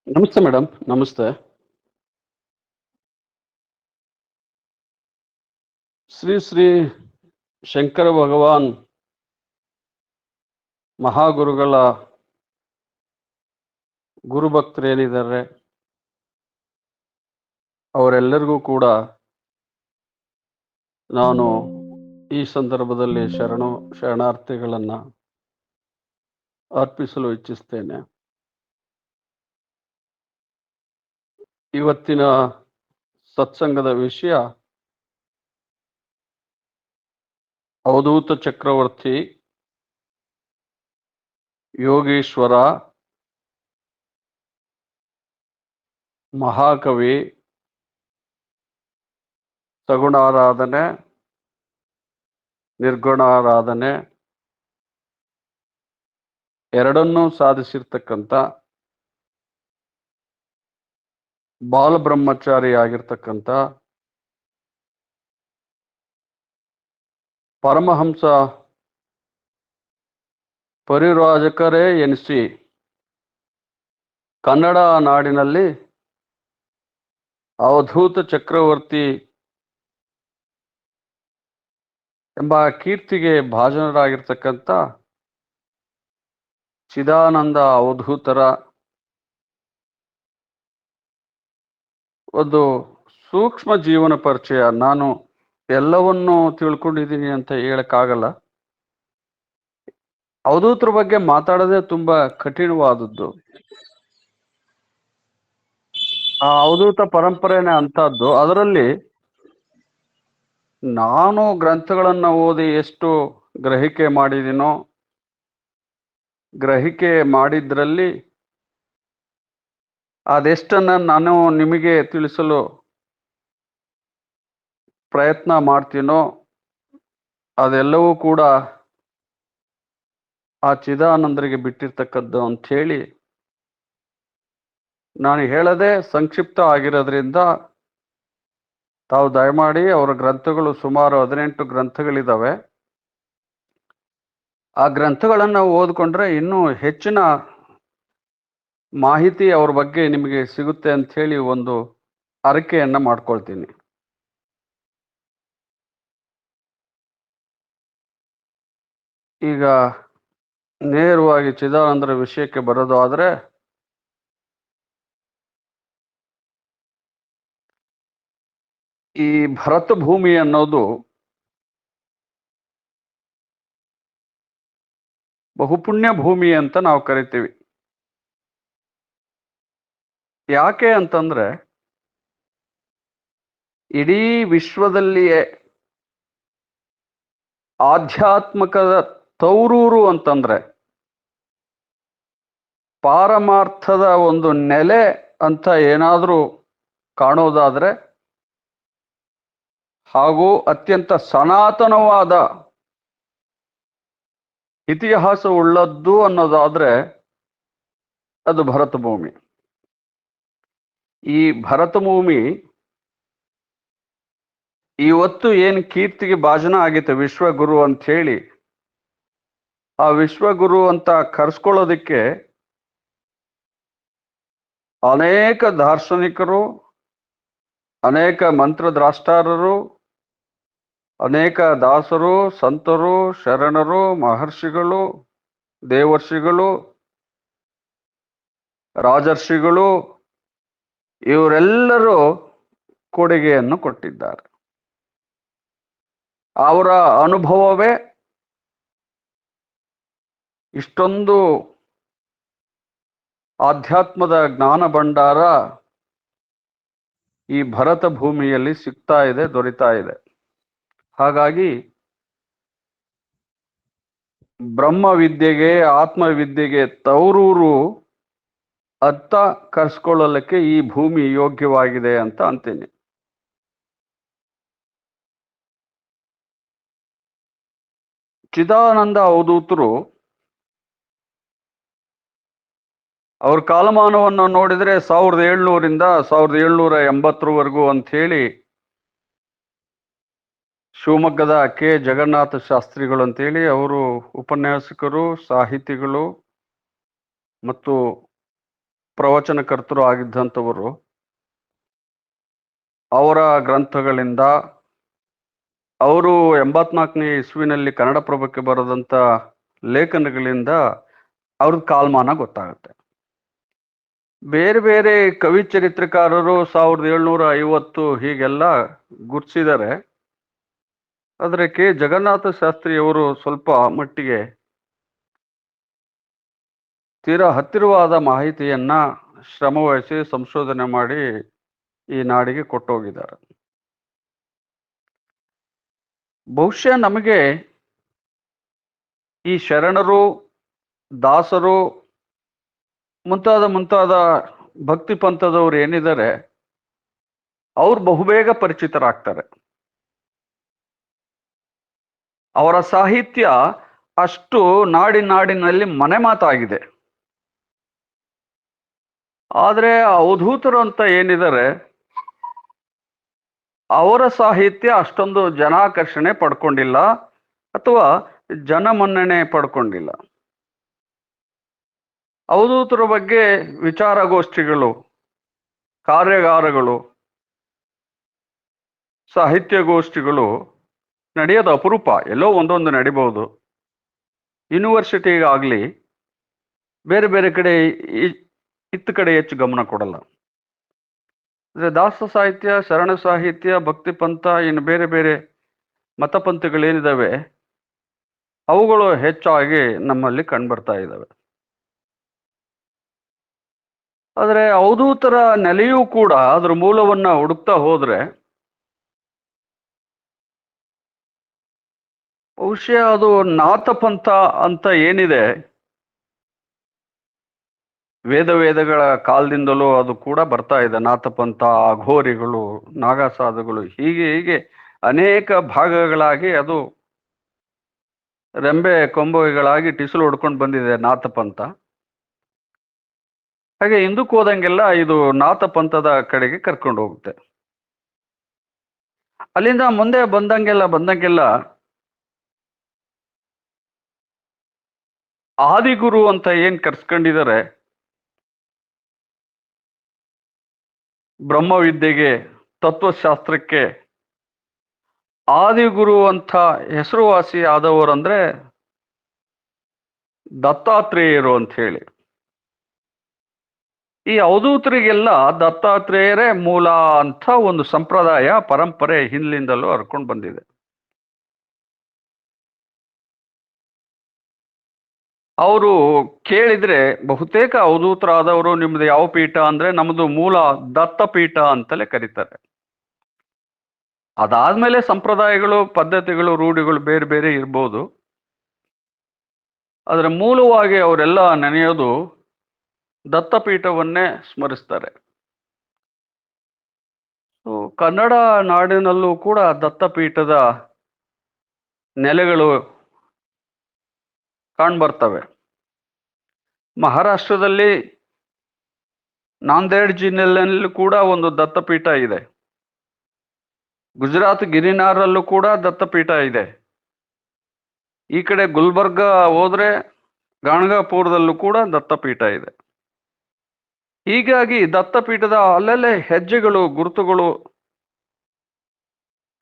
ನಮಸ್ತೆ ಮೇಡಮ್. ನಮಸ್ತೆ. ಶ್ರೀ ಶ್ರೀ ಶಂಕರ ಭಗವಾನ್ ಮಹಾಗುರುಗಳ ಗುರುಭಕ್ತರೇನಿದ್ದಾರೆ ಅವರೆಲ್ಲರಿಗೂ ಕೂಡ ನಾನು ಈ ಸಂದರ್ಭದಲ್ಲಿ ಶರಣಾರ್ಥಿಗಳನ್ನು ಅರ್ಪಿಸಲು ಇಚ್ಛಿಸ್ತೇನೆ. ಇವತ್ತಿನ ಸತ್ಸಂಗದ ವಿಷಯ ಅವಧೂತ ಚಕ್ರವರ್ತಿ, ಯೋಗೀಶ್ವರ, ಮಹಾಕವಿ, ಸಗುಣಾರಾಧನೆ, ನಿರ್ಗುಣಾರಾಧನೆ ಎರಡನ್ನೂ ಸಾಧಿಸಿರ್ತಕ್ಕಂಥ ಬಾಲಬ್ರಹ್ಮಚಾರಿ ಆಗಿರ್ತಕ್ಕಂಥ ಪರಮಹಂಸ ಪರಿವ್ರಾಜಕರೇ ಎನಿಸಿ ಕನ್ನಡ ನಾಡಿನಲ್ಲಿ ಅವಧೂತ ಚಕ್ರವರ್ತಿ ಎಂಬ ಕೀರ್ತಿಗೆ ಭಾಜನರಾಗಿರ್ತಕ್ಕಂಥ ಚಿದಾನಂದ ಅವಧೂತರ ಒಂದು ಸೂಕ್ಷ್ಮ ಜೀವನ ಪರಿಚಯ. ನಾನು ಎಲ್ಲವನ್ನೂ ತಿಳ್ಕೊಂಡಿದ್ದೀನಿ ಅಂತ ಹೇಳಕ್ಕಾಗಲ್ಲ. ಅವಧೂತರ ಬಗ್ಗೆ ಮಾತಾಡೋದೇ ತುಂಬಾ ಕಠಿಣವಾದದ್ದು. ಆ ಅವಧೂತ ಪರಂಪರೆನೇ ಅಂತದ್ದು. ಅದರಲ್ಲಿ ನಾನು ಗ್ರಂಥಗಳನ್ನ ಓದಿ ಎಷ್ಟು ಗ್ರಹಿಕೆ ಮಾಡಿದ್ದೀನೋ, ಗ್ರಹಿಕೆ ಮಾಡಿದ್ರಲ್ಲಿ ಅದೆಷ್ಟನ್ನ ನಾನು ನಿಮಗೆ ತಿಳಿಸಲು ಪ್ರಯತ್ನ ಮಾಡ್ತೀನೋ ಅದೆಲ್ಲವೂ ಕೂಡ ಆ ಚಿದಾನಂದರಿಗೆ ಬಿಟ್ಟಿರ್ತಕ್ಕದ್ದು ಅಂತ ಹೇಳಿ ನಾನು ಹೇಳದೆ ಸಂಕ್ಷಿಪ್ತ ಆಗಿರೋದ್ರಿಂದ ತಾವು ದಯಮಾಡಿ ಅವರ ಗ್ರಂಥಗಳು ಸುಮಾರು 18 ಗ್ರಂಥಗಳಿದ್ದಾವೆ. ಆ ಗ್ರಂಥಗಳನ್ನು ಓದ್ಕೊಂಡ್ರೆ ಇನ್ನೂ ಹೆಚ್ಚಿನ ಮಾಹಿತಿ ಅವ್ರ ಬಗ್ಗೆ ನಿಮಗೆ ಸಿಗುತ್ತೆ ಅಂತ ಹೇಳಿ ಒಂದು ಅರಿಕೆಯನ್ನ ಮಾಡ್ಕೊಳ್ತೀನಿ. ಈಗ ನೇರವಾಗಿ ಚಿದಾನಂದರ ವಿಷಯಕ್ಕೆ ಬರೋದು ಆದ್ರೆ, ಈ ಭರತ ಭೂಮಿ ಅನ್ನೋದು ಬಹುಪುಣ್ಯ ಭೂಮಿ ಅಂತ ನಾವು ಕರಿತೀವಿ. ಯಾಕೆ ಅಂತಂದ್ರೆ ಇಡೀ ವಿಶ್ವದಲ್ಲಿಯೇ ಆಧ್ಯಾತ್ಮಕದ ತೌರೂರು ಅಂತಂದ್ರೆ, ಪಾರಮಾರ್ಥದ ಒಂದು ನೆಲೆ ಅಂತ ಏನಾದರೂ ಕಾಣೋದಾದ್ರೆ, ಹಾಗೂ ಅತ್ಯಂತ ಸನಾತನವಾದ ಇತಿಹಾಸ ಉಳ್ಳದ್ದು ಅನ್ನೋದಾದ್ರೆ ಅದು ಭರತ ಭೂಮಿ. ಈ ಭರತ ಭೂಮಿ ಇವತ್ತು ಏನು ಕೀರ್ತಿಗೆ ಭಾಜನ ಆಗೈತೆ ವಿಶ್ವಗುರು ಅಂತ ಹೇಳಿ, ಆ ವಿಶ್ವಗುರು ಅಂತ ಕರೆಸ್ಕೊಳ್ಳೋದಕ್ಕೆ ಅನೇಕ ದಾರ್ಶನಿಕರು, ಅನೇಕ ಮಂತ್ರದ್ರಾಷ್ಟಾರರು, ಅನೇಕ ದಾಸರು, ಸಂತರು, ಶರಣರು, ಮಹರ್ಷಿಗಳು, ದೇವರ್ಷಿಗಳು, ರಾಜರ್ಷಿಗಳು ಇವರೆಲ್ಲರೂ ಕೊಡುಗೆಯನ್ನು ಕೊಟ್ಟಿದ್ದಾರೆ. ಅವರ ಅನುಭವವೇ ಇಷ್ಟೊಂದು ಆಧ್ಯಾತ್ಮದ ಜ್ಞಾನ ಭಂಡಾರ ಈ ಭರತ ಭೂಮಿಯಲ್ಲಿ ಸಿಗ್ತಾ ಇದೆ, ದೊರೀತಾ ಇದೆ. ಹಾಗಾಗಿ ಬ್ರಹ್ಮವಿದ್ಯೆಗೆ, ಆತ್ಮವಿದ್ಯೆಗೆ ತೌರೂರು ಅತ್ತ ಕರ್ಸ್ಕೊಳ್ಳಲಿಕ್ಕೆ ಈ ಭೂಮಿ ಯೋಗ್ಯವಾಗಿದೆ ಅಂತ ಅಂತೀನಿ. ಚಿದಾನಂದ ಅವಧೂತರು ಅವ್ರ ಕಾಲಮಾನವನ್ನು ನೋಡಿದ್ರೆ 1700ರಿಂದ 1780ರವರೆಗೂ ಅಂತ ಹೇಳಿ ಶಿವಮೊಗ್ಗದ ಕೆ ಜಗನ್ನಾಥ ಶಾಸ್ತ್ರಿಗಳು ಅಂತೇಳಿ ಅವರು ಉಪನ್ಯಾಸಕರು, ಸಾಹಿತಿಗಳು ಮತ್ತು ಪ್ರವಚನಕರ್ತರು ಆಗಿದ್ದಂಥವರು. ಅವರ ಗ್ರಂಥಗಳಿಂದ, ಅವರು 84ನೇ ಇಸ್ವಿನಲ್ಲಿ ಕನ್ನಡಪ್ರಭಕ್ಕೆ ಬರೆದಂಥ ಲೇಖನಗಳಿಂದ ಅವ್ರದ್ದು ಕಾಲಮಾನ ಗೊತ್ತಾಗುತ್ತೆ. ಬೇರೆ ಬೇರೆ ಕವಿ ಚರಿತ್ರಕಾರರು 1750 ಹೀಗೆಲ್ಲ ಗುರ್ತಿಸಿದ್ದಾರೆ. ಆದರೆ ಕೆ ಜಗನ್ನಾಥ ಶಾಸ್ತ್ರಿಯವರು ಸ್ವಲ್ಪ ಮಟ್ಟಿಗೆ ತೀರಾ ಹತ್ತಿರವಾದ ಮಾಹಿತಿಯನ್ನ ಶ್ರಮವಹಿಸಿ ಸಂಶೋಧನೆ ಮಾಡಿ ಈ ನಾಡಿಗೆ ಕೊಟ್ಟೋಗಿದ್ದಾರೆ. ಬಹುಶಃ ನಮಗೆ ಈ ಶರಣರು, ದಾಸರು, ಮುಂತಾದ ಭಕ್ತಿ ಪಂಥದವ್ರು ಏನಿದ್ದಾರೆ ಅವ್ರು ಬಹುಬೇಗ ಪರಿಚಿತರಾಗ್ತಾರೆ. ಅವರ ಸಾಹಿತ್ಯ ಅಷ್ಟು ನಾಡಿನಲ್ಲಿ ಮನೆ ಮಾತಾಗಿದೆ. ಆದರೆ ಅವಧೂತರು ಅಂತ ಏನಿದ್ದಾರೆ ಅವರ ಸಾಹಿತ್ಯ ಅಷ್ಟೊಂದು ಜನಾಕರ್ಷಣೆ ಪಡ್ಕೊಂಡಿಲ್ಲ ಅಥವಾ ಜನಮನ್ನಣೆ ಪಡ್ಕೊಂಡಿಲ್ಲ. ಅವಧೂತರ ಬಗ್ಗೆ ವಿಚಾರಗೋಷ್ಠಿಗಳು, ಕಾರ್ಯಾಗಾರಗಳು, ಸಾಹಿತ್ಯಗೋಷ್ಠಿಗಳು ನಡೆಯೋದು ಅಪರೂಪ. ಎಲ್ಲೋ ಒಂದೊಂದು ನಡಿಬಹುದು. ಯೂನಿವರ್ಸಿಟಿಗಾಗಲಿ ಬೇರೆ ಬೇರೆ ಕಡೆ ಇತ್ತ ಕಡೆ ಹೆಚ್ಚು ಗಮನ ಕೊಡಲ್ಲ. ಅಂದರೆ ದಾಸ ಸಾಹಿತ್ಯ, ಶರಣ ಸಾಹಿತ್ಯ, ಭಕ್ತಿ ಪಂಥ, ಇನ್ನು ಬೇರೆ ಬೇರೆ ಮತಪಂಥಗಳೇನಿದ್ದಾವೆ ಅವುಗಳು ಹೆಚ್ಚಾಗಿ ನಮ್ಮಲ್ಲಿ ಕಂಡುಬರ್ತಾ ಇದ್ದಾವೆ. ಆದರೆ ಅವಧೂತರ ನೆಲೆಯೂ ಕೂಡ ಅದರ ಮೂಲವನ್ನ ಹುಡುಕ್ತಾ ಹೋದ್ರೆ ಬಹುಶಃ ಅದು ನಾಥಪಂಥ ಅಂತ ಏನಿದೆ, ವೇದಗಳ ಕಾಲದಿಂದಲೂ ಅದು ಕೂಡ ಬರ್ತಾ ಇದೆ. ನಾಥಪಂಥ, ಅಘೋರಿಗಳು, ನಾಗಸಾಧುಗಳು, ಹೀಗೆ ಅನೇಕ ಭಾಗಗಳಾಗಿ ಅದು ರೆಂಬೆ ಕೊಂಬುಗಳಾಗಿ ಟಿಸಲು ಹೊಡ್ಕೊಂಡು ಬಂದಿದೆ ನಾಥ ಪಂಥ. ಹಾಗೆ ಹಿಂದಕ್ಕೆ ಹೋದಂಗೆಲ್ಲ ಇದು ನಾಥ ಪಂಥದ ಕಡೆಗೆ ಕರ್ಕೊಂಡು ಹೋಗುತ್ತೆ. ಅಲ್ಲಿಂದ ಮುಂದೆ ಬಂದಂಗೆಲ್ಲ ಆದಿಗುರು ಅಂತ ಏನ್ ಕರ್ಸ್ಕೊಂಡಿದ್ದಾರೆ, ಬ್ರಹ್ಮವಿದ್ಯೆಗೆ, ತತ್ವಶಾಸ್ತ್ರಕ್ಕೆ ಆದಿಗುರು ಅಂತ ಹೆಸರುವಾಸಿ ಆದವರಂದ್ರೆ ದತ್ತಾತ್ರೇಯರು ಅಂತ ಹೇಳಿ. ಈ ಅವಧೂತರಿಗೆಲ್ಲ ದತ್ತಾತ್ರೇಯರೇ ಮೂಲ ಅಂತ ಒಂದು ಸಂಪ್ರದಾಯ ಪರಂಪರೆ ಹಿಂದ್ಲಿಂದಲೂ ಹರ್ಕೊಂಡು ಬಂದಿದೆ. ಅವರು ಕೇಳಿದ್ರೆ ಬಹುತೇಕ ಅವಧೂತರಾದವರು ನಿಮ್ದು ಯಾವ ಪೀಠ ಅಂದ್ರೆ ನಮ್ದು ಮೂಲ ದತ್ತಪೀಠ ಅಂತಲೇ ಕರೀತಾರೆ. ಅದಾದ್ಮೇಲೆ ಸಂಪ್ರದಾಯಗಳು, ಪದ್ಧತಿಗಳು, ರೂಢಿಗಳು ಬೇರೆ ಬೇರೆ ಇರ್ಬೋದು. ಅದರ ಮೂಲವಾಗಿ ಅವರೆಲ್ಲ ನೆನೆಯೋದು ದತ್ತಪೀಠವನ್ನೇ ಸ್ಮರಿಸ್ತಾರೆ. ಕನ್ನಡ ನಾಡಿನಲ್ಲೂ ಕೂಡ ದತ್ತಪೀಠದ ನೆಲೆಗಳು ಕಾಣ್ಬರ್ತವೆ. ಮಹಾರಾಷ್ಟ್ರದಲ್ಲಿ ನಾಂದೇಡ್ ಜಿಲ್ಲೆಯಲ್ಲಿ ಕೂಡ ಒಂದು ದತ್ತಪೀಠ ಇದೆ. ಗುಜರಾತ್ ಗಿರಿನಾರಲ್ಲೂ ಕೂಡ ದತ್ತಪೀಠ ಇದೆ. ಈ ಕಡೆ ಗುಲ್ಬರ್ಗ ಹೋದ್ರೆ ಗಾಣಗಾಪುರದಲ್ಲೂ ಕೂಡ ದತ್ತಪೀಠ ಇದೆ. ಹೀಗಾಗಿ ದತ್ತಪೀಠದ ಅಲ್ಲಲ್ಲೇ ಹೆಜ್ಜೆಗಳು, ಗುರುತುಗಳು,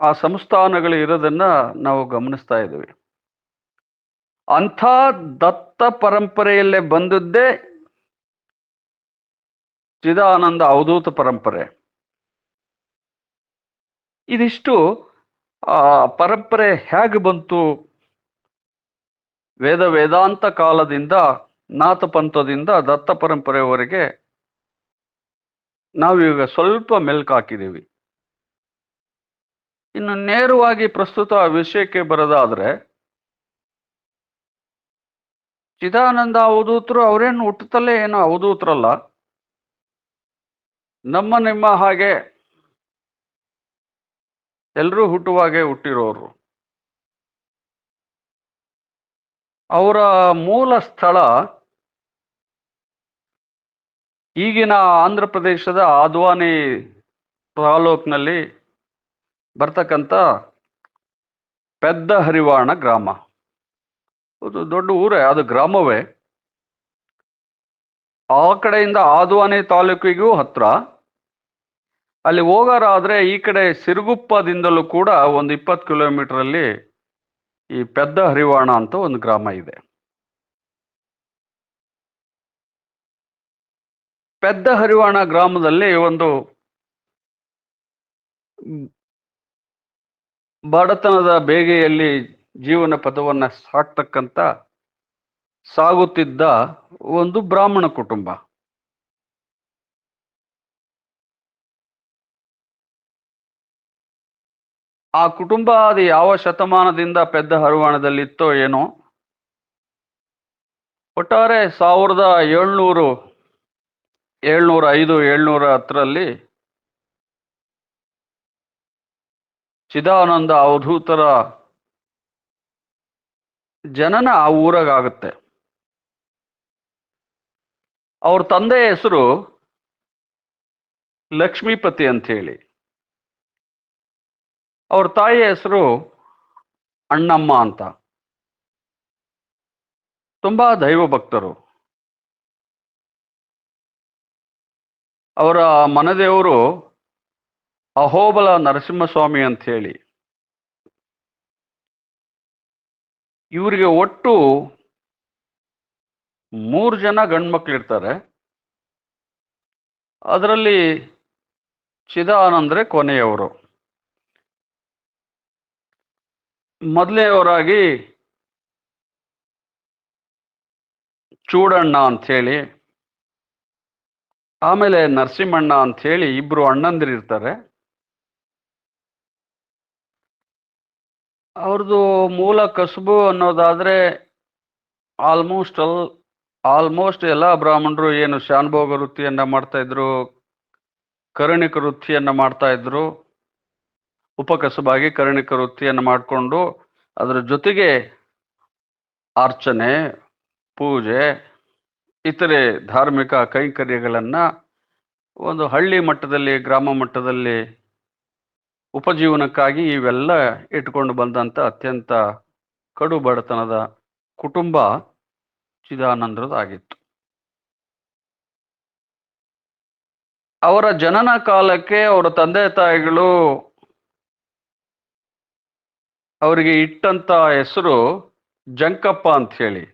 ಆ ಸಂಸ್ಥಾನಗಳು ಇರೋದನ್ನ ನಾವು ಗಮನಿಸ್ತಾ ಇದ್ದೀವಿ. ಅಂಥ ದತ್ತ ಪರಂಪರೆಯಲ್ಲೇ ಬಂದದ್ದೇ ಚಿದಾನಂದ ಅವಧೂತ ಪರಂಪರೆ. ಇದಿಷ್ಟು ಪರಂಪರೆ ಹೇಗೆ ಬಂತು, ವೇದಾಂತ ಕಾಲದಿಂದ, ನಾಥ ಪಂಥದಿಂದ ದತ್ತ ಪರಂಪರೆಯವರೆಗೆ ನಾವೀಗ ಸ್ವಲ್ಪ ಮೆಲ್ಕು ಹಾಕಿದ್ದೀವಿ. ಇನ್ನು ನೇರವಾಗಿ ಪ್ರಸ್ತುತ ವಿಷಯಕ್ಕೆ ಬರೋದಾದ್ರೆ, ಚಿದಾನಂದ ಅವಧೂತರು ಅವರೇನು ಹುಟ್ಟುತ್ತಲೇ ಏನೋ ಅವಧೂತರಲ್ಲ. ನಿಮ್ಮ ಹಾಗೆ ಎಲ್ಲರೂ ಹುಟ್ಟುವಾಗೆ ಹುಟ್ಟಿರೋರು. ಅವರ ಮೂಲ ಸ್ಥಳ ಈಗಿನ ಆಂಧ್ರ ಪ್ರದೇಶದ ಆದ್ವಾನಿ ತಾಲೂಕಿನಲ್ಲಿ ಬರ್ತಕ್ಕಂಥ ಪೆದ್ದ ಹರಿವಾಣ ಗ್ರಾಮ. ಅದು ದೊಡ್ಡ ಊರೇ, ಅದು ಗ್ರಾಮವೇ. ಆ ಕಡೆಯಿಂದ ಆದ್ವಾನಿ ತಾಲೂಕಿಗೂ ಹತ್ರ. ಅಲ್ಲಿ ಹೋಗೋರಾದ್ರೆ ಈ ಕಡೆ ಸಿರುಗುಪ್ಪದಿಂದಲೂ ಕೂಡ ಒಂದು 20 ಕಿಲೋಮೀಟರಲ್ಲಿ ಈ ಪೆದ್ದ ಹರಿವಾಣ ಅಂತ ಒಂದು ಗ್ರಾಮ ಇದೆ. ಪೆದ್ದ ಹರಿವಾಣ ಗ್ರಾಮದಲ್ಲಿ ಒಂದು ಬಡತನದ ಬೇಗೆಯಲ್ಲಿ ಜೀವನ ಪಥವನ್ನ ಸಾಗುತ್ತಿದ್ದ ಒಂದು ಬ್ರಾಹ್ಮಣ ಕುಟುಂಬ. ಆ ಕುಟುಂಬ ಅದು ಯಾವ ಶತಮಾನದಿಂದ ಪೆದ್ದ ಹರಿವಾಣದಲ್ಲಿತ್ತೋ ಏನೋ, ಒಟ್ಟಾರೆ 1705, 710ರಲ್ಲಿ ಚಿದಾನಂದ ಅವಧೂತರ ಜನನ ಆ ಊರಾಗುತ್ತೆ. ಅವ್ರ ತಂದೆ ಹೆಸರು ಲಕ್ಷ್ಮೀಪತಿ ಅಂತ ಹೇಳಿ, ಅವ್ರ ತಾಯಿ ಹೆಸರು ಅಣ್ಣಮ್ಮ ಅಂತ. ತುಂಬಾ ದೈವ ಭಕ್ತರು. ಅವರ ಮನೆದೇವರು ಅಹೋಬಲ ನರಸಿಂಹಸ್ವಾಮಿ ಅಂತ ಹೇಳಿ. ಇವರಿಗೆ ಒಟ್ಟು 3 ಜನ ಗಂಡ್ಮಕ್ಳಿರ್ತಾರೆ. ಅದರಲ್ಲಿ ಚಿದಾನಂದ್ರೆ ಕೊನೆಯವರು. ಮೊದಲನೆಯವರಾಗಿ ಚೂಡಣ್ಣ ಅಂತ ಹೇಳಿ, ಆಮೇಲೆ ನರಸಿಂಹಣ್ಣ ಅಂತ ಹೇಳಿ ಇಬ್ರು ಅಣ್ಣಂದಿರಿರ್ತಾರೆ. ಅವ್ರದ್ದು ಮೂಲ ಕಸುಬು ಅನ್ನೋದಾದ್ರೆ ಆಲ್ಮೋಸ್ಟ್ ಎಲ್ಲ ಬ್ರಾಹ್ಮಣರು ಏನು ಶಾನುಭೋಗ ವೃತ್ತಿಯನ್ನ ಮಾಡ್ತಾ ಇದ್ರು, ಕರುಣಿಕ ವೃತ್ತಿಯನ್ನ ಮಾಡ್ತಾ ಇದ್ರು. ಉಪಕಸುಬಾಗಿ ಕರುಣಿಕ ವೃತ್ತಿಯನ್ನು ಮಾಡಿಕೊಂಡು ಅದರ ಜೊತೆಗೆ ಅರ್ಚನೆ, ಪೂಜೆ, ಇತರೆ ಧಾರ್ಮಿಕ ಕೈಂಕರ್ಯಗಳನ್ನ ಒಂದು ಹಳ್ಳಿ ಮಟ್ಟದಲ್ಲಿ, ಗ್ರಾಮ ಮಟ್ಟದಲ್ಲಿ ಉಪಜೀವನಕ್ಕಾಗಿ ಇವೆಲ್ಲ ಇಟ್ಕೊಂಡು ಬಂದಂತ ಅತ್ಯಂತ ಕಡು ಬಡತನದ ಕುಟುಂಬ ಚಿದಾನಂದರದಾಗಿತ್ತು. ಅವರ ಜನನ ಕಾಲಕ್ಕೆ ಅವರ ತಂದೆ ತಾಯಿಗಳು ಅವರಿಗೆ ಇಟ್ಟಂತ ಹೆಸರು ಜಂಕಪ್ಪ ಅಂತ ಹೇಳಿ.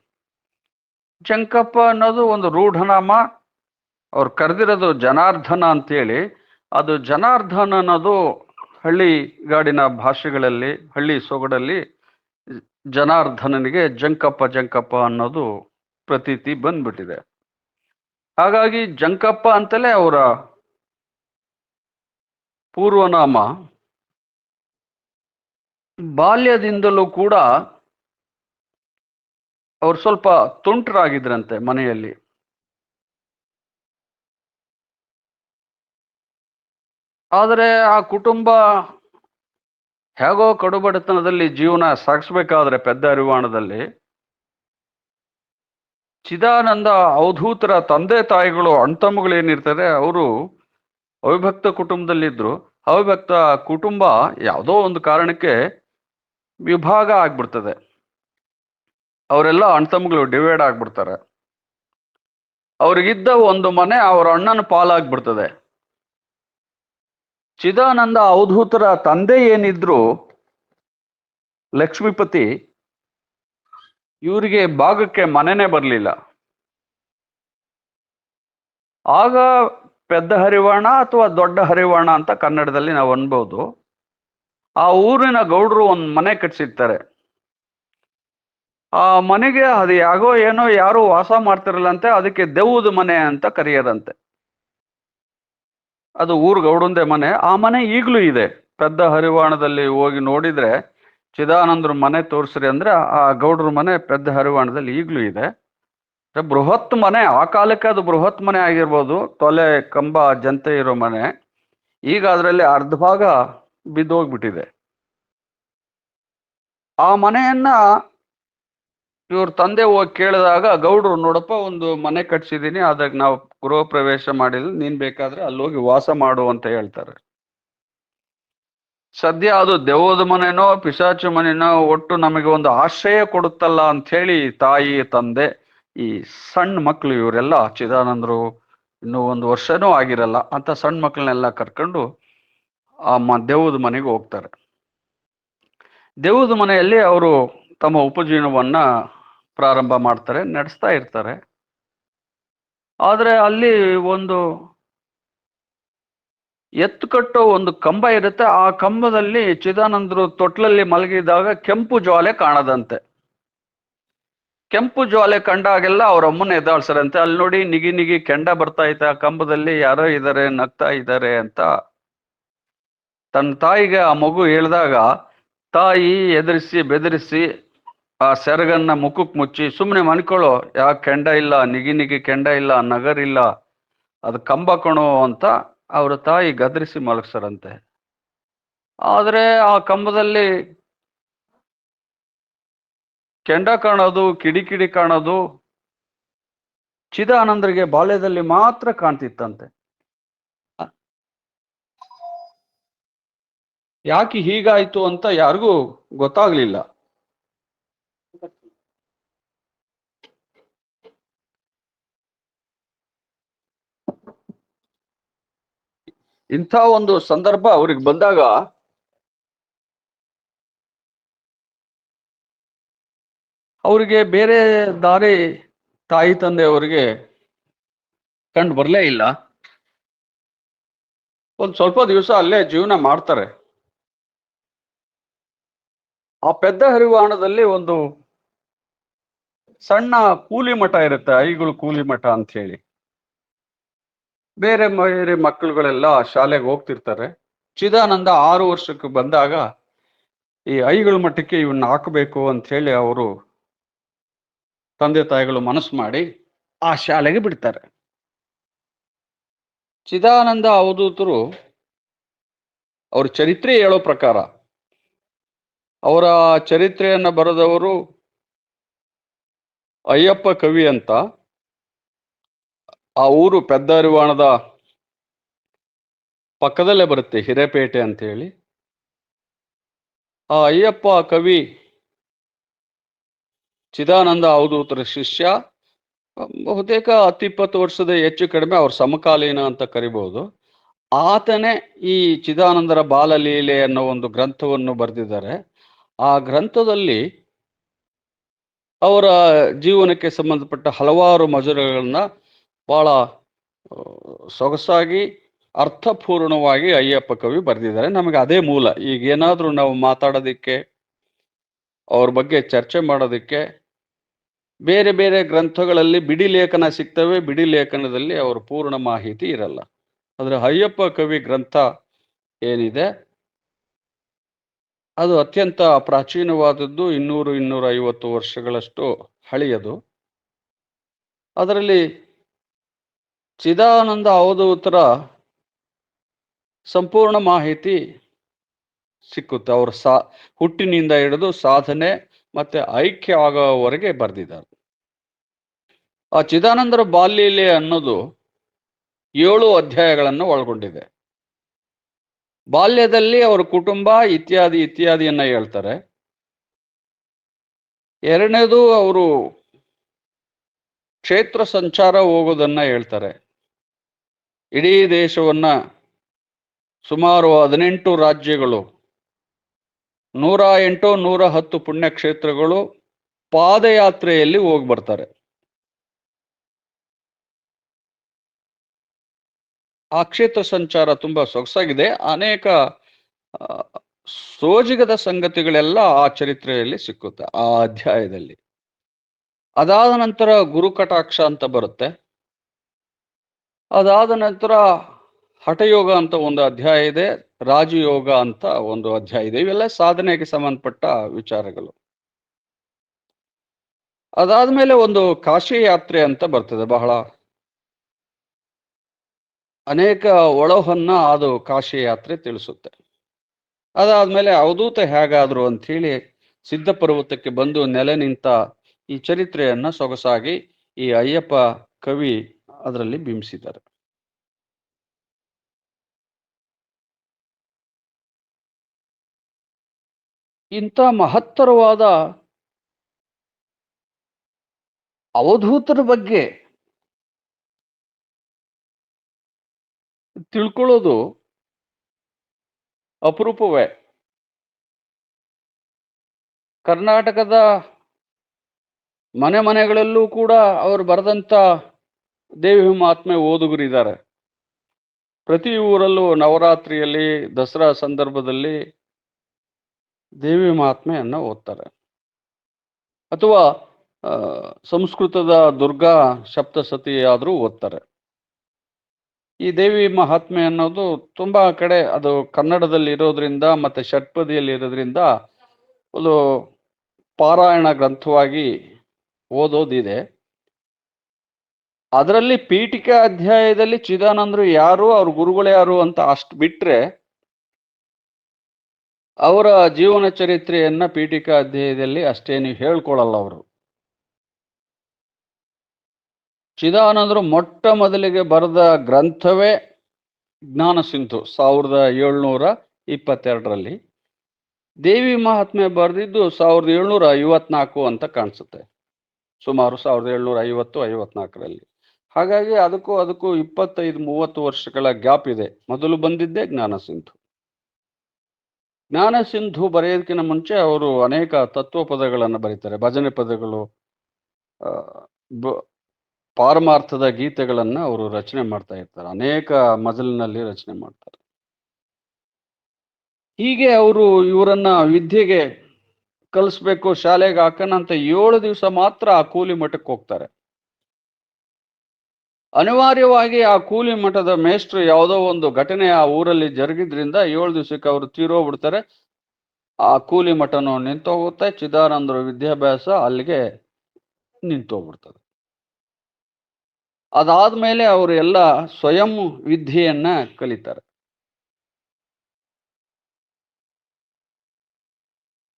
ಜಂಕಪ್ಪ ಅನ್ನೋದು ಒಂದು ರೂಢನಾಮ. ಅವ್ರು ಕರೆದಿರೋದು ಜನಾರ್ದನ ಅಂತೇಳಿ. ಅದು ಜನಾರ್ದನ ಅನ್ನೋದು ಹಳ್ಳಿಗಾಡಿನ ಭಾಷೆಗಳಲ್ಲಿ, ಹಳ್ಳಿ ಸೊಗಡಲ್ಲಿ ಜನಾರ್ದನನಿಗೆ ಜಂಕಪ್ಪ ಜಂಕಪ್ಪ ಅನ್ನೋದು ಪ್ರತೀತಿ ಬಂದ್ಬಿಟ್ಟಿದೆ. ಹಾಗಾಗಿ ಜಂಕಪ್ಪ ಅಂತಲೇ ಅವರ ಪೂರ್ವನಾಮ. ಬಾಲ್ಯದಿಂದಲೂ ಕೂಡ ಅವ್ರು ಸ್ವಲ್ಪ ತುಂಟರಾಗಿದ್ರಂತೆ ಮನೆಯಲ್ಲಿ. ಆದರೆ ಆ ಕುಟುಂಬ ಹೇಗೋ ಕಡುಬಡತನದಲ್ಲಿ ಜೀವನ ಸಾಗಿಸ್ಬೇಕಾದ್ರೆ ಪೆದ್ದ ಅರಿವಾಣದಲ್ಲಿ ಚಿದಾನಂದ ಅವಧೂತರ ತಂದೆ ತಾಯಿಗಳು ಅಣ್ತಮ್ಮಗಳು ಏನಿರ್ತಾರೆ ಅವರು ಅವಿಭಕ್ತ ಕುಟುಂಬದಲ್ಲಿದ್ರು. ಅವಿಭಕ್ತ ಕುಟುಂಬ ಯಾವುದೋ ಒಂದು ಕಾರಣಕ್ಕೆ ವಿಭಾಗ ಆಗ್ಬಿಡ್ತದೆ. ಅವರೆಲ್ಲ ಅಣ್ತಮ್ಮಗಳು ಡಿವೈಡ್ ಆಗ್ಬಿಡ್ತಾರೆ. ಅವ್ರಿಗಿದ್ದ ಒಂದು ಮನೆ ಅವ್ರ ಅಣ್ಣನ ಪಾಲಾಗ್ಬಿಡ್ತದೆ. ಚಿದಾನಂದ ಅವಧೂತರ ತಂದೆ ಏನಿದ್ರು ಲಕ್ಷ್ಮೀಪತಿ, ಇವರಿಗೆ ಭಾಗಕ್ಕೆ ಮನೆನೇ ಬರಲಿಲ್ಲ. ಆಗ ಪೆದ್ದ ಹರಿವಾಣ ಅಥವಾ ದೊಡ್ಡ ಹರಿವಾಣ ಅಂತ ಕನ್ನಡದಲ್ಲಿ ನಾವು ಅನ್ಬೋದು. ಆ ಊರಿನ ಗೌಡರು ಒಂದು ಮನೆ ಕಟ್ಸಿರ್ತಾರೆ. ಆ ಮನೆಗೆ ಅದು ಯಾಗೋ ಏನೋ ಯಾರು ವಾಸ ಮಾಡ್ತಿರಲ್ಲಂತೆ, ಅದಕ್ಕೆ ದೆವ್ವದ ಮನೆ ಅಂತ ಕರೆಯರಂತೆ. ಅದು ಊರು ಗೌಡಂದೇ ಮನೆ. ಆ ಮನೆ ಈಗಲೂ ಇದೆ. ಪೆದ್ದ ಹರಿವಾಣದಲ್ಲಿ ಹೋಗಿ ನೋಡಿದ್ರೆ ಚಿದಾನಂದ್ರ ಮನೆ ತೋರಿಸ್ರಿ ಅಂದ್ರೆ ಆ ಗೌಡ್ರ ಮನೆ ಪೆದ್ದ ಹರಿವಾಣದಲ್ಲಿ ಈಗಲೂ ಇದೆ. ಬೃಹತ್ ಮನೆ. ಆ ಕಾಲಕ್ಕೆ ಅದು ಬೃಹತ್ ಮನೆ ಆಗಿರ್ಬೋದು. ತೊಲೆ ಕಂಬ ಜಂತೆ ಇರೋ ಮನೆ. ಈಗ ಅದರಲ್ಲಿ ಅರ್ಧ ಭಾಗ ಬಿದ್ದೋಗ್ಬಿಟ್ಟಿದೆ. ಆ ಮನೆಯನ್ನ ಇವ್ರ ತಂದೆ ಹೋಗಿ ಕೇಳಿದಾಗ ಗೌಡ್ರು, ನೋಡಪ್ಪ ಒಂದು ಮನೆ ಕಟ್ಸಿದೀನಿ, ಅದಾಗ ನಾವು ಗೃಹ ಪ್ರವೇಶ ಮಾಡಿಲ್ಲ, ನೀನ್ ಬೇಕಾದ್ರೆ ಅಲ್ಲಿ ಹೋಗಿ ವಾಸ ಮಾಡು ಅಂತ ಹೇಳ್ತಾರೆ. ಸದ್ಯ ಅದು ದೆವ್ವದ ಮನೆನೋ ಪಿಶಾಚು ಮನೆನೋ ಒಟ್ಟು ನಮಗೆ ಒಂದು ಆಶ್ರಯ ಕೊಡುತ್ತಲ್ಲ ಅಂತ ಹೇಳಿ ತಾಯಿ ತಂದೆ ಈ ಸಣ್ಣ ಮಕ್ಕಳು ಇವರೆಲ್ಲ ಚಿದಾನಂದರು ಇನ್ನೂ ಒಂದು ವರ್ಷನೂ ಆಗಿರಲ್ಲ ಅಂತ ಸಣ್ಣ ಮಕ್ಕಳನ್ನೆಲ್ಲ ಕರ್ಕೊಂಡು ಆ ದೆವ್ವದ ಮನೆಗೆ ಹೋಗ್ತಾರೆ. ದೆವ್ವದ ಮನೆಯಲ್ಲಿ ಅವರು ತಮ್ಮ ಉಪಜೀವನವನ್ನ ಪ್ರಾರಂಭ ಮಾಡ್ತಾರೆ, ನಡೆಸ್ತಾ ಇರ್ತಾರೆ. ಆದ್ರೆ ಅಲ್ಲಿ ಒಂದು ಎತ್ತು ಕಟ್ಟೋ ಒಂದು ಕಂಬ ಇರುತ್ತೆ. ಆ ಕಂಬದಲ್ಲಿ ಚಿದಾನಂದರು ತೊಟ್ಲಲ್ಲಿ ಮಲಗಿದಾಗ ಕೆಂಪು ಜ್ವಾಲೆ ಕಾಣದಂತೆ. ಕೆಂಪು ಜ್ವಾಲೆ ಕಂಡಾಗೆಲ್ಲ ಅವ್ರ ಅಮ್ಮನ ಎದ್ದಾಳ್ಸರಂತೆ. ಅಲ್ಲಿ ನೋಡಿ ನಿಗಿ ನಿಗಿ ಕೆಂಡ ಬರ್ತಾ ಐತೆ, ಆ ಕಂಬದಲ್ಲಿ ಯಾರೋ ಇದ್ದಾರೆ, ನಗ್ತಾ ಇದ್ದಾರೆ ಅಂತ ತನ್ನ ತಾಯಿಗೆ ಆ ಮಗು ಹೇಳಿದಾಗ ತಾಯಿ ಎದುರಿಸಿ ಬೆದರಿಸಿ ಆ ಸೆರಗನ್ನ ಮುಖಕ್ಕೆ ಮುಚ್ಚಿ, ಸುಮ್ಮನೆ ಮನ್ಕೊಳ್ಳೋ, ಯಾಕೆ ಕೆಂಡ ಇಲ್ಲ, ನಿಗಿ ನಿಗಿ ಕೆಂಡ ಇಲ್ಲ, ನಗರಿಲ್ಲ, ಅದು ಕಂಬ ಕಣೋ ಅಂತ ಅವರ ತಾಯಿ ಗದರಿಸಿ ಮಲಗ್ಸರಂತೆ. ಆದ್ರೆ ಆ ಕಂಬದಲ್ಲಿ ಕೆಂಡ ಕಾಣೋದು, ಕಿಡಿಕಿಡಿ ಕಾಣೋದು ಚಿದಾನಂದರಿಗೆ ಬಾಲ್ಯದಲ್ಲಿ ಮಾತ್ರ ಕಾಣ್ತಿತ್ತಂತೆ. ಯಾಕೆ ಹೀಗಾಯ್ತು ಅಂತ ಯಾರಿಗೂ ಗೊತ್ತಾಗ್ಲಿಲ್ಲ. ಇಂಥ ಒಂದು ಸಂದರ್ಭ ಅವ್ರಿಗೆ ಬಂದಾಗ ಅವರಿಗೆ ಬೇರೆ ದಾರಿ ತಾಯಿ ತಂದೆ ಅವರಿಗೆ ಕಂಡು ಬರ್ಲೇ ಇಲ್ಲ. ಒಂದ್ ಸ್ವಲ್ಪ ದಿವಸ ಅಲ್ಲೇ ಜೀವನ ಮಾಡ್ತಾರೆ. ಆ ಪೆದ್ದ ಹರಿವಾಣದಲ್ಲಿ ಒಂದು ಸಣ್ಣ ಕೂಲಿ ಮಠ ಇರುತ್ತೆ, ಐಗಳು ಕೂಲಿ ಮಠ ಅಂತ ಹೇಳಿ. ಬೇರೆ ಬೇರೆ ಮಕ್ಕಳುಗಳೆಲ್ಲ ಶಾಲೆಗೆ ಹೋಗ್ತಿರ್ತಾರೆ. ಚಿದಾನಂದ 6 ವರ್ಷಕ್ಕೆ ಬಂದಾಗ ಈ ಐಗಳ ಮಠಕ್ಕೆ ಇವನ್ನ ಹಾಕಬೇಕು ಅಂತ ಹೇಳಿ ಅವರು ತಂದೆ ತಾಯಿಗಳು ಮನಸ್ಸು ಮಾಡಿ ಆ ಶಾಲೆಗೆ ಬಿಡ್ತಾರೆ. ಚಿದಾನಂದ ಅವಧೂತರು ಅವ್ರ ಚರಿತ್ರೆ ಹೇಳೋ ಪ್ರಕಾರ, ಅವರ ಚರಿತ್ರೆಯನ್ನ ಬರೆದವರು ಅಯ್ಯಪ್ಪ ಕವಿ ಅಂತ ಆ ಊರು ಪೆದ್ದ ಅರಿವಾಣದ ಪಕ್ಕದಲ್ಲೇ ಬರುತ್ತೆ, ಹಿರೇಪೇಟೆ ಅಂತ ಹೇಳಿ. ಆ ಅಯ್ಯಪ್ಪ ಕವಿ ಚಿದಾನಂದ ಅವಧೂತರ ಶಿಷ್ಯ. ಬಹುತೇಕ 10-20 ವರ್ಷದ ಹೆಚ್ಚು ಕಡಿಮೆ ಅವ್ರ ಸಮಕಾಲೀನ ಅಂತ ಕರಿಬಹುದು. ಆತನೇ ಈ ಚಿದಾನಂದರ ಬಾಲಲೀಲೆ ಅನ್ನೋ ಒಂದು ಗ್ರಂಥವನ್ನು ಬರೆದಿದ್ದಾರೆ. ಆ ಗ್ರಂಥದಲ್ಲಿ ಅವರ ಜೀವನಕ್ಕೆ ಸಂಬಂಧಪಟ್ಟ ಹಲವಾರು ಮಜಲುಗಳನ್ನ ಬಹಳ ಸೊಗಸಾಗಿ ಅರ್ಥಪೂರ್ಣವಾಗಿ ಅಯ್ಯಪ್ಪ ಕವಿ ಬರೆದಿದ್ದಾರೆ. ನಮಗೆ ಅದೇ ಮೂಲ. ಈಗ ಏನಾದರೂ ನಾವು ಮಾತಾಡೋದಕ್ಕೆ, ಅವ್ರ ಬಗ್ಗೆ ಚರ್ಚೆ ಮಾಡೋದಕ್ಕೆ ಬೇರೆ ಬೇರೆ ಗ್ರಂಥಗಳಲ್ಲಿ ಬಿಡಿ ಲೇಖನ ಸಿಗ್ತವೆ. ಬಿಡಿ ಲೇಖನದಲ್ಲಿ ಅವರ ಪೂರ್ಣ ಮಾಹಿತಿ ಇರಲ್ಲ. ಆದರೆ ಅಯ್ಯಪ್ಪ ಕವಿ ಗ್ರಂಥ ಏನಿದೆ ಅದು ಅತ್ಯಂತ ಪ್ರಾಚೀನವಾದದ್ದು. 200-250 ವರ್ಷಗಳಷ್ಟು ಹಳೆಯದು. ಅದರಲ್ಲಿ ಚಿದಾನಂದ ಅವಧೂತರ ಸಂಪೂರ್ಣ ಮಾಹಿತಿ ಸಿಕ್ಕುತ್ತೆ. ಅವರು ಹುಟ್ಟಿನಿಂದ ಹಿಡಿದು ಸಾಧನೆ ಮತ್ತೆ ಐಕ್ಯ ಆಗೋವರೆಗೆ ಬರೆದಿದ್ದಾರೆ. ಆ ಚಿದಾನಂದರ ಬಾಲ್ಯಲೀಲೆ ಅನ್ನೋದು 7 ಅಧ್ಯಾಯಗಳನ್ನು ಒಳಗೊಂಡಿದೆ. ಬಾಲ್ಯದಲ್ಲಿ ಅವರ ಕುಟುಂಬ ಇತ್ಯಾದಿ ಇತ್ಯಾದಿಯನ್ನ ಹೇಳ್ತಾರೆ. ಎರಡನೇದು ಅವರು ಕ್ಷೇತ್ರ ಸಂಚಾರ ಹೋಗೋದನ್ನ ಹೇಳ್ತಾರೆ. ಇಡೀ ದೇಶವನ್ನ ಸುಮಾರು 18 ರಾಜ್ಯಗಳು, 108-110 ಪುಣ್ಯಕ್ಷೇತ್ರಗಳು ಪಾದಯಾತ್ರೆಯಲ್ಲಿ ಹೋಗಿ ಬರ್ತಾರೆ. ಆ ಕ್ಷೇತ್ರ ಸಂಚಾರ ತುಂಬಾ ಸೊಗಸಾಗಿದೆ. ಅನೇಕ ಸೋಜಿಗದ ಸಂಗತಿಗಳೆಲ್ಲ ಆ ಚರಿತ್ರೆಯಲ್ಲಿ ಸಿಕ್ಕುತ್ತೆ, ಆ ಅಧ್ಯಾಯದಲ್ಲಿ. ಅದಾದ ನಂತರ ಗುರುಕಟಾಕ್ಷ ಅಂತ ಬರುತ್ತೆ. ಅದಾದ ನಂತರ ಹಠಯೋಗ ಅಂತ ಒಂದು ಅಧ್ಯಾಯ ಇದೆ, ರಾಜಯೋಗ ಅಂತ ಒಂದು ಅಧ್ಯಾಯ ಇದೆ. ಇವೆಲ್ಲ ಸಾಧನೆಗೆ ಸಂಬಂಧಪಟ್ಟ ವಿಚಾರಗಳು. ಅದಾದ್ಮೇಲೆ ಒಂದು ಕಾಶಿ ಯಾತ್ರೆ ಅಂತ ಬರ್ತದೆ. ಬಹಳ ಅನೇಕ ಒಳಹನ್ನ ಅದು ಕಾಶಿ ಯಾತ್ರೆ ತಿಳಿಸುತ್ತೆ. ಅದಾದ್ಮೇಲೆ ಅವಧೂತ ಹೇಗಾದ್ರು ಅಂತ ಹೇಳಿ ಸಿದ್ಧ ಪರ್ವತಕ್ಕೆ ಬಂದು ನೆಲೆ ನಿಂತ ಈ ಚರಿತ್ರೆಯನ್ನ ಸೊಗಸಾಗಿ ಈ ಅಯ್ಯಪ್ಪ ಕವಿ ಅದರಲ್ಲಿ ಬಿಂಬಿಸಿದ್ದಾರೆ. ಇಂಥ ಮಹತ್ತರವಾದ ಅವಧೂತರ ಬಗ್ಗೆ ತಿಳ್ಕೊಳ್ಳೋದು ಅಪರೂಪವೇ. ಕರ್ನಾಟಕದ ಮನೆಗಳಲ್ಲೂ ಕೂಡ ಅವರು ಬರೆದಂತ ದೇವಿ ಮಹಾತ್ಮೆ ಓದುಗರಿದ್ದಾರೆ. ಪ್ರತಿ ಊರಲ್ಲೂ ನವರಾತ್ರಿಯಲ್ಲಿ, ದಸರಾ ಸಂದರ್ಭದಲ್ಲಿ ದೇವಿ ಮಹಾತ್ಮೆಯನ್ನ ಓದ್ತಾರೆ. ಅಥವಾ ಸಂಸ್ಕೃತದ ದುರ್ಗಾ ಸಪ್ತಸತಿ ಆದರೂ ಓದ್ತಾರೆ. ಈ ದೇವಿ ಮಹಾತ್ಮೆ ಅನ್ನೋದು ತುಂಬಾ ಕಡೆ ಅದು ಕನ್ನಡದಲ್ಲಿ ಇರೋದ್ರಿಂದ ಮತ್ತೆ ಷಟ್ಪದಿಯಲ್ಲಿ ಇರೋದ್ರಿಂದ ಒಂದು ಪಾರಾಯಣ ಗ್ರಂಥವಾಗಿ ಓದೋದಿದೆ. ಅದರಲ್ಲಿ ಪೀಠಿಕಾ ಅಧ್ಯಾಯದಲ್ಲಿ ಚಿದಾನಂದರು ಯಾರು, ಅವ್ರ ಗುರುಗಳು ಯಾರು ಅಂತ ಅಷ್ಟು ಬಿಟ್ರೆ ಅವರ ಜೀವನ ಚರಿತ್ರೆಯನ್ನ ಪೀಠಿಕಾ ಅಧ್ಯಾಯದಲ್ಲಿ ಅಷ್ಟೇನು ಹೇಳ್ಕೊಳಲ್ಲ ಅವರು. ಚಿದಾನಂದರು ಮೊಟ್ಟ ಮೊದಲಿಗೆ ಬರೆದ ಗ್ರಂಥವೇ ಜ್ಞಾನ ಸಿಂಧು 1722ರಲ್ಲಿ. ದೇವಿ ಮಹಾತ್ಮೆ ಬರೆದಿದ್ದು 1754 ಅಂತ ಕಾಣಿಸುತ್ತೆ, ಸುಮಾರು 1750-54ರಲ್ಲಿ. ಹಾಗಾಗಿ ಅದಕ್ಕೂ 25-30 ವರ್ಷಗಳ ಗ್ಯಾಪ್ ಇದೆ. ಮೊದಲು ಬಂದಿದ್ದೇ ಜ್ಞಾನ ಸಿಂಧು. ಜ್ಞಾನ ಸಿಂಧು ಬರೆಯೋದಕ್ಕಿಂತ ಮುಂಚೆ ಅವರು ಅನೇಕ ತತ್ವ ಪದಗಳನ್ನು ಬರೀತಾರೆ, ಭಜನೆ ಪದಗಳು, ಪಾರಮಾರ್ಥದ ಗೀತೆಗಳನ್ನ ಅವರು ರಚನೆ ಮಾಡ್ತಾ ಇರ್ತಾರೆ. ಅನೇಕ ಮಜಲಿನಲ್ಲಿ ರಚನೆ ಮಾಡ್ತಾರೆ. ಹೀಗೆ ಅವರು ಇವರನ್ನ ವಿದ್ಯೆಗೆ ಕಲಿಸ್ಬೇಕು, ಶಾಲೆಗೆ ಹಾಕೋಣ ಅಂತ 7 ದಿವಸ ಮಾತ್ರ ಆ ಕೂಲಿ ಮಠಕ್ಕೆ ಹೋಗ್ತಾರೆ. ಅನಿವಾರ್ಯವಾಗಿ ಆ ಕೂಲಿ ಮಠದ ಮೇಷ್ಟ್ರು ಯಾವುದೋ ಒಂದು ಘಟನೆ ಆ ಊರಲ್ಲಿ ಜರುಗಿದ್ರಿಂದ 7 ದಿವಸಕ್ಕೆ ಅವರು ತೀರೋಗ್ಬಿಡ್ತಾರೆ. ಆ ಕೂಲಿ ಮಠನು ನಿಂತೋಗುತ್ತೆ. ಚಿದಾನಂದರ ವಿದ್ಯಾಭ್ಯಾಸ ಅಲ್ಲಿಗೆ ನಿಂತೋಗ್ಬಿಡ್ತದೆ. ಅದಾದ್ಮೇಲೆ ಅವರು ಎಲ್ಲ ಸ್ವಯಂ ವಿದ್ಯೆಯನ್ನ ಕಲಿತಾರೆ.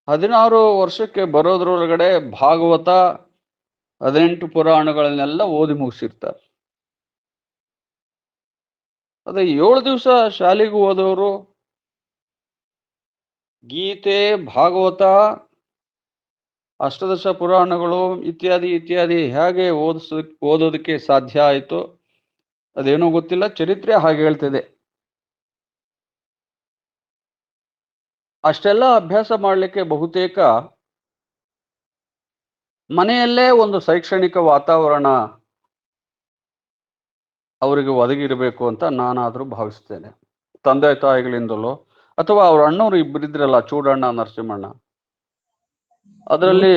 16 ವರ್ಷಕ್ಕೆ ಬರೋದ್ರೊಳಗಡೆ ಭಾಗವತ, 18 ಪುರಾಣಗಳನ್ನೆಲ್ಲ ಓದಿ ಮುಗಿಸಿರ್ತಾರೆ. ಅದೇ 7 ದಿವಸ ಶಾಲೆಗೆ ಹೋದವರು ಗೀತೆ, ಭಾಗವತ, ಅಷ್ಟದಶ ಪುರಾಣಗಳು ಇತ್ಯಾದಿ ಇತ್ಯಾದಿ ಹೇಗೆ ಓದೋದಕ್ಕೆ ಸಾಧ್ಯ ಆಯಿತು ಅದೇನೋ ಗೊತ್ತಿಲ್ಲ, ಚರಿತ್ರೆ ಹಾಗೆ ಹೇಳ್ತಿದೆ. ಅಷ್ಟೆಲ್ಲ ಅಭ್ಯಾಸ ಮಾಡಲಿಕ್ಕೆ ಬಹುತೇಕ ಮನೆಯಲ್ಲೇ ಒಂದು ಶೈಕ್ಷಣಿಕ ವಾತಾವರಣ ಅವರಿಗೆ ಒದಗಿರಬೇಕು ಅಂತ ನಾನಾದರೂ ಭಾವಿಸ್ತೇನೆ. ತಂದೆ ತಾಯಿಗಳಿಂದಲೋ ಅಥವಾ ಅವ್ರ ಅಣ್ಣವರು ಇಬ್ಬರಿದ್ರಲ್ಲ, ಚೂಡಣ್ಣ, ನರಸಿಂಹಣ್ಣ, ಅದರಲ್ಲಿ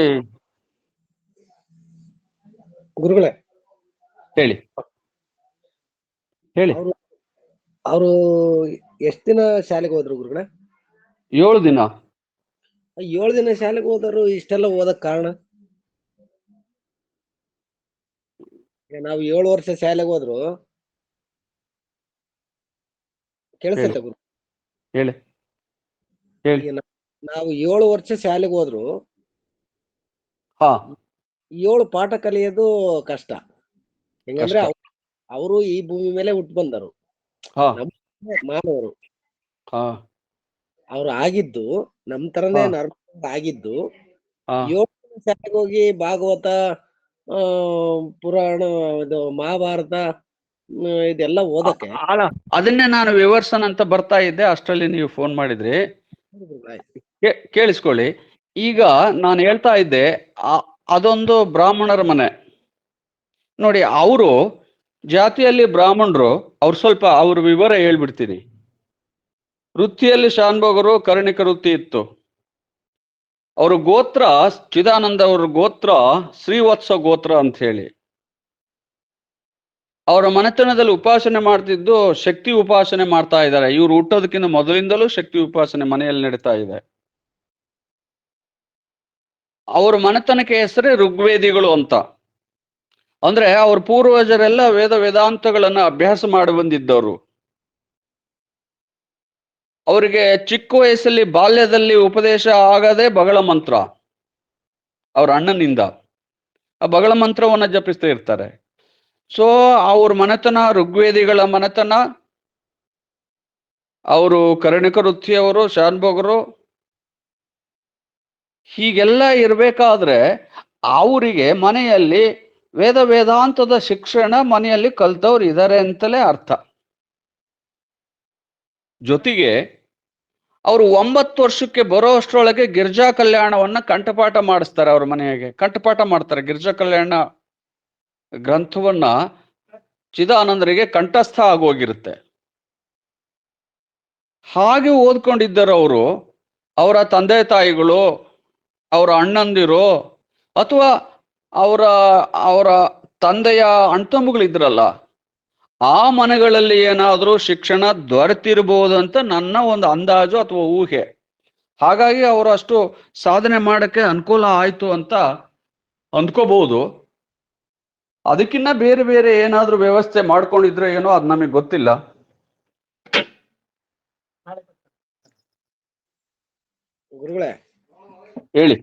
ಗುರುಗಳೇ ಹೇಳಿ ಹೇಳಿ. ಅವರು ಎಷ್ಟು ದಿನ ಶಾಲೆಗೆ ಹೋದ್ರು ಗುರುಗಳೇ? 7 ದಿನ. 7 ದಿನ ಶಾಲೆಗೆ ಹೋದರು, ಇಷ್ಟೆಲ್ಲ ಓದಕ್ ಕಾರಣ? ನಾವು 7 ವರ್ಷ ಶಾಲೆಗೆ ಹೋದ್ರು ಕೇಳಿಸುತ್ತೆ ಗುರು? ಹೇಳಿ ಹೇಳಿ. ನಾವು 7 ವರ್ಷ ಶಾಲೆಗೆ ಹೋದ್ರು ಹಾ 7 ಪಾಠ ಕಲಿಯೋದು ಕಷ್ಟ. ಹೆಂಗಂದ್ರೆ ಅವರು ಈ ಭೂಮಿ ಮೇಲೆ ಹುಟ್ಟು ಬಂದರು, ಮಾನವರು. ಅವ್ರು ಆಗಿದ್ದು ನಮ್ ತರನೇ ಆಗಿದ್ದು 7 ಶಾಲೆಗೆ ಹೋಗಿ ಭಾಗವತ, ಪುರಾಣ, ಇದು ಮಹಾಭಾರತ ಇದೆಲ್ಲ ಓದಕ್ಕೆ. ಅದನ್ನೇ ನಾನು ವಿವರ್ಸನ್ ಅಂತ ಬರ್ತಾ ಇದ್ದೆ, ಅಷ್ಟರಲ್ಲಿ ನೀವು ಫೋನ್ ಮಾಡಿದ್ರಿ. ಕೇಳಿಸ್ಕೊಳ್ಳಿ. ಈಗ ನಾನು ಹೇಳ್ತಾ ಇದ್ದೆ, ಅದೊಂದು ಬ್ರಾಹ್ಮಣರ ಮನೆ ನೋಡಿ. ಅವರು ಜಾತಿಯಲ್ಲಿ ಬ್ರಾಹ್ಮಣರು, ಅವ್ರು ಸ್ವಲ್ಪ ಅವ್ರ ವಿವರ ಹೇಳ್ಬಿಡ್ತೀನಿ. ವೃತ್ತಿಯಲ್ಲಿ ಶಾನ್ಭೋಗರು, ಕರ್ಣಿಕ ವೃತ್ತಿ ಇತ್ತು. ಅವ್ರ ಗೋತ್ರ ಚಿದಾನಂದ, ಅವ್ರ ಗೋತ್ರ ಶ್ರೀವತ್ಸ ಗೋತ್ರ ಅಂತ ಹೇಳಿ. ಅವರ ಮನೆತನದಲ್ಲಿ ಉಪಾಸನೆ ಮಾಡ್ತಿದ್ದು ಶಕ್ತಿ ಉಪಾಸನೆ ಮಾಡ್ತಾ ಇದ್ದಾರೆ. ಇವ್ರು ಹುಟ್ಟೋದಕ್ಕಿಂತ ಮೊದಲಿಂದಲೂ ಶಕ್ತಿ ಉಪಾಸನೆ ಮನೆಯಲ್ಲಿ ನಡೀತಾ ಇದೆ. ಅವ್ರ ಮನೆತನಕ್ಕೆ ಹೆಸರೇ ಋಗ್ವೇದಿಗಳು ಅಂತ. ಅಂದ್ರೆ ಅವ್ರ ಪೂರ್ವಜರೆಲ್ಲ ವೇದಾಂತಗಳನ್ನ ಅಭ್ಯಾಸ ಮಾಡಿ ಬಂದಿದ್ದವರು. ಅವರಿಗೆ ಚಿಕ್ಕ ವಯಸ್ಸಲ್ಲಿ ಬಾಲ್ಯದಲ್ಲಿ ಉಪದೇಶ ಆಗದೆ ಬಗಳ ಮಂತ್ರ ಅವ್ರ ಅಣ್ಣನಿಂದ. ಆ ಬಗಳ ಮಂತ್ರವನ್ನ ಜಪಿಸ್ತಾ ಇರ್ತಾರೆ. ಸೊ ಅವ್ರ ಮನೆತನ ಋಗ್ವೇದಿಗಳ ಮನೆತನ. ಅವರು ಕರ್ಣಿಕ ವೃತ್ತಿಯವರು, ಶಾನ್ಭೋಗರು. ಹೀಗೆಲ್ಲ ಇರಬೇಕಾದ್ರೆ ಅವರಿಗೆ ಮನೆಯಲ್ಲಿ ವೇದಾಂತದ ಶಿಕ್ಷಣ ಮನೆಯಲ್ಲಿ ಕಲ್ತವ್ರು ಇದ್ದಾರೆ ಅಂತಲೇ ಅರ್ಥ. ಜೊತೆಗೆ ಅವರು 9 ವರ್ಷಕ್ಕೆ ಬರೋ ಅಷ್ಟರೊಳಗೆ ಗಿರ್ಜಾ ಕಲ್ಯಾಣವನ್ನ ಕಂಠಪಾಠ ಮಾಡಿಸ್ತಾರೆ. ಅವ್ರ ಮನೆಗೆ ಕಂಠಪಾಠ ಮಾಡ್ತಾರೆ. ಗಿರ್ಜಾ ಕಲ್ಯಾಣ ಗ್ರಂಥವನ್ನ ಚಿದಾನಂದರಿಗೆ ಕಂಠಸ್ಥ ಆಗೋಗಿರುತ್ತೆ. ಹಾಗೆ ಓದ್ಕೊಂಡಿದ್ದರು ಅವರು. ಅವರ ತಂದೆ ತಾಯಿಗಳು, ಅವರ ಅಣ್ಣಂದಿರು, ಅಥವಾ ಅವರ ತಂದೆಯ ಅಣ್ತಮ್ಮಗಳಿದ್ರಲ್ಲ, ಆ ಮನೆಗಳಲ್ಲಿ ಏನಾದರೂ ಶಿಕ್ಷಣ ದೊರೆತಿರ್ಬೋದಂತ ನನ್ನ ಒಂದು ಅಂದಾಜು ಅಥವಾ ಊಹೆ. ಹಾಗಾಗಿ ಅವರು ಅಷ್ಟು ಸಾಧನೆ ಮಾಡಕ್ಕೆ ಅನುಕೂಲ ಆಯ್ತು ಅಂತ ಅಂದ್ಕೋಬಹುದು. ಅದಕ್ಕಿನ್ನ ಬೇರೆ ಬೇರೆ ಏನಾದ್ರೂ ವ್ಯವಸ್ಥೆ ಮಾಡ್ಕೊಂಡಿದ್ರೆ ಏನೋ ಅದು ನಮಗೆ ಗೊತ್ತಿಲ್ಲ. ಗುರುಗಳೇ ಹೇಳಿ.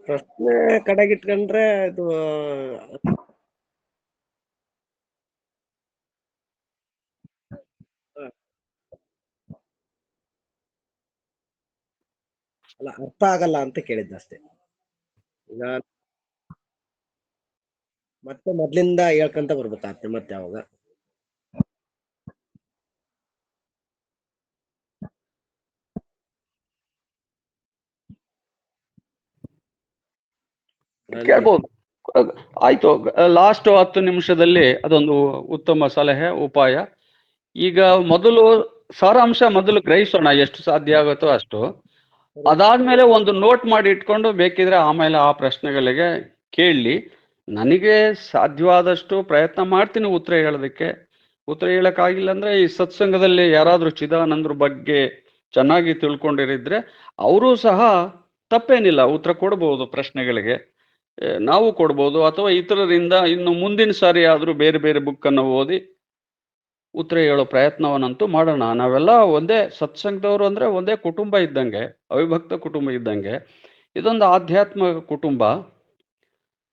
ಪ್ರಶ್ನೆ ಕಡೆಗಿಟ್ಕೊಂಡ್ರೆ ಇದು ಅಲ್ಲ, ಅರ್ಥ ಆಗಲ್ಲ ಅಂತ ಕೇಳಿದ್ದಷ್ಟೇ. ಈಗ ಮತ್ತೆ ಮೊದ್ಲಿಂದ ಹೇಳ್ಕೊಂತ ಬರ್ಬೇಕಾಗ್ತದೆ ಮತ್ತೆ ಅವಾಗ. ಕೇಳ್ಬೋದು. ಆಯ್ತು, ಲಾಸ್ಟ್ 10 ನಿಮಿಷದಲ್ಲಿ ಅದೊಂದು ಉತ್ತಮ ಸಲಹೆ, ಉಪಾಯ. ಈಗ ಮೊದಲು ಸಾರಾಂಶ ಗ್ರಹಿಸೋಣ, ಎಷ್ಟು ಸಾಧ್ಯ ಆಗುತ್ತೋ ಅಷ್ಟು. ಅದಾದ್ಮೇಲೆ ಒಂದು ನೋಟ್ ಮಾಡಿ ಇಟ್ಕೊಂಡು ಬೇಕಿದ್ರೆ ಆಮೇಲೆ ಆ ಪ್ರಶ್ನೆಗಳಿಗೆ ಕೇಳಿ. ನನಗೆ ಸಾಧ್ಯವಾದಷ್ಟು ಪ್ರಯತ್ನ ಮಾಡ್ತೀನಿ ಉತ್ತರ ಹೇಳೋದಕ್ಕೆ. ಉತ್ತರ ಹೇಳಕ್ಕಾಗಿಲ್ಲ ಅಂದ್ರೆ ಈ ಸತ್ಸಂಗದಲ್ಲಿ ಯಾರಾದ್ರೂ ಚಿದಾನಂದ್ರ ಬಗ್ಗೆ ಚೆನ್ನಾಗಿ ತಿಳ್ಕೊಂಡಿರಿದ್ರೆ ಅವರು ಸಹ ತಪ್ಪೇನಿಲ್ಲ, ಉತ್ತರ ಕೊಡ್ಬೋದು ಪ್ರಶ್ನೆಗಳಿಗೆ. ನಾವು ಕೊಡ್ಬೋದು, ಅಥವಾ ಇತರರಿಂದ ಇನ್ನು ಮುಂದಿನ ಸಾರಿ ಆದ್ರೂ ಬೇರೆ ಬೇರೆ ಬುಕ್ಕನ್ನು ಓದಿ ಉತ್ತರ ಹೇಳೋ ಪ್ರಯತ್ನವನ್ನಂತೂ ಮಾಡೋಣ. ನಾವೆಲ್ಲ ಒಂದೇ ಸತ್ಸಂಗದವರು ಅಂದರೆ ಒಂದೇ ಕುಟುಂಬ ಇದ್ದಂಗೆ, ಅವಿಭಕ್ತ ಕುಟುಂಬ ಇದ್ದಂಗೆ. ಇದೊಂದು ಆಧ್ಯಾತ್ಮಿಕ ಕುಟುಂಬ.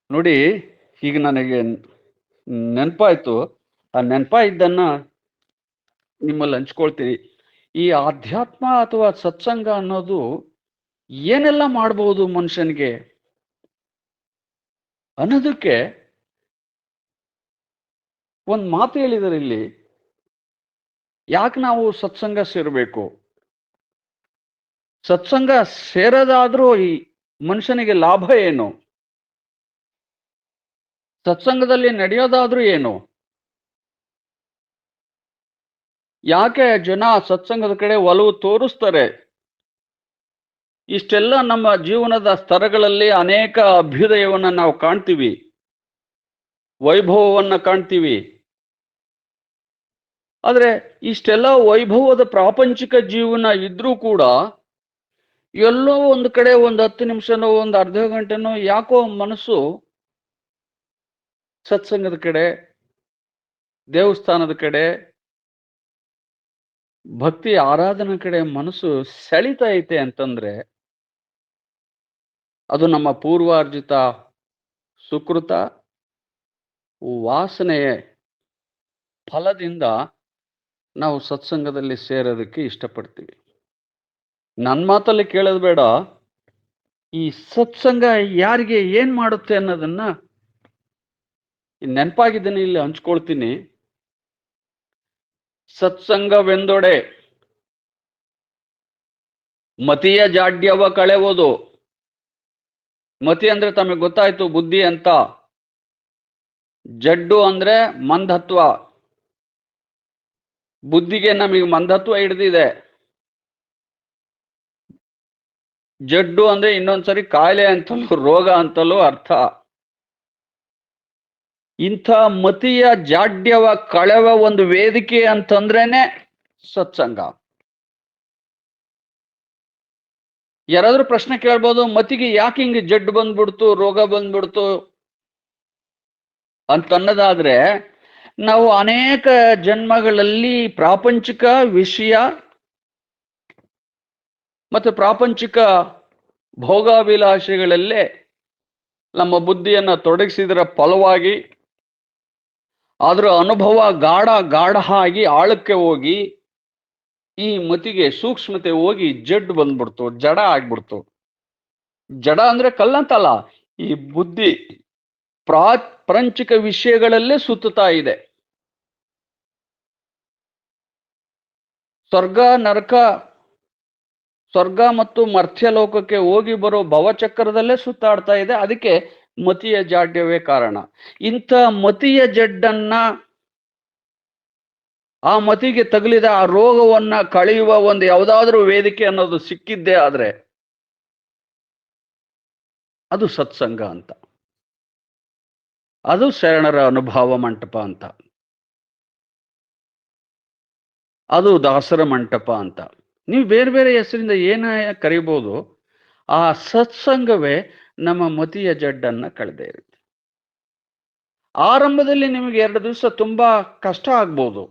ನೋಡಿ, ಈಗ ನನಗೆ ನೆನಪಾಯಿತು. ಆ ನೆನಪಾಯಿದ್ದನ್ನು ನಿಮ್ಮಲ್ಲಿ ಹಂಚ್ಕೊಳ್ತೀನಿ. ಈ ಆಧ್ಯಾತ್ಮ ಅಥವಾ ಸತ್ಸಂಗ ಅನ್ನೋದು ಏನೆಲ್ಲ ಮಾಡಬಹುದು ಮನುಷ್ಯನಿಗೆ ಅನ್ನೋದಕ್ಕೆ ಒಂದು ಮಾತು ಹೇಳಿದ್ದಾರೆ ಇಲ್ಲಿ. ಯಾಕೆ ನಾವು ಸತ್ಸಂಗ ಸೇರಬೇಕು? ಸತ್ಸಂಗ ಸೇರೋದಾದ್ರೂ ಈ ಮನುಷ್ಯನಿಗೆ ಲಾಭ ಏನು? ಸತ್ಸಂಗದಲ್ಲಿ ನಡೆಯೋದಾದ್ರೂ ಏನು? ಯಾಕೆ ಜನ ಸತ್ಸಂಗದ ಕಡೆ ಒಲವು ತೋರಿಸ್ತಾರೆ? ಇಷ್ಟೆಲ್ಲ ನಮ್ಮ ಜೀವನದ ಸ್ತರಗಳಲ್ಲಿ ಅನೇಕ ಅಭ್ಯುದಯವನ್ನು ನಾವು ಕಾಣ್ತೀವಿ, ವೈಭವವನ್ನು ಕಾಣ್ತೀವಿ. ಆದರೆ ಇಷ್ಟೆಲ್ಲ ವೈಭವದ ಪ್ರಾಪಂಚಿಕ ಜೀವನ ಇದ್ರೂ ಕೂಡ ಎಲ್ಲೋ ಒಂದು ಕಡೆ ಒಂದು 10 ನಿಮಿಷನೋ ಒಂದು ಅರ್ಧ ಗಂಟೆನೋ ಯಾಕೋ ಮನಸ್ಸು ಸತ್ಸಂಗದ ಕಡೆ, ದೇವಸ್ಥಾನದ ಕಡೆ, ಭಕ್ತಿ ಆರಾಧನಾ ಕಡೆ ಮನಸ್ಸು ಸೆಳಿತಾ ಐತೆ ಅಂತಂದ್ರೆ ಅದು ನಮ್ಮ ಪೂರ್ವಾರ್ಜಿತ ಸುಕೃತ ವಾಸನೆಯ ಫಲದಿಂದ ನಾವು ಸತ್ಸಂಗದಲ್ಲಿ ಸೇರೋದಕ್ಕೆ ಇಷ್ಟಪಡ್ತೀವಿ. ನನ್ನ ಮಾತಲ್ಲಿ ಕೇಳೋದು ಬೇಡ, ಈ ಸತ್ಸಂಗ ಯಾರಿಗೆ ಏನ್ ಮಾಡುತ್ತೆ ಅನ್ನೋದನ್ನ ನೆನಪಾಗಿದ್ದೀನಿ, ಇಲ್ಲಿ ಹಂಚ್ಕೊಳ್ತೀನಿ. ಸತ್ಸಂಗವೆಂದೊಡೆ ಮತಿಯ ಜಾಡ್ಯವ ಕಳೆವುದು. ಮತಿ ಅಂದ್ರೆ ತಮಗೆ ಗೊತ್ತಾಯ್ತು, ಬುದ್ಧಿ ಅಂತ. ಜಡ್ಡು ಅಂದ್ರೆ ಮಂದತ್ವ. ಬುದ್ಧಿಗೆ ನಮಗೆ ಮಂದತ್ವ ಹಿಡಿದಿದೆ. ಜಡ್ಡು ಅಂದ್ರೆ ಇನ್ನೊಂದ್ಸರಿ ಕಾಯಿಲೆ ಅಂತಲೂ ರೋಗ ಅಂತಲೂ ಅರ್ಥ. ಇಂಥ ಮತಿಯ ಜಾಡ್ಯವ ಕಳೆವ ಒಂದು ವೇದಿಕೆ ಅಂತಂದ್ರೇನೆ ಸತ್ಸಂಗ. ಯಾರಾದ್ರೂ ಪ್ರಶ್ನೆ ಕೇಳ್ಬೋದು, ಮತಿಗೆ ಯಾಕೆ ಹಿಂಗೆ ಜಡ್ಡು ಬಂದ್ಬಿಡ್ತು, ರೋಗ ಬಂದ್ಬಿಡ್ತು ಅಂತನ್ನೋದಾದ್ರೆ, ನಾವು ಅನೇಕ ಜನ್ಮಗಳಲ್ಲಿ ಪ್ರಾಪಂಚಿಕ ವಿಷಯ ಮತ್ತು ಪ್ರಾಪಂಚಿಕ ಭೋಗಾಭಿಲಾಷೆಗಳಲ್ಲೇ ನಮ್ಮ ಬುದ್ಧಿಯನ್ನ ತೊಡಗಿಸಿದರ ಫಲವಾಗಿ ಅದರ ಅನುಭವ ಗಾಢ ಆಗಿ ಆಳಕ್ಕೆ ಹೋಗಿ ಈ ಮತಿಗೆ ಸೂಕ್ಷ್ಮತೆ ಹೋಗಿ ಜಡ್ಡು ಬಂದ್ಬಿಡ್ತು, ಜಡ ಆಗ್ಬಿಡ್ತು. ಜಡ ಅಂದ್ರೆ ಕಲ್ಲಂತಲ್ಲ, ಈ ಬುದ್ಧಿ ಪ್ರಾಪಂಚಿಕ ವಿಷಯಗಳಲ್ಲೇ ಸುತ್ತುತ್ತಾ ಇದೆ. ಸ್ವರ್ಗ ಮತ್ತು ಮರ್ತ್ಯಲೋಕಕ್ಕೆ ಹೋಗಿ ಬರೋ ಭವಚಕ್ರದಲ್ಲೇ ಸುತ್ತಾಡ್ತಾ ಇದೆ. ಅದಕ್ಕೆ ಮತಿಯ ಜಾಡ್ಯವೇ ಕಾರಣ. ಇಂಥ ಮತಿಯ ಜಡ್ಡನ್ನ, ಆ ಮತಿಗೆ ತಗುಲಿದ ಆ ರೋಗವನ್ನ ಕಳೆಯುವ ಒಂದು ಯಾವುದಾದ್ರೂ ವೇದಿಕೆ ಅನ್ನೋದು ಸಿಕ್ಕಿದ್ದೇ ಆದ್ರೆ ಅದು ಸತ್ಸಂಗ ಅಂತ, ಅದು ಶರಣರ ಅನುಭವ ಮಂಟಪ ಅಂತ, ಅದು ದಾಸರ ಮಂಟಪ ಅಂತ. ನೀವು ಬೇರೆ ಬೇರೆ ಹೆಸರಿಂದ ಏನ ಕರಿಬಹುದು. ಆ ಸತ್ಸಂಗವೇ ನಮ್ಮ ಮತಿಯ ಜಡ್ಡನ್ನ ಕಳೆದೇ ಇರುತ್ತೆ. ಆರಂಭದಲ್ಲಿ ನಿಮಗೆ 2 ದಿವಸ ತುಂಬಾ ಕಷ್ಟ ಆಗ್ಬೋದು,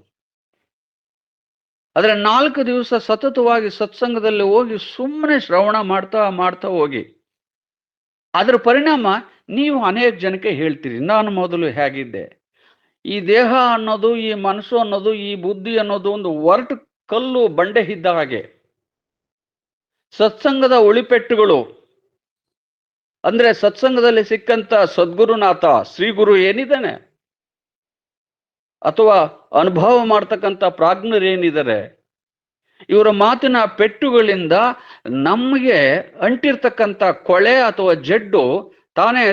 ಆದ್ರೆ 4 ದಿವಸ ಸತತವಾಗಿ ಸತ್ಸಂಗದಲ್ಲಿ ಹೋಗಿ ಸುಮ್ಮನೆ ಶ್ರವಣ ಮಾಡ್ತಾ ಹೋಗಿ ಅದರ ಪರಿಣಾಮ ನೀವು ಅನೇಕ ಜನಕ್ಕೆ ಹೇಳ್ತೀರಿ, ನಾನು ಮೊದಲು ಹೇಗಿದ್ದೆ. ಈ ದೇಹ ಅನ್ನೋದು, ಈ ಮನಸ್ಸು ಅನ್ನೋದು, ಈ ಬುದ್ಧಿ ಅನ್ನೋದು ಒಂದು ಒರಟು ಕಲ್ಲು ಬಂಡೆ ಇದ್ದ ಹಾಗೆ. ಸತ್ಸಂಗದ ಉಳಿಪೆಟ್ಟುಗಳು ಅಂದ್ರೆ ಸತ್ಸಂಗದಲ್ಲಿ ಸಿಕ್ಕಂತ ಸದ್ಗುರುನಾಥ ಶ್ರೀಗುರು ಏನಿದ್ದಾನೆ, ಅಥವಾ ಅನುಭವ ಮಾಡ್ತಕ್ಕಂಥ ಪ್ರಾಜ್ಞರೇನಿದ್ದಾರೆ, ಇವರ ಮಾತಿನ ಪೆಟ್ಟುಗಳಿಂದ ನಮಗೆ ಅಂಟಿರ್ತಕ್ಕಂಥ ಕೊಳೆ ಅಥವಾ ಜಡ್ಡು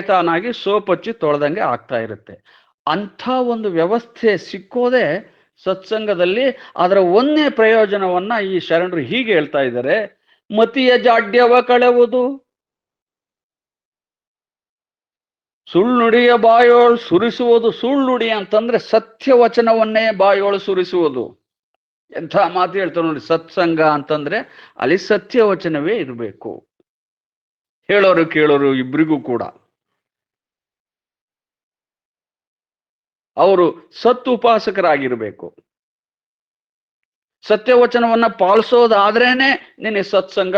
ತಾನಾಗಿ ಸೋಪಚ್ಚಿ ತೊಳೆದಂಗೆ ಆಗ್ತಾ ಇರುತ್ತೆ. ಅಂಥ ಒಂದು ವ್ಯವಸ್ಥೆ ಸಿಕ್ಕೋದೆ ಸತ್ಸಂಗದಲ್ಲಿ. ಅದರ ಒಂದೇ ಪ್ರಯೋಜನವನ್ನ ಈ ಶರಣರು ಹೀಗೆ ಹೇಳ್ತಾ ಇದ್ದಾರೆ: ಮತಿಯ ಜಾಡ್ಯವ ಕಳೆವುದು, ಸುಳ್ಳುಡಿಯ ಬಾಯೋಳು ಸುರಿಸುವುದು. ಸುಳ್ಳುಡಿ ಅಂತಂದ್ರೆ ಸತ್ಯವಚನವನ್ನೇ ಬಾಯೋಳು ಸುರಿಸುವುದು. ಎಂಥ ಮಾತು ಹೇಳ್ತಾರೆ ನೋಡಿ. ಸತ್ಸಂಗ ಅಂತಂದ್ರೆ ಅಲ್ಲಿ ಸತ್ಯವಚನವೇ ಇರಬೇಕು, ಹೇಳೋರು ಕೇಳೋರು ಇಬ್ಬರಿಗೂ ಕೂಡ. ಅವರು ಸತ್ ಉಪಾಸಕರಾಗಿರ್ಬೇಕು. ಸತ್ಯವಚನವನ್ನ ಪಾಲಿಸೋದಾದ್ರೇನೆ ನಿನಗೆ ಸತ್ಸಂಗ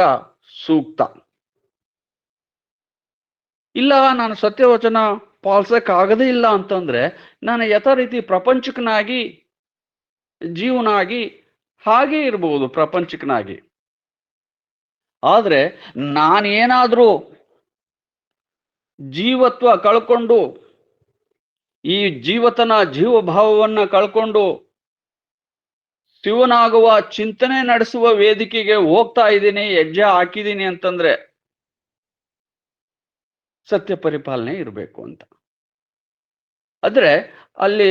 ಸೂಕ್ತ. ಇಲ್ಲ ನಾನು ಸತ್ಯವಚನ ಪಾಲಿಸಕ್ಕಾಗದೇ ಇಲ್ಲ ಅಂತಂದ್ರೆ ನಾನು ಯಥಾ ರೀತಿ ಪ್ರಪಂಚಕನಾಗಿ ಜೀವನಾಗಿ ಹಾಗೆ ಇರ್ಬೋದು, ಪ್ರಪಂಚಕನಾಗಿ. ಆದ್ರೆ ನಾನೇನಾದ್ರೂ ಜೀವತ್ವ ಕಳ್ಕೊಂಡು, ಈ ಜೀವಭಾವವನ್ನ ಕಳ್ಕೊಂಡು ಶಿವನಾಗುವ ಚಿಂತನೆ ನಡೆಸುವ ವೇದಿಕೆಗೆ ಹೋಗ್ತಾ ಇದ್ದೀನಿ, ಹೆಜ್ಜೆ ಹಾಕಿದ್ದೀನಿ ಅಂತಂದ್ರೆ ಸತ್ಯ ಪರಿಪಾಲನೆ ಇರಬೇಕು ಅಂತ. ಆದ್ರೆ ಅಲ್ಲಿ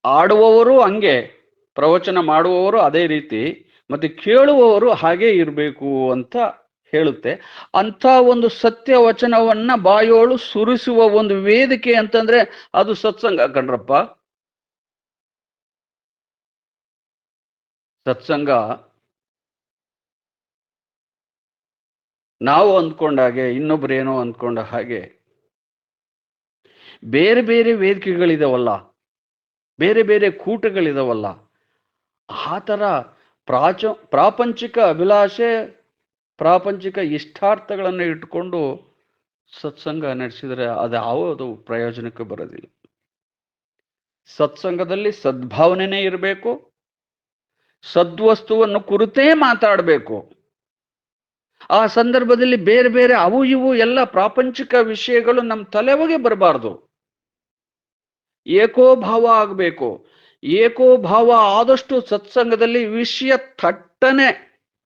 ಆಡುವವರು ಹಂಗೆ, ಪ್ರವಚನ ಮಾಡುವವರು ಅದೇ ರೀತಿ, ಮತ್ತೆ ಕೇಳುವವರು ಹಾಗೆ ಇರಬೇಕು ಅಂತ ಹೇಳುತ್ತೆ. ಅಂಥ ಒಂದು ಸತ್ಯ ವಚನವನ್ನ ಬಾಯೋಳು ಸುರಿಸುವ ಒಂದು ವೇದಿಕೆ ಅಂತಂದ್ರೆ ಅದು ಸತ್ಸಂಗ ಕಣ್ರಪ್ಪ. ಸತ್ಸಂಗ ನಾವು ಅಂದ್ಕೊಂಡಾಗೆ, ಇನ್ನೊಬ್ರೇನೋ ಅಂದ್ಕೊಂಡ ಹಾಗೆ ಬೇರೆ ಬೇರೆ ವೇದಿಕೆಗಳಿದಾವಲ್ಲ, ಬೇರೆ ಬೇರೆ ಕೂಟಗಳಿದಾವಲ್ಲ, ಆ ಥರ ಪ್ರಾಪಂಚಿಕ ಅಭಿಲಾಷೆ, ಪ್ರಾಪಂಚಿಕ ಇಷ್ಟಾರ್ಥಗಳನ್ನು ಇಟ್ಕೊಂಡು ಸತ್ಸಂಗ ನಡೆಸಿದರೆ ಅದು ಯಾವುದು ಪ್ರಯೋಜನಕ್ಕೆ ಬರೋದಿಲ್ಲ. ಸತ್ಸಂಗದಲ್ಲಿ ಸದ್ಭಾವನೆನೇ ಇರಬೇಕು, ಸದ್ವಸ್ತುವನ್ನು ಕುರಿತೇ ಮಾತಾಡಬೇಕು. ಆ ಸಂದರ್ಭದಲ್ಲಿ ಬೇರೆ ಬೇರೆ ಅವು ಇವು ಎಲ್ಲ ಪ್ರಾಪಂಚಿಕ ವಿಷಯಗಳು ನಮ್ಮ ತಲೆವಗೆ ಬರಬಾರ್ದು. ಏಕೋಭಾವ ಆಗಬೇಕು. ಏಕೋಭಾವ ಆದಷ್ಟು ಸತ್ಸಂಗದಲ್ಲಿ ವಿಷಯ ಥಟ್ಟನೆ,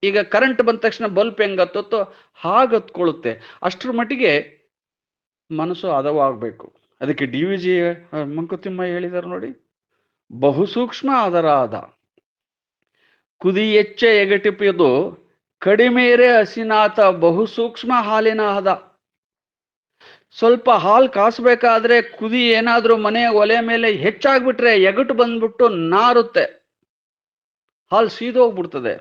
ಈಗ ಕರೆಂಟ್ ಬಂದ ತಕ್ಷಣ ಬಲ್ಪ್ ಹೆಂಗ್ ಹತ್ತುತ್ತೋ ಹಾಗೆ ಹತ್ಕೊಳ್ಳುತ್ತೆ. ಅಷ್ಟರ ಮಟ್ಟಿಗೆ ಮನಸ್ಸು ಹದವಾಗಬೇಕು. ಅದಕ್ಕೆ DVG ಮಂಕುತಿಮ್ಮ ಹೇಳಿದಾರೆ ನೋಡಿ, ಬಹುಸೂಕ್ಷ್ಮ ಆದರಾದ ಕುದಿ ಎಚ್ಚ ಎಗಟಿಪಿದು ಕಡಿಮೆರೆ ಹಸಿನಾಥ ಬಹುಸೂಕ್ಷ್ಮ ಹಾಲಿನ ಹದ. ಸ್ವಲ್ಪ ಹಾಲು ಕಾಸಬೇಕಾದ್ರೆ ಕುದಿ ಏನಾದ್ರೂ ಮನೆ ಒಲೆ ಮೇಲೆ ಹೆಚ್ಚಾಗ್ಬಿಟ್ರೆ ಎಗಟು ಬಂದ್ಬಿಟ್ಟು ನಾರುತ್ತೆ, ಹಾಲು ಸೀದೋಗ್ಬಿಡ್ತದೆ.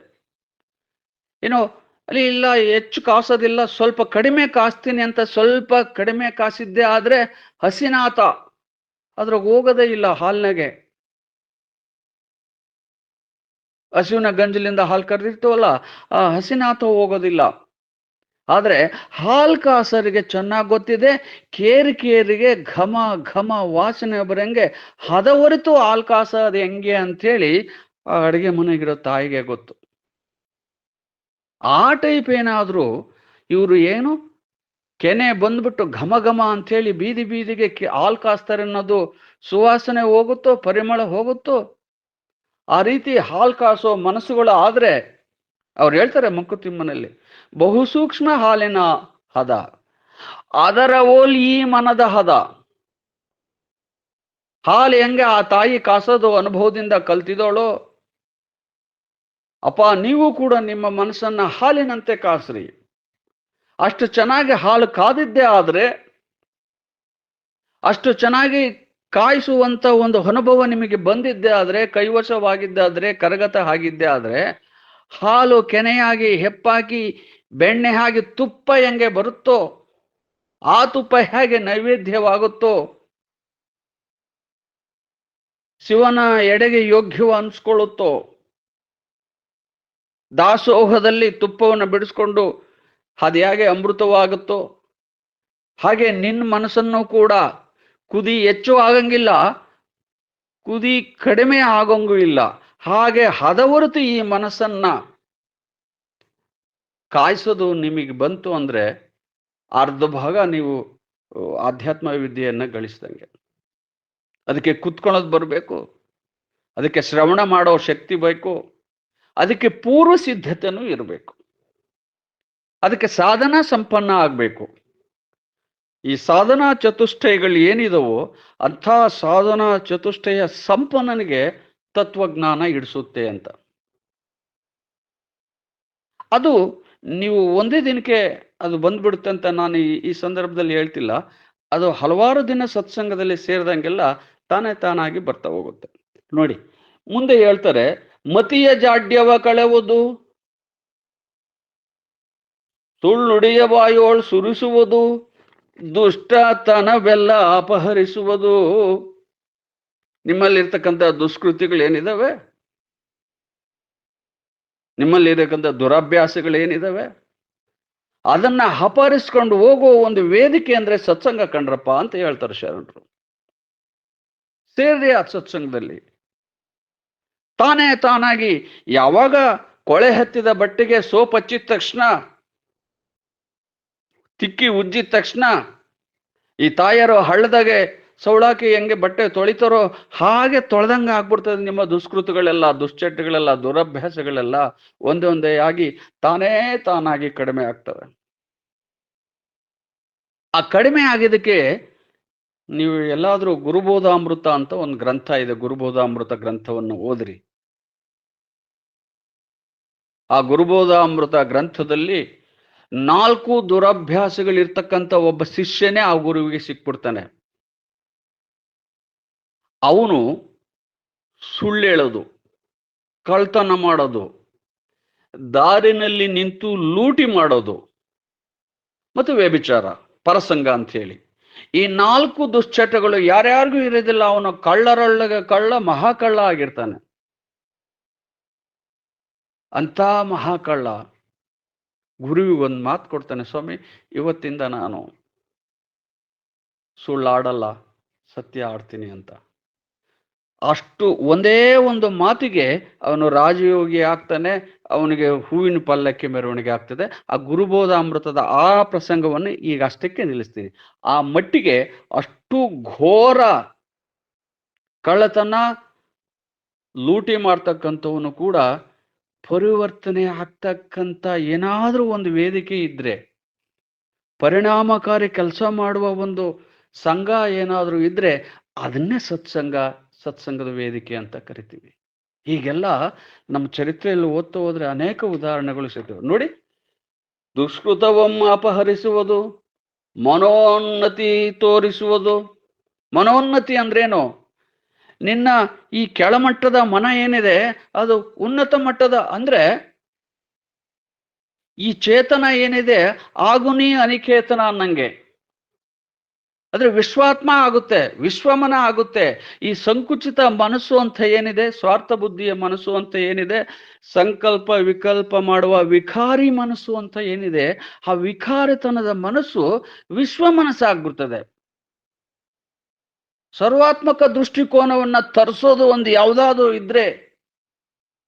ಏನೋ ಅಲ್ಲಿ ಇಲ್ಲ ಹೆಚ್ಚು ಕಾಸೋದಿಲ್ಲ, ಸ್ವಲ್ಪ ಕಡಿಮೆ ಕಾಸ್ತೀನಿ ಅಂತ ಸ್ವಲ್ಪ ಕಡಿಮೆ ಕಾಸಿದ್ದೆ ಆದ್ರೆ ಹಸಿನಾಥ ಅದ್ರಾಗ ಹೋಗೋದೇ ಇಲ್ಲ ಹಾಲ್ನಾಗೆ. ಹಸುವಿನ ಗಂಜಲಿಂದ ಹಾಲು ಕರೆದಿರ್ತವಲ್ಲ, ಆ ಹಸಿನಾಥ ಹೋಗೋದಿಲ್ಲ. ಆದ್ರೆ ಹಾಲ್ ಕಾಸರಿಗೆ ಚೆನ್ನಾಗಿ ಗೊತ್ತಿದೆ, ಕೇರಿಗೆ ಘಮ ಘಮ ವಾಸನೆ ಬರಂಗೆ ಹದವರಿತು ಹಾಲ್ ಕಾಸೋದು ಹೆಂಗೆ ಅಂತೇಳಿ ಆ ಅಡುಗೆ ಮನೆಗಿರೋ ತಾಯಿಗೆ ಗೊತ್ತು. ಆ ಟೈಪ್ ಏನಾದ್ರೂ ಇವರು ಏನು ಕೆನೆ ಬಂದ್ಬಿಟ್ಟು ಘಮ ಘಮ ಅಂಥೇಳಿ ಬೀದಿ ಬೀದಿಗೆ ಹಾಲ್ ಕಾಸ್ತಾರೆ ಅನ್ನೋದು ಸುವಾಸನೆ ಹೋಗುತ್ತೋ, ಪರಿಮಳ ಹೋಗುತ್ತೋ, ಆ ರೀತಿ ಹಾಲ್ ಕಾಸೋ ಮನಸ್ಸುಗಳು ಆದ್ರೆ ಅವ್ರು ಹೇಳ್ತಾರೆ ಮಂಕುತಿಮ್ಮನಲ್ಲಿ, ಬಹುಸೂಕ್ಷ್ಮ ಹಾಲಿನ ಹದ ಅದರ ಓಲ್ ಈ ಮನದ ಹದ. ಹಾಲು ಹೆಂಗೆ ಆ ತಾಯಿ ಕಾಸೋದು ಅನುಭವದಿಂದ ಕಲ್ತಿದೋಳು, ಅಪ್ಪ ನೀವು ಕೂಡ ನಿಮ್ಮ ಮನಸ್ಸನ್ನ ಹಾಲಿನಂತೆ ಕಾಸ್ರಿ. ಅಷ್ಟು ಚೆನ್ನಾಗಿ ಹಾಲು ಕಾದಿದ್ದೇ ಆದ್ರೆ, ಅಷ್ಟು ಚೆನ್ನಾಗಿ ಕಾಯಿಸುವಂತ ಒಂದು ಅನುಭವ ನಿಮಗೆ ಬಂದಿದ್ದೇ ಆದ್ರೆ, ಕೈವಶವಾಗಿದ್ದಾದ್ರೆ, ಕರಗತ ಆಗಿದ್ದೇ ಆದ್ರೆ, ಹಾಲು ಕೆನೆಯಾಗಿ ಹೆಪ್ಪಾಗಿ ಬೆಣ್ಣೆ ಹಾಗೆ ತುಪ್ಪ ಹೆಂಗೆ ಬರುತ್ತೋ, ಆ ತುಪ್ಪ ಹೇಗೆ ನೈವೇದ್ಯವಾಗುತ್ತೋ, ಶಿವನ ಎಡೆಗೆ ಯೋಗ್ಯವ ಅನ್ಸ್ಕೊಳ್ಳುತ್ತೋ, ದಾಸೋಹದಲ್ಲಿ ತುಪ್ಪವನ್ನು ಬಿಡಿಸ್ಕೊಂಡು ಅದು ಹೇಗೆ ಅಮೃತವಾಗುತ್ತೋ, ಹಾಗೆ ನಿನ್ನ ಮನಸ್ಸನ್ನು ಕೂಡ ಕುದಿ ಹೆಚ್ಚು ಆಗಂಗಿಲ್ಲ, ಕುದಿ ಕಡಿಮೆ ಆಗಂಗೂ ಇಲ್ಲ, ಹಾಗೆ ಹದವರ್ತು ಈ ಮನಸ್ಸನ್ನ ಕಾಯಿಸೋದು ನಿಮಗೆ ಬಂತು ಅಂದ್ರೆ ಅರ್ಧ ಭಾಗ ನೀವು ಆಧ್ಯಾತ್ಮ ವಿದ್ಯೆಯನ್ನ ಗಳಿಸ್ದಂಗೆ. ಅದಕ್ಕೆ ಕುತ್ಕೊಳ್ಳೋದು ಬರಬೇಕು, ಅದಕ್ಕೆ ಶ್ರವಣ ಮಾಡೋ ಶಕ್ತಿ ಬೇಕು, ಅದಕ್ಕೆ ಪೂರ್ವ ಸಿದ್ಧತೆನೂ ಇರಬೇಕು, ಅದಕ್ಕೆ ಸಾಧನಾ ಸಂಪನ್ನ ಆಗಬೇಕು. ಈ ಸಾಧನಾ ಚತುಷ್ಟಯಗಳು ಏನಿದವೋ ಅಂಥ ಸಾಧನಾ ಚತುಷ್ಟಯ ಸಂಪನ್ನನಿಗೆ ತತ್ವಜ್ಞಾನ ಇಡಿಸುತ್ತೆ ಅಂತ. ಅದು ನೀವು ಒಂದೇ ದಿನಕ್ಕೆ ಅದು ಬಂದ್ಬಿಡುತ್ತೆ ಅಂತ ನಾನು ಈ ಸಂದರ್ಭದಲ್ಲಿ ಹೇಳ್ತಿಲ್ಲ. ಅದು ಹಲವಾರು ದಿನ ಸತ್ಸಂಗದಲ್ಲಿ ಸೇರಿದಂಗೆಲ್ಲ ತಾನೇ ತಾನಾಗಿ ಬರ್ತಾ ಹೋಗುತ್ತೆ. ನೋಡಿ ಮುಂದೆ ಹೇಳ್ತಾರೆ, ಮತಿಯ ಜಾಡ್ಯವ ಕಳೆವುದು, ಸುಳ್ಳುಡಿಯ ಬಾಯೋಳು ಸುರಿಸುವುದು, ದುಷ್ಟತನವೆಲ್ಲ ಅಪಹರಿಸುವುದು. ನಿಮ್ಮಲ್ಲಿರ್ತಕ್ಕಂಥ ದುಷ್ಕೃತಿಗಳು ಏನಿದಾವೆ ನಿಮ್ಮಲ್ಲಿ ಇರತಕ್ಕಂಥ ದುರಭ್ಯಾಸಗಳೇನಿದಾವೆ ಅದನ್ನ ಅಪಹರಿಸ್ಕೊಂಡು ಹೋಗುವ ಒಂದು ವೇದಿಕೆ ಅಂದ್ರೆ ಸತ್ಸಂಗ ಕಂಡ್ರಪ್ಪ ಅಂತ ಹೇಳ್ತಾರೆ ಶರಣರು. ಸೇರಿ ಆ ಸತ್ಸಂಗದಲ್ಲಿ ತಾನೇ ತಾನಾಗಿ ಯಾವಾಗ ಕೊಳೆ ಹತ್ತಿದ ಬಟ್ಟೆಗೆ ಸೋಪ್ ಹಚ್ಚಿದ ತಕ್ಷಣ, ತಿಕ್ಕಿ ಉಜ್ಜಿದ ತಕ್ಷಣ ಈ ತಾಯರು ಹಳ್ಳದಾಗೆ ಸೌಳಾಕಿ ಹೆಂಗೆ ಬಟ್ಟೆ ತೊಳಿತಾರೋ ಹಾಗೆ ತೊಳೆದಂಗೆ ಆಗ್ಬಿಡ್ತದೆ ನಿಮ್ಮ ದುಷ್ಕೃತಗಳೆಲ್ಲ, ದುಶ್ಚಟಗಳೆಲ್ಲ, ದುರಭ್ಯಾಸಗಳೆಲ್ಲ ಒಂದೇ ಆಗಿ ತಾನೇ ತಾನಾಗಿ ಕಡಿಮೆ ಆಗ್ತವೆ. ಆ ಕಡಿಮೆ ಆಗಿದ್ದಕ್ಕೆ ನೀವು ಎಲ್ಲಾದ್ರೂ ಗುರುಬೋಧಾಮೃತ ಅಂತ ಒಂದು ಗ್ರಂಥ ಇದೆ, ಗುರುಬೋಧಾಮೃತ ಗ್ರಂಥವನ್ನು ಓದ್ರಿ. ಆ ಗುರುಬೋಧಾಮೃತ ಗ್ರಂಥದಲ್ಲಿ 4 ದುರಭ್ಯಾಸಗಳಿರ್ತಕ್ಕಂಥ ಒಬ್ಬ ಶಿಷ್ಯನೇ ಆ ಗುರುವಿಗೆ ಸಿಕ್ಬಿಡ್ತಾನೆ. ಅವನು ಸುಳ್ಳೇಳೋದು, ಕಳ್ತನ ಮಾಡೋದು, ದಾರಿನಲ್ಲಿ ನಿಂತು ಲೂಟಿ ಮಾಡೋದು ಮತ್ತು ವ್ಯಭಿಚಾರ, ಪರಸಂಗ ಅಂತ ಹೇಳಿ ಈ 4 ದುಶ್ಚಟಗಳು ಯಾರ್ಯಾರಿಗೂ ಇರೋದಿಲ್ಲ. ಅವನು ಕಳ್ಳರೊಳಗೆ ಕಳ್ಳ, ಮಹಾಕಳ್ಳ ಆಗಿರ್ತಾನೆ. ಅಂತ ಮಹಾಕಳ್ಳ ಗುರುವಿಗೆ ಒಂದು ಮಾತು ಕೊಡ್ತಾನೆ, ಸ್ವಾಮಿ ಇವತ್ತಿಂದ ನಾನು ಸುಳ್ಳಾಡಲ್ಲ, ಸತ್ಯ ಆಡ್ತೀನಿ ಅಂತ. ಅಷ್ಟು ಒಂದೇ ಒಂದು ಮಾತಿಗೆ ಅವನು ರಾಜಯೋಗಿ ಆಗ್ತಾನೆ. ಅವನಿಗೆ ಹೂವಿನ ಪಲ್ಲಕ್ಕಿ ಮೆರವಣಿಗೆ ಆಗ್ತದೆ. ಆ ಗುರುಬೋಧಾಮೃತದ ಆ ಪ್ರಸಂಗವನ್ನು ಈಗ ಅಷ್ಟಕ್ಕೆ ನಿಲ್ಲಿಸ್ತೀನಿ. ಆ ಮಟ್ಟಿಗೆ ಅಷ್ಟು ಘೋರ ಕಳ್ಳತನ, ಲೂಟಿ ಮಾಡ್ತಕ್ಕಂಥವನು ಕೂಡ ಪರಿವರ್ತನೆ ಆಗ್ತಕ್ಕಂಥ ಏನಾದರೂ ಒಂದು ವೇದಿಕೆ ಇದ್ರೆ, ಪರಿಣಾಮಕಾರಿ ಕೆಲಸ ಮಾಡುವ ಒಂದು ಸಂಘ ಏನಾದರೂ ಇದ್ರೆ ಅದನ್ನೇ ಸತ್ಸಂಗದ ವೇದಿಕೆ ಅಂತ ಕರಿತೀವಿ. ಹೀಗೆಲ್ಲ ನಮ್ಮ ಚರಿತ್ರೆಯಲ್ಲಿ ಓದ್ತಾ ಹೋದ್ರೆ ಅನೇಕ ಉದಾಹರಣೆಗಳು ಸಿಗ್ತವೆ ನೋಡಿ. ದುಷ್ಕೃತವನ್ನ ಅಪಹರಿಸುವುದು, ಮನೋನ್ನತಿ ತೋರಿಸುವುದು. ಮನೋನ್ನತಿ ಅಂದ್ರೇನು? ನಿನ್ನ ಈ ಕೆಳಮಟ್ಟದ ಮನ ಏನಿದೆ ಅದು ಉನ್ನತ ಮಟ್ಟದ, ಅಂದ್ರೆ ಈ ಚೇತನ ಏನಿದೆ ಆಗುನಿ ಅನಿಕೇತನ ಅನ್ನಂಗೆ, ಆದ್ರೆ ವಿಶ್ವಾತ್ಮ ಆಗುತ್ತೆ, ವಿಶ್ವಮನ ಆಗುತ್ತೆ. ಈ ಸಂಕುಚಿತ ಮನಸ್ಸು ಅಂತ ಏನಿದೆ, ಸ್ವಾರ್ಥ ಬುದ್ಧಿಯ ಮನಸ್ಸು ಅಂತ ಏನಿದೆ, ಸಂಕಲ್ಪ ವಿಕಲ್ಪ ಮಾಡುವ ವಿಕಾರಿ ಮನಸ್ಸು ಅಂತ ಏನಿದೆ, ಆ ವಿಕಾರಿತನದ ಮನಸ್ಸು ವಿಶ್ವ ಮನಸ್ಸಾಗ್ಬಿಡ್ತದೆ. ಸರ್ವಾತ್ಮಕ ದೃಷ್ಟಿಕೋನವನ್ನ ತರಿಸೋದು ಒಂದು ಯಾವುದಾದ್ರೂ ಇದ್ರೆ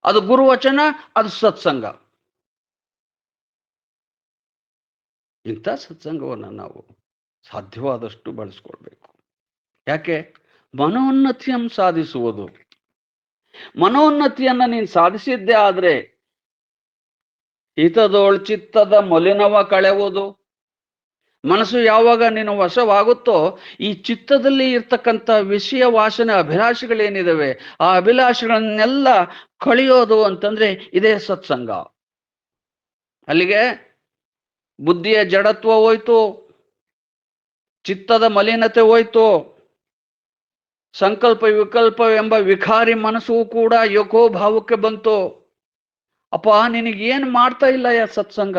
ಅದು ಗುರುವಚನ, ಅದು ಸತ್ಸಂಗ. ಇಂಥ ಸತ್ಸಂಗವನ್ನು ನಾವು ಸಾಧ್ಯವಾದಷ್ಟು ಬಳಸ್ಕೊಳ್ಬೇಕು. ಯಾಕೆ? ಮನೋನ್ನತಿಯನ್ನು ಸಾಧಿಸುವುದು. ಮನೋನ್ನತಿಯನ್ನ ನೀನು ಸಾಧಿಸಿದ್ದೇ ಆದ್ರೆ ಹಿತದೋಳ್ ಚಿತ್ತದ ಮೊಲಿನವ ಕಳೆಯುವುದು. ಮನಸ್ಸು ಯಾವಾಗ ನೀನು ವಶವಾಗುತ್ತೋ ಈ ಚಿತ್ತದಲ್ಲಿ ಇರ್ತಕ್ಕಂಥ ವಿಷಯ ವಾಸನೆ ಅಭಿಲಾಷೆಗಳೇನಿದಾವೆ ಆ ಅಭಿಲಾಷೆಗಳನ್ನೆಲ್ಲ ಕಳೆಯೋದು ಅಂತಂದ್ರೆ ಇದೇ ಸತ್ಸಂಗ. ಅಲ್ಲಿಗೆ ಬುದ್ಧಿಯ ಜಡತ್ವ ಹೋಯ್ತು, ಚಿತ್ತದ ಮಲಿನತೆ ಹೋಯ್ತು, ಸಂಕಲ್ಪ ವಿಕಲ್ಪ ಎಂಬ ವಿಕಾರಿ ಮನಸ್ಸು ಕೂಡ ಯೋಕೋಭಾವಕ್ಕೆ ಬಂತು. ಅಪ್ಪ ನಿನಗೇನು ಮಾಡ್ತಾ ಇಲ್ಲ ಯಾ ಸತ್ಸಂಗ,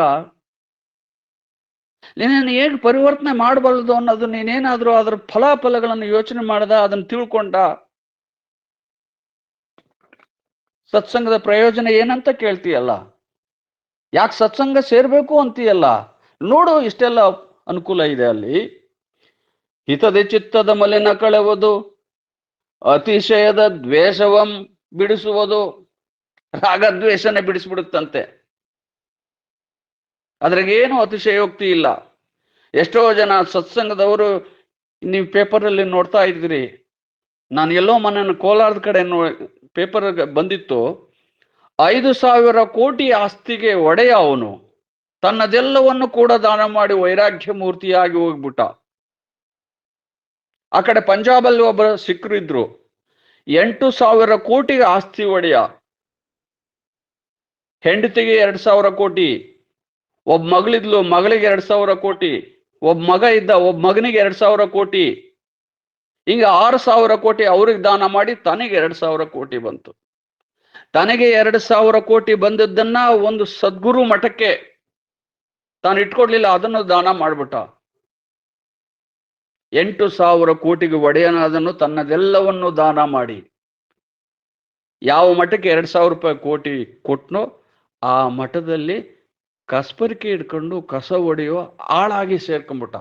ನೀನೇನು ಹೇಗೆ ಪರಿವರ್ತನೆ ಮಾಡಬಾರದು ಅನ್ನೋದು ನೀನೇನಾದ್ರೂ ಅದರ ಫಲಾಫಲಗಳನ್ನು ಯೋಚನೆ ಮಾಡದ, ಅದನ್ನು ತಿಳ್ಕೊಂಡ? ಸತ್ಸಂಗದ ಪ್ರಯೋಜನ ಏನಂತ ಕೇಳ್ತೀಯಲ್ಲ, ಯಾಕೆ ಸತ್ಸಂಗ ಸೇರ್ಬೇಕು ಅಂತೀಯಲ್ಲ? ನೋಡು ಇಷ್ಟೆಲ್ಲ ಅನುಕೂಲ ಇದೆ ಅಲ್ಲಿ. ಹಿತದ ಚಿತ್ತದ ಮಲಿನ ಕಳೆಯುವುದು, ಅತಿಶಯದ ದ್ವೇಷವಂ ಬಿಡಿಸುವುದು. ರಾಗದ್ವೇಷನೇ ಬಿಡಿಸ್ಬಿಡುತ್ತಂತೆ, ಅದ್ರಾಗೇನು ಅತಿಶಯೋಕ್ತಿ ಇಲ್ಲ. ಎಷ್ಟೋ ಜನ ಸತ್ಸಂಗದವರು ನೀವು ಪೇಪರಲ್ಲಿ ನೋಡ್ತಾ ಇದ್ದೀರಿ. ನಾನು ಎಲ್ಲೋ ಮೊನ್ನೆ ಕೋಲಾರದ ಕಡೆ ಪೇಪರ್ ಬಂದಿತ್ತು, 5,000 ಕೋಟಿ ಆಸ್ತಿಗೆ ಒಡೆಯ ಅವನು ತನ್ನದೆಲ್ಲವನ್ನು ಕೂಡ ದಾನ ಮಾಡಿ ವೈರಾಗ್ಯ ಮೂರ್ತಿಯಾಗಿ ಹೋಗ್ಬಿಟ್ಟ. ಆ ಕಡೆ ಪಂಜಾಬಲ್ಲಿ ಒಬ್ಬರು ಸಿಖ್ರು ಇದ್ರು, 8,000 ಕೋಟಿಗೆ ಆಸ್ತಿ ಒಡೆಯ. ಹೆಂಡತಿಗೆ 2,000 ಕೋಟಿ, ಒಬ್ಬ ಮಗಳಿದ್ಲು, ಮಗಳಿಗೆ 2,000 ಕೋಟಿ, ಒಬ್ಬ ಮಗ ಇದ್ದ, ಒಬ್ಬ ಮಗನಿಗೆ 2,000 ಕೋಟಿ. ಹಿಂಗೆ 6,000 ಕೋಟಿ ಅವ್ರಿಗೆ ದಾನ ಮಾಡಿ ತನಗೆ 2,000 ಕೋಟಿ ಬಂತು. ತನಗೆ 2,000 ಕೋಟಿ ಬಂದದ್ದನ್ನ ಒಂದು ಸದ್ಗುರು ಮಠಕ್ಕೆ ತಾನು ಇಟ್ಕೊಡ್ಲಿಲ್ಲ, ಅದನ್ನು ದಾನ ಮಾಡ್ಬಿಟ್ಟ. 8,000 ಕೋಟಿಗೆ ಒಡೆಯನಾದನ್ನು ತನ್ನದೆಲ್ಲವನ್ನು ದಾನ ಮಾಡಿ ಯಾವ ಮಠಕ್ಕೆ 2,000 ರೂಪಾಯಿ ಕೋಟಿ ಕೊಟ್ನೋ ಆ ಮಠದಲ್ಲಿ ಕಸ್ಬರಿಕೆ ಹಿಡ್ಕೊಂಡು ಕಸ ಹೊಡೆಯೋ ಆಳಾಗಿ ಸೇರ್ಕೊಂಡ್ಬಿಟ್ಟ.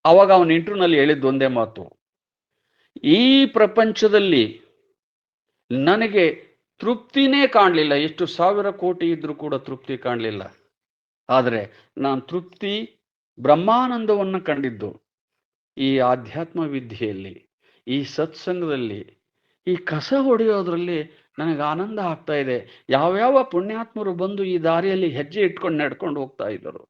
ಅವಾಗ ಅವನ ಇಂಟರ್ನಲ್ಲಿ ಹೇಳಿದ್ದು ಒಂದೇ ಮಾತು, ಈ ಪ್ರಪಂಚದಲ್ಲಿ ನನಗೆ ತೃಪ್ತಿನೇ ಕಾಣಲಿಲ್ಲ. ಎಷ್ಟು ಸಾವಿರ ಕೋಟಿ ಇದ್ರೂ ಕೂಡ ತೃಪ್ತಿ ಕಾಣಲಿಲ್ಲ. ಆದರೆ ನಾನು ತೃಪ್ತಿ ಬ್ರಹ್ಮಾನಂದವನ್ನು ಕಂಡಿದ್ದು ಈ ಆಧ್ಯಾತ್ಮ ವಿದ್ಯೆಯಲ್ಲಿ, ಈ ಸತ್ಸಂಗದಲ್ಲಿ, ಈ ಕಸ ಹೊಡೆಯೋದ್ರಲ್ಲಿ ನನಗೆ ಆನಂದ ಆಗ್ತಾ ಇದೆ. ಯಾವ್ಯಾವ ಪುಣ್ಯಾತ್ಮರು ಬಂದು ಈ ದಾರಿಯಲ್ಲಿ ಹೆಜ್ಜೆ ಇಟ್ಕೊಂಡು ನಡ್ಕೊಂಡು ಹೋಗ್ತಾ ಇದ್ದರು,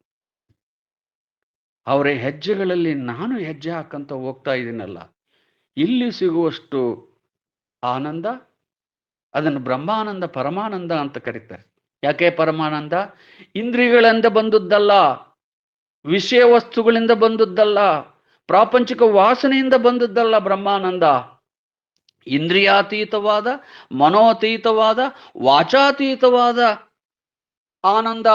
ಅವರ ಹೆಜ್ಜೆಗಳಲ್ಲಿ ನಾನು ಹೆಜ್ಜೆ ಹಾಕಂತ ಹೋಗ್ತಾ ಇದ್ದೀನಲ್ಲ, ಇಲ್ಲಿ ಸಿಗುವಷ್ಟು ಆನಂದ ಅದನ್ನು ಬ್ರಹ್ಮಾನಂದ ಪರಮಾನಂದ ಅಂತ ಕರೀತಾರೆ. ಯಾಕೆ ಪರಮಾನಂದ? ಇಂದ್ರಿಯಗಳಿಂದ ಬಂದದ್ದಲ್ಲ, ವಿಷಯ ವಸ್ತುಗಳಿಂದ ಬಂದದ್ದಲ್ಲ, ಪ್ರಾಪಂಚಿಕ ವಾಸನೆಯಿಂದ ಬಂದದ್ದಲ್ಲ. ಬ್ರಹ್ಮಾನಂದ ಇಂದ್ರಿಯಾತೀತವಾದ, ಮನೋತೀತವಾದ, ವಾಚಾತೀತವಾದ ಆನಂದ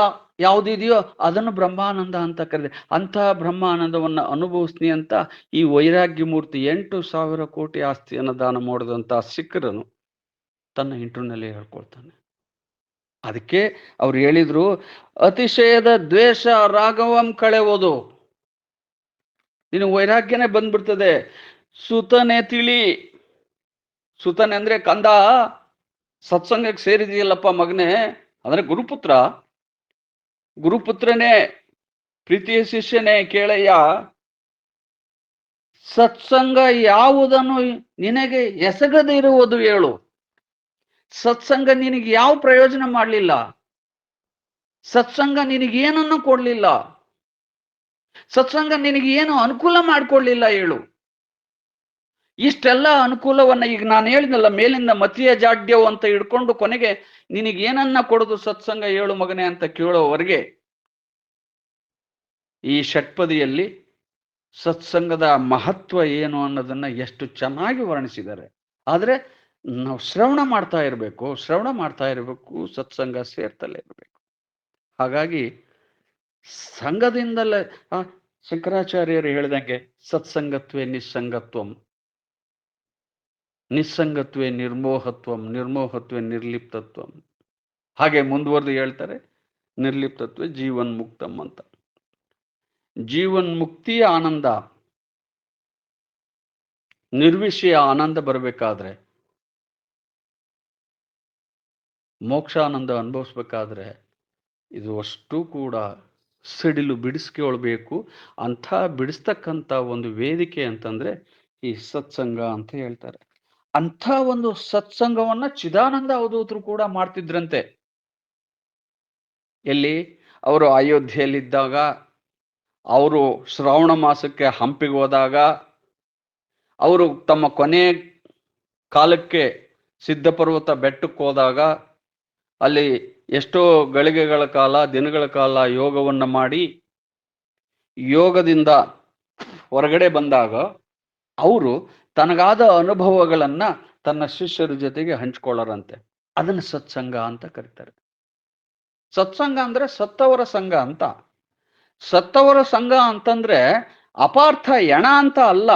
ಯಾವುದಿದೆಯೋ ಅದನ್ನು ಬ್ರಹ್ಮಾನಂದ ಅಂತ ಕರೀತಾರೆ. ಅಂಥ ಬ್ರಹ್ಮಾನಂದವನ್ನು ಅನುಭವಿಸ್ನಿ ಅಂತ ಈ ವೈರಾಗ್ಯ ಮೂರ್ತಿ 8,000 ಕೋಟಿ ಆಸ್ತಿಯನ್ನು ದಾನ ಮಾಡಿದಂಥ ಸಿಖ್ಖರನು ತನ್ನ ಇಂಟರ್ನಲ್ಲಿ ಹೇಳ್ಕೊಳ್ತಾನೆ. ಅದಕ್ಕೆ ಅವ್ರು ಹೇಳಿದ್ರು, ಅತಿಶಯದ ದ್ವೇಷ ರಾಗವಂ ಕಳೆವುದು. ನೀನು ವೈರಾಗ್ಯನೇ ಬಂದ್ಬಿಡ್ತದೆ. ಸುತನೆ ತಿಳಿ. ಸುತನೆ ಅಂದ್ರೆ ಕಂದ, ಸತ್ಸಂಗಕ್ಕೆ ಸೇರಿದೆಯಲ್ಲಪ್ಪ ಮಗನೇ, ಅಂದ್ರೆ ಗುರುಪುತ್ರ. ಗುರುಪುತ್ರನೇ, ಪ್ರೀತಿಯ ಶಿಷ್ಯನೇ, ಕೇಳಯ್ಯ, ಸತ್ಸಂಗ ಯಾವುದನ್ನು ನಿನಗೆ ಎಸಗದೇ ಇರುವುದು ಹೇಳು. ಸತ್ಸಂಗ ನಿನಗೆ ಯಾವ ಪ್ರಯೋಜನ ಮಾಡಲಿಲ್ಲ, ಸತ್ಸಂಗ ನಿನಗೇನನ್ನು ಕೊಡ್ಲಿಲ್ಲ, ಸತ್ಸಂಗ ನಿನಗೆ ಏನು ಅನುಕೂಲ ಮಾಡಿಕೊಡ್ಲಿಲ್ಲ ಹೇಳು. ಇಷ್ಟೆಲ್ಲ ಅನುಕೂಲವನ್ನ ಈಗ ನಾನು ಹೇಳಿದ್ನಲ್ಲ, ಮೇಲಿಂದ ಮತೀಯ ಜಾಡ್ಯವು ಅಂತ ಹಿಡ್ಕೊಂಡು ಕೊನೆಗೆ ನಿನಗೇನನ್ನ ಕೊಡೋದು ಸತ್ಸಂಗ ಹೇಳು ಮಗನೇ ಅಂತ ಕೇಳೋವರೆಗೆ ಈ ಷಟ್ಪದಿಯಲ್ಲಿ ಸತ್ಸಂಗದ ಮಹತ್ವ ಏನು ಅನ್ನೋದನ್ನ ಎಷ್ಟು ಚೆನ್ನಾಗಿ ವರ್ಣಿಸಿದ್ದಾರೆ. ಆದರೆ ನಾವು ಶ್ರವಣ ಮಾಡ್ತಾ ಇರಬೇಕು, ಶ್ರವಣ ಮಾಡ್ತಾ ಇರಬೇಕು, ಸತ್ಸಂಗ ಸೇರ್ತಲೇ ಇರಬೇಕು. ಹಾಗಾಗಿ ಸಂಘದಿಂದಲೇ ಶಂಕರಾಚಾರ್ಯರು ಹೇಳಿದಂಗೆ ಸತ್ಸಂಗತ್ವೇ ನಿಸ್ಸಂಗತ್ವಂ, ನಿಸ್ಸಂಗತ್ವೇ ನಿರ್ಮೋಹತ್ವಂ, ನಿರ್ಮೋಹತ್ವೇ ನಿರ್ಲಿಪ್ತತ್ವಂ. ಹಾಗೆ ಮುಂದುವರೆದು ಹೇಳ್ತಾರೆ, ನಿರ್ಲಿಪ್ತತ್ವೇ ಜೀವನ್ ಮುಕ್ತಂ ಅಂತ. ಜೀವನ್ ಮುಕ್ತಿಯ ಆನಂದ, ನಿರ್ವಿಷಯ ಆನಂದ ಬರಬೇಕಾದ್ರೆ, ಮೋಕ್ಷಾನಂದ ಅನುಭವಿಸ್ಬೇಕಾದ್ರೆ ಇದು ಅಷ್ಟು ಕೂಡ ಸಿಡಿಲು ಬಿಡಿಸ್ಕೊಳ್ಬೇಕು. ಅಂಥ ಬಿಡಿಸ್ತಕ್ಕಂಥ ಒಂದು ವೇದಿಕೆ ಅಂತಂದ್ರೆ ಈ ಸತ್ಸಂಗ ಅಂತ ಹೇಳ್ತಾರೆ. ಅಂಥ ಒಂದು ಸತ್ಸಂಗವನ್ನ ಚಿದಾನಂದ ಅವಧೂತರು ಕೂಡ ಮಾಡ್ತಿದ್ರಂತೆ. ಎಲ್ಲಿ? ಅವರು ಅಯೋಧ್ಯೆಯಲ್ಲಿದ್ದಾಗ, ಅವರು ಶ್ರಾವಣ ಮಾಸಕ್ಕೆ ಹಂಪಿಗೆ ಹೋದಾಗ, ಅವರು ತಮ್ಮ ಕೊನೆ ಕಾಲಕ್ಕೆ ಸಿದ್ಧಪರ್ವತ ಬೆಟ್ಟಕ್ಕೆ ಹೋದಾಗ, ಅಲ್ಲಿ ಎಷ್ಟೋ ಗಳಿಗೆಗಳ ಕಾಲ, ದಿನಗಳ ಕಾಲ ಯೋಗವನ್ನು ಮಾಡಿ ಯೋಗದಿಂದ ಹೊರಗಡೆ ಬಂದಾಗ ಅವರು ತನಗಾದ ಅನುಭವಗಳನ್ನ ತನ್ನ ಶಿಷ್ಯರ ಜೊತೆಗೆ ಹಂಚ್ಕೊಳ್ಳರಂತೆ. ಅದನ್ನು ಸತ್ಸಂಗ ಅಂತ ಕರೀತಾರೆ. ಸತ್ಸಂಗ ಅಂದ್ರೆ ಸತ್ತವರ ಸಂಘ ಅಂತ. ಸತ್ತವರ ಸಂಘ ಅಂತಂದ್ರೆ ಅಪಾರ್ಥ ಎಣ ಅಂತ ಅಲ್ಲ.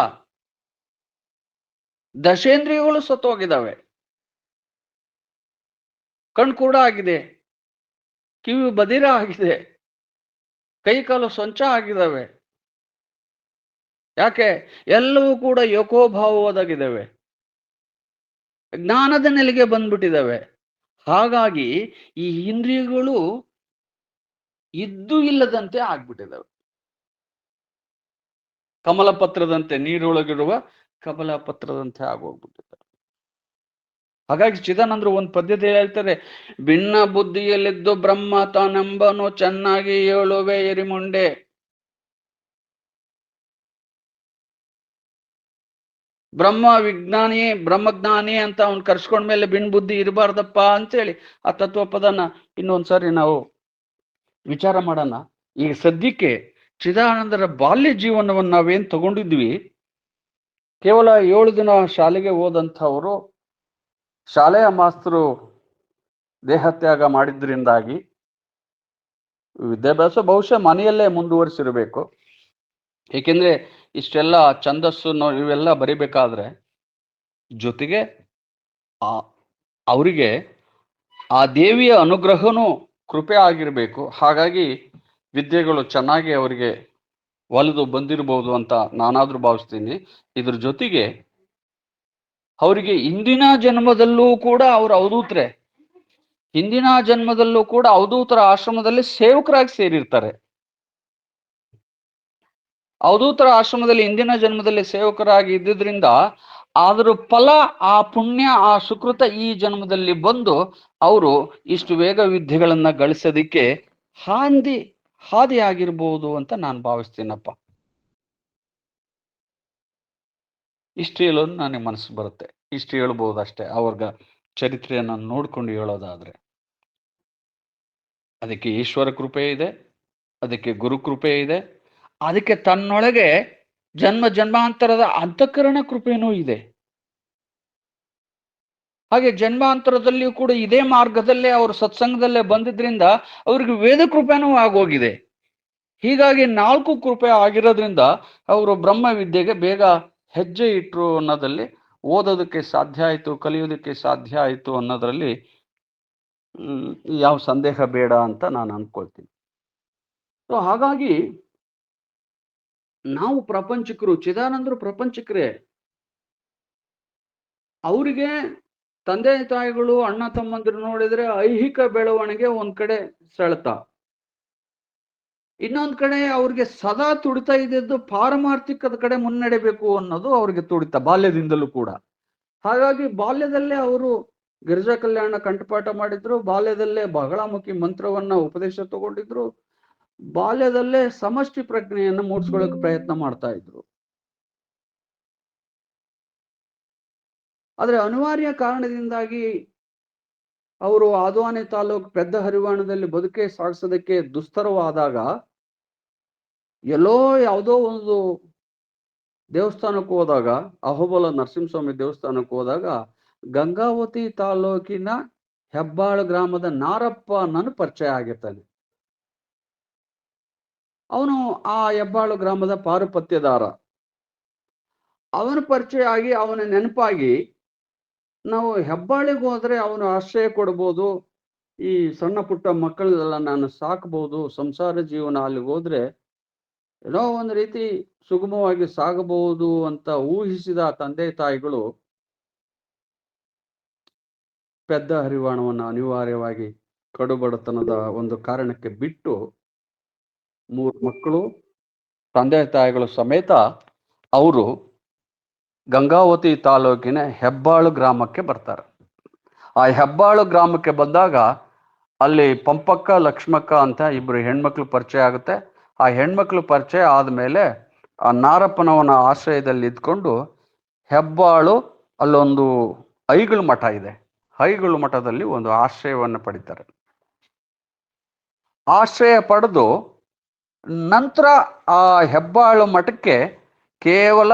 ದಶೇಂದ್ರಿಯಗಳು ಸತ್ತೋಗಿದ್ದಾವೆ, ಕಣ್ ಕೂಡ ಆಗಿದೆ, ಕಿವಿ ಬದಿರ ಆಗಿದೆ, ಕೈ ಕಾಲು ಸೊಂಚ ಆಗಿದ್ದಾವೆ. ಯಾಕೆ? ಎಲ್ಲವೂ ಕೂಡ ಯೋಕೋಭಾವವಾದಾಗಿದ್ದಾವೆ, ಜ್ಞಾನದ ನೆಲೆಗೆ ಬಂದ್ಬಿಟ್ಟಿದ್ದಾವೆ. ಹಾಗಾಗಿ ಈ ಇಂದ್ರಿಯಗಳು ಇದ್ದು ಇಲ್ಲದಂತೆ ಆಗ್ಬಿಟ್ಟಿದ್ದಾವೆ. ಕಮಲ ಪತ್ರದಂತೆ, ನೀರೊಳಗಿರುವ ಕಮಲ ಪತ್ರದಂತೆ ಆಗೋಗ್ಬಿಟ್ಟಿದ್ದಾವೆ. ಹಾಗಾಗಿ ಚಿದಾನಂದರು ಒಂದು ಪದ್ಯತೆ ಹೇಳ್ತಾರೆ, ಭಿನ್ನ ಬುದ್ಧಿಯಲ್ಲಿದ್ದು ಬ್ರಹ್ಮ ತಾನೆಂಬನು ಚೆನ್ನಾಗಿ ಹೇಳುವೆ ಎರಿಮುಂಡೆ. ಬ್ರಹ್ಮಜ್ಞಾನಿ ಅಂತ ಅವ್ನು ಕರ್ಸ್ಕೊಂಡ್ಮೇಲೆ ಬಿಣ್ ಬುದ್ಧಿ ಇರಬಾರ್ದಪ್ಪ ಅಂತೇಳಿ ಆ ತತ್ವಪದನ ಇನ್ನೊಂದ್ಸರಿ ನಾವು ವಿಚಾರ ಮಾಡೋಣ. ಈಗ ಸದ್ಯಕ್ಕೆ ಚಿದಾನಂದರ ಬಾಲ್ಯ ಜೀವನವನ್ನು ನಾವೇನ್ ತಗೊಂಡಿದ್ವಿ, ಕೇವಲ 7 ದಿನ ಶಾಲೆಗೆ ಹೋದಂಥವರು ಶಾಲೆಯ ಮಾಸ್ತರು ದೇಹತ್ಯಾಗ ಮಾಡಿದ್ರಿಂದಾಗಿ ವಿದ್ಯಾಭ್ಯಾಸ ಬಹುಶಃ ಮನೆಯಲ್ಲೇ ಮುಂದುವರಿಸಿರಬೇಕು. ಏಕೆಂದ್ರೆ ಇಷ್ಟೆಲ್ಲ ಛಂದಸ್ಸು ಇವೆಲ್ಲ ಬರಿಬೇಕಾದ್ರೆ ಜೊತೆಗೆ ಅವರಿಗೆ ಆ ದೇವಿಯ ಅನುಗ್ರಹನೂ ಕೃಪೆ ಆಗಿರಬೇಕು. ಹಾಗಾಗಿ ವಿದ್ಯೆಗಳು ಚೆನ್ನಾಗಿ ಅವರಿಗೆ ಒಲಿದು ಬಂದಿರಬಹುದು ಅಂತ ನಾನಾದ್ರೂ ಭಾವಿಸ್ತೀನಿ. ಇದ್ರ ಜೊತೆಗೆ ಅವರಿಗೆ ಇಂದಿನ ಜನ್ಮದಲ್ಲೂ ಕೂಡ ಅವರು ಅವಧೂತರೆ, ಹಿಂದಿನ ಜನ್ಮದಲ್ಲೂ ಕೂಡ ಅವಧೂತರ ಆಶ್ರಮದಲ್ಲಿ ಸೇವಕರಾಗಿ ಸೇರಿರ್ತಾರೆ. ಅವಧೂತರ ಆಶ್ರಮದಲ್ಲಿ ಇಂದಿನ ಜನ್ಮದಲ್ಲಿ ಸೇವಕರಾಗಿ ಇದ್ದಿದ್ರಿಂದ ಅದರ ಫಲ, ಆ ಪುಣ್ಯ, ಆ ಸುಕೃತ ಈ ಜನ್ಮದಲ್ಲಿ ಬಂದು ಅವರು ಇಷ್ಟು ವೇಗ ವಿದ್ಯೆಗಳನ್ನ ಗಳಿಸೋದಿಕ್ಕೆ ಹಾದಿ ಆಗಿರ್ಬೋದು ಅಂತ ನಾನು ಭಾವಿಸ್ತೀನಪ್ಪ. ಇಷ್ಟು ಹೇಳೋದು ನನಗೆ ಮನಸ್ಸು ಬರುತ್ತೆ. ಇಷ್ಟು ಹೇಳ್ಬೋದು ಅಷ್ಟೇ. ಅವ್ರ ಚರಿತ್ರೆಯನ್ನು ನೋಡ್ಕೊಂಡು ಹೇಳೋದಾದ್ರೆ ಅದಕ್ಕೆ ಈಶ್ವರ ಕೃಪೆ ಇದೆ, ಅದಕ್ಕೆ ಗುರು ಕೃಪೆ ಇದೆ, ಅದಕ್ಕೆ ತನ್ನೊಳಗೆ ಜನ್ಮಾಂತರದ ಅಂತಃಕರಣ ಕೃಪೆನೂ ಇದೆ. ಹಾಗೆ ಜನ್ಮಾಂತರದಲ್ಲಿಯೂ ಕೂಡ ಇದೇ ಮಾರ್ಗದಲ್ಲೇ ಅವರು ಸತ್ಸಂಗದಲ್ಲೇ ಬಂದಿದ್ರಿಂದ ಅವ್ರಿಗೆ ವೇದ ಕೃಪೆನೂ ಆಗೋಗಿದೆ. ಹೀಗಾಗಿ 4 ಕೃಪೆ ಆಗಿರೋದ್ರಿಂದ ಅವರು ಬ್ರಹ್ಮ ವಿದ್ಯೆಗೆ ಬೇಗ ಹೆಜ್ಜೆ ಇಟ್ರು ಅನ್ನೋದಲ್ಲಿ, ಓದೋದಕ್ಕೆ ಸಾಧ್ಯ ಆಯಿತು, ಕಲಿಯೋದಕ್ಕೆ ಸಾಧ್ಯ ಆಯಿತು ಅನ್ನೋದ್ರಲ್ಲಿ ಯಾವ ಸಂದೇಹ ಬೇಡ ಅಂತ ನಾನು ಅನ್ಕೊಳ್ತೀನಿ. ಸೊ ಹಾಗಾಗಿ ನಾವು ಪ್ರಪಂಚಕರು, ಚಿದಾನಂದರು ಪ್ರಪಂಚಕರೇ. ಅವರಿಗೆ ತಂದೆ ತಾಯಿಗಳು, ಅಣ್ಣ ತಮ್ಮಂದಿರು ನೋಡಿದ್ರೆ ಐಹಿಕ ಬೆಳವಣಿಗೆ ಒಂದ್ ಕಡೆ ಸೆಳೆತ, ಇನ್ನೊಂದ್ ಕಡೆ ಅವ್ರಿಗೆ ಸದಾ ತುಡಿತಾ ಇದ್ದದ್ದು ಪಾರಮಾರ್ಥಿಕದ ಕಡೆ ಮುನ್ನಡೆಬೇಕು ಅನ್ನೋದು ಅವ್ರಿಗೆ ತುಡಿತ ಬಾಲ್ಯದಿಂದಲೂ ಕೂಡ. ಹಾಗಾಗಿ ಬಾಲ್ಯದಲ್ಲೇ ಅವರು ಗಿರಿಜಾ ಕಲ್ಯಾಣ ಕಂಠಪಾಠ ಮಾಡಿದ್ರು, ಬಾಲ್ಯದಲ್ಲೇ ಬಹಳಮುಖಿ ಮಂತ್ರವನ್ನ ಉಪದೇಶ ತಗೊಂಡಿದ್ರು, ಬಾಲ್ಯದಲ್ಲೇ ಸಮಷ್ಟಿ ಪ್ರಜ್ಞೆಯನ್ನು ಮೂಡಿಸ್ಕೊಳ್ಳೋಕೆ ಪ್ರಯತ್ನ ಮಾಡ್ತಾ ಇದ್ರು. ಆದ್ರೆ ಅನಿವಾರ್ಯ ಕಾರಣದಿಂದಾಗಿ ಅವರು ಆದ್ವಾನಿ ತಾಲೂಕು ಪೆದ್ದ ಹರಿವಾಣದಲ್ಲಿ ಬದುಕೆ ಸಾಗಿಸೋದಕ್ಕೆ ದುಸ್ತರವಾದಾಗ, ಎಲ್ಲೋ ಯಾವುದೋ ಒಂದು ದೇವಸ್ಥಾನಕ್ಕೆ ಹೋದಾಗ, ಅಹೋಬಲ ನರಸಿಂಹಸ್ವಾಮಿ ದೇವಸ್ಥಾನಕ್ಕೆ ಹೋದಾಗ ಗಂಗಾವತಿ ತಾಲೂಕಿನ ಹೆಬ್ಬಾಳು ಗ್ರಾಮದ ನಾರಪ್ಪ ನನ್ನ ಪರಿಚಯ ಆಗಿರ್ತಾನೆ. ಅವನು ಆ ಹೆಬ್ಬಾಳು ಗ್ರಾಮದ ಪಾರುಪತ್ಯದಾರ. ಅವನ ಪರಿಚಯ ಆಗಿ, ಅವನ ನೆನಪಾಗಿ ನಾವು ಹೆಬ್ಬಾಳಿಗೆ ಹೋದ್ರೆ ಅವನು ಆಶ್ರಯ ಕೊಡ್ಬೋದು, ಈ ಸಣ್ಣ ಪುಟ್ಟ ಮಕ್ಕಳೆಲ್ಲ ನಾನು ಸಾಕಬಹುದು, ಸಂಸಾರ ಜೀವನ ಅಲ್ಲಿಗೆ ಹೋದ್ರೆ ಏನೋ ಒಂದು ರೀತಿ ಸುಗಮವಾಗಿ ಸಾಗಬಹುದು ಅಂತ ಊಹಿಸಿದ ತಂದೆ ತಾಯಿಗಳು ಪೆದ್ದ ಹರಿವಾಣವನ್ನು ಅನಿವಾರ್ಯವಾಗಿ ಕಡುಬಡತನದ ಒಂದು ಕಾರಣಕ್ಕೆ ಬಿಟ್ಟು 3 ಮಕ್ಕಳು ತಂದೆ ತಾಯಿಗಳು ಸಮೇತ ಅವರು ಗಂಗಾವತಿ ತಾಲೂಕಿನ ಹೆಬ್ಬಾಳು ಗ್ರಾಮಕ್ಕೆ ಬರ್ತಾರೆ. ಆ ಹೆಬ್ಬಾಳು ಗ್ರಾಮಕ್ಕೆ ಬಂದಾಗ ಅಲ್ಲಿ ಪಂಪಕ್ಕ, ಲಕ್ಷ್ಮಕ್ಕ ಅಂತ 2 ಹೆಣ್ಮಕ್ಳು ಪರಿಚಯ ಆಗುತ್ತೆ. ಆ ಹೆಣ್ಮಕ್ಳು ಪರಿಚಯ ಆದಮೇಲೆ ಆ ನಾರಪ್ಪನವನ ಆಶ್ರಯದಲ್ಲಿ ಇದ್ಕೊಂಡು ಹೆಬ್ಬಾಳು ಅಲ್ಲೊಂದು ಐಗಳು ಮಠ ಇದೆ, ಐಗಳು ಮಠದಲ್ಲಿ ಒಂದು ಆಶ್ರಯವನ್ನು ಪಡಿತಾರೆ. ಆಶ್ರಯ ಪಡೆದು ನಂತರ ಆ ಹೆಬ್ಬಾಳು ಮಠಕ್ಕೆ ಕೇವಲ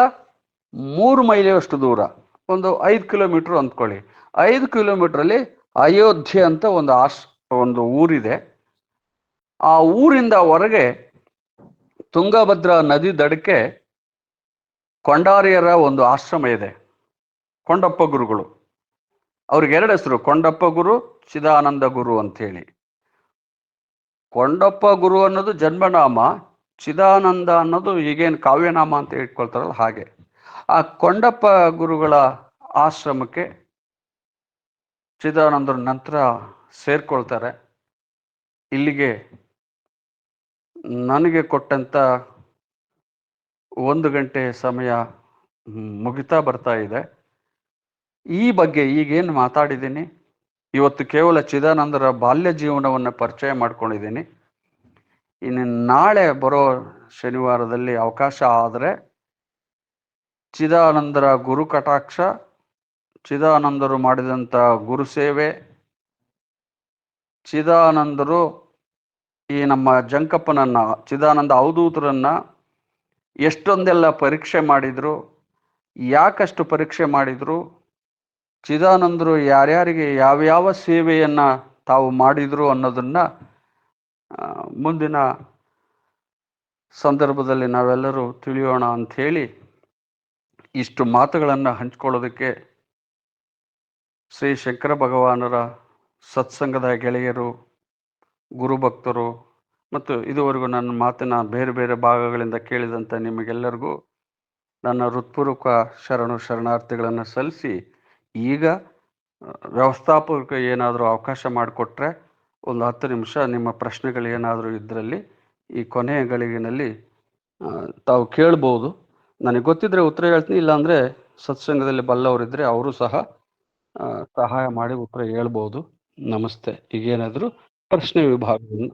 3 ಮೈಲಿಯಷ್ಟು ದೂರ, ಒಂದು 5 ಕಿಲೋಮೀಟರ್ ಅಂದ್ಕೊಳ್ಳಿ, 5 ಕಿಲೋಮೀಟ್ರಲ್ಲಿ ಅಯೋಧ್ಯೆ ಅಂತ ಒಂದು ಊರಿದೆ. ಆ ಊರಿಂದ ಹೊರಗೆ ತುಂಗಭದ್ರಾ ನದಿ ದಡಕ್ಕೆ ಕೊಂಡಾರಿಯರ ಒಂದು ಆಶ್ರಮ ಇದೆ, ಕೊಂಡಪ್ಪ ಗುರುಗಳು. ಅವ್ರಿಗೆ 2 ಹೆಸರು, ಕೊಂಡಪ್ಪ ಗುರು, ಚಿದಾನಂದ ಗುರು ಅಂತೇಳಿ. ಕೊಂಡಪ್ಪ ಗುರು ಅನ್ನೋದು ಜನ್ಮನಾಮ, ಚಿದಾನಂದ ಅನ್ನೋದು ಈಗೇನು ಕಾವ್ಯನಾಮ ಅಂತ ಇಟ್ಕೊಳ್ತಾರಲ್ಲ ಹಾಗೆ. ಆ ಕೊಂಡಪ್ಪ ಗುರುಗಳ ಆಶ್ರಮಕ್ಕೆ ಚಿದಾನಂದರ ನಂತರ ಸೇರ್ಕೊಳ್ತಾರೆ. ಇಲ್ಲಿಗೆ ನನಗೆ ಕೊಟ್ಟಂತ 1 ಗಂಟೆ ಸಮಯ ಮುಗಿತಾ ಬರ್ತಾ ಇದೆ. ಈ ಬಗ್ಗೆ ಈಗೇನು ಮಾತಾಡಿದ್ದೀನಿ ಇವತ್ತು ಕೇವಲ ಚಿದಾನಂದರ ಬಾಲ್ಯ ಜೀವನವನ್ನು ಪರಿಚಯ ಮಾಡ್ಕೊಂಡಿದ್ದೀನಿ. ಇನ್ನು ನಾಳೆ ಬರೋ ಶನಿವಾರದಲ್ಲಿ ಅವಕಾಶ ಆದರೆ ಚಿದಾನಂದರ ಗುರು ಕಟಾಕ್ಷ, ಚಿದಾನಂದರು ಮಾಡಿದಂಥ ಗುರು ಸೇವೆ, ಚಿದಾನಂದರು ಈ ನಮ್ಮ ಜಂಕಪ್ಪನನ್ನ, ಚಿದಾನಂದ ಅವಧೂತರನ್ನ ಎಷ್ಟೊಂದೆಲ್ಲ ಪರೀಕ್ಷೆ ಮಾಡಿದ್ರು, ಯಾಕಷ್ಟು ಪರೀಕ್ಷೆ ಮಾಡಿದ್ರು, ಚಿದಾನಂದರು ಯಾರ್ಯಾರಿಗೆ ಯಾವ್ಯಾವ ಸೇವೆಯನ್ನ ತಾವು ಮಾಡಿದ್ರು ಅನ್ನೋದನ್ನ ಮುಂದಿನ ಸಂದರ್ಭದಲ್ಲಿ ನಾವೆಲ್ಲರೂ ತಿಳಿಯೋಣ ಅಂಥೇಳಿ ಇಷ್ಟು ಮಾತುಗಳನ್ನು ಹಂಚ್ಕೊಳ್ಳೋದಕ್ಕೆ ಶ್ರೀ ಶಂಕರ ಭಗವಾನರ ಸತ್ಸಂಗದ ಗೆಳೆಯರು, ಗುರುಭಕ್ತರು ಮತ್ತು ಇದುವರೆಗೂ ನನ್ನ ಮಾತಿನ ಬೇರೆ ಬೇರೆ ಭಾಗಗಳಿಂದ ಕೇಳಿದಂಥ ನಿಮಗೆಲ್ಲರಿಗೂ ನನ್ನ ಹೃತ್ಪೂರ್ವಕ ಶರಣಾರ್ಥಿಗಳನ್ನು ಸಲ್ಲಿಸಿ, ಈಗ ವ್ಯವಸ್ಥಾಪಕ ಏನಾದರೂ ಅವಕಾಶ ಮಾಡಿಕೊಟ್ರೆ ಒಂದು 10 ನಿಮಿಷ ನಿಮ್ಮ ಪ್ರಶ್ನೆಗಳು ಏನಾದರೂ ಇದರಲ್ಲಿ ಈ ಕೊನೆಯ ಗಳಿಗೆನಲ್ಲಿ ತಾವು ಕೇಳ್ಬೋದು. ನನಗೆ ಗೊತ್ತಿದ್ರೆ ಉತ್ತರ ಹೇಳ್ತೀನಿ, ಇಲ್ಲಾಂದರೆ ಸತ್ಸಂಗದಲ್ಲಿ ಬಲ್ಲವರಿದ್ದರೆ ಅವರು ಸಹ ಸಹಾಯ ಮಾಡಿ ಉತ್ತರ ಹೇಳ್ಬೋದು. ನಮಸ್ತೆ. ಈಗೇನಾದರೂ ಪ್ರಶ್ನೆ ವಿಭಾಗವನ್ನು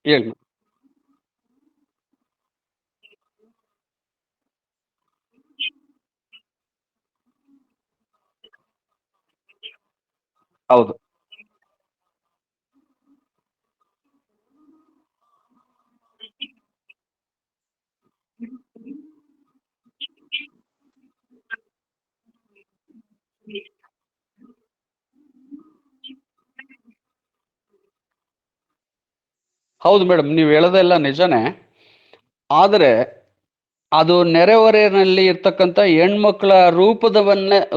ಹೇಳಿ. ಹೌದು, ಹೌದು ಮೇಡಮ್, ನೀವು ಹೇಳೋದೆಲ್ಲ ನಿಜನೇ. ಆದರೆ ಅದು ನೆರೆಹೊರೆಯಲ್ಲಿ ಇರ್ತಕ್ಕಂಥ ಹೆಣ್ಮಕ್ಳ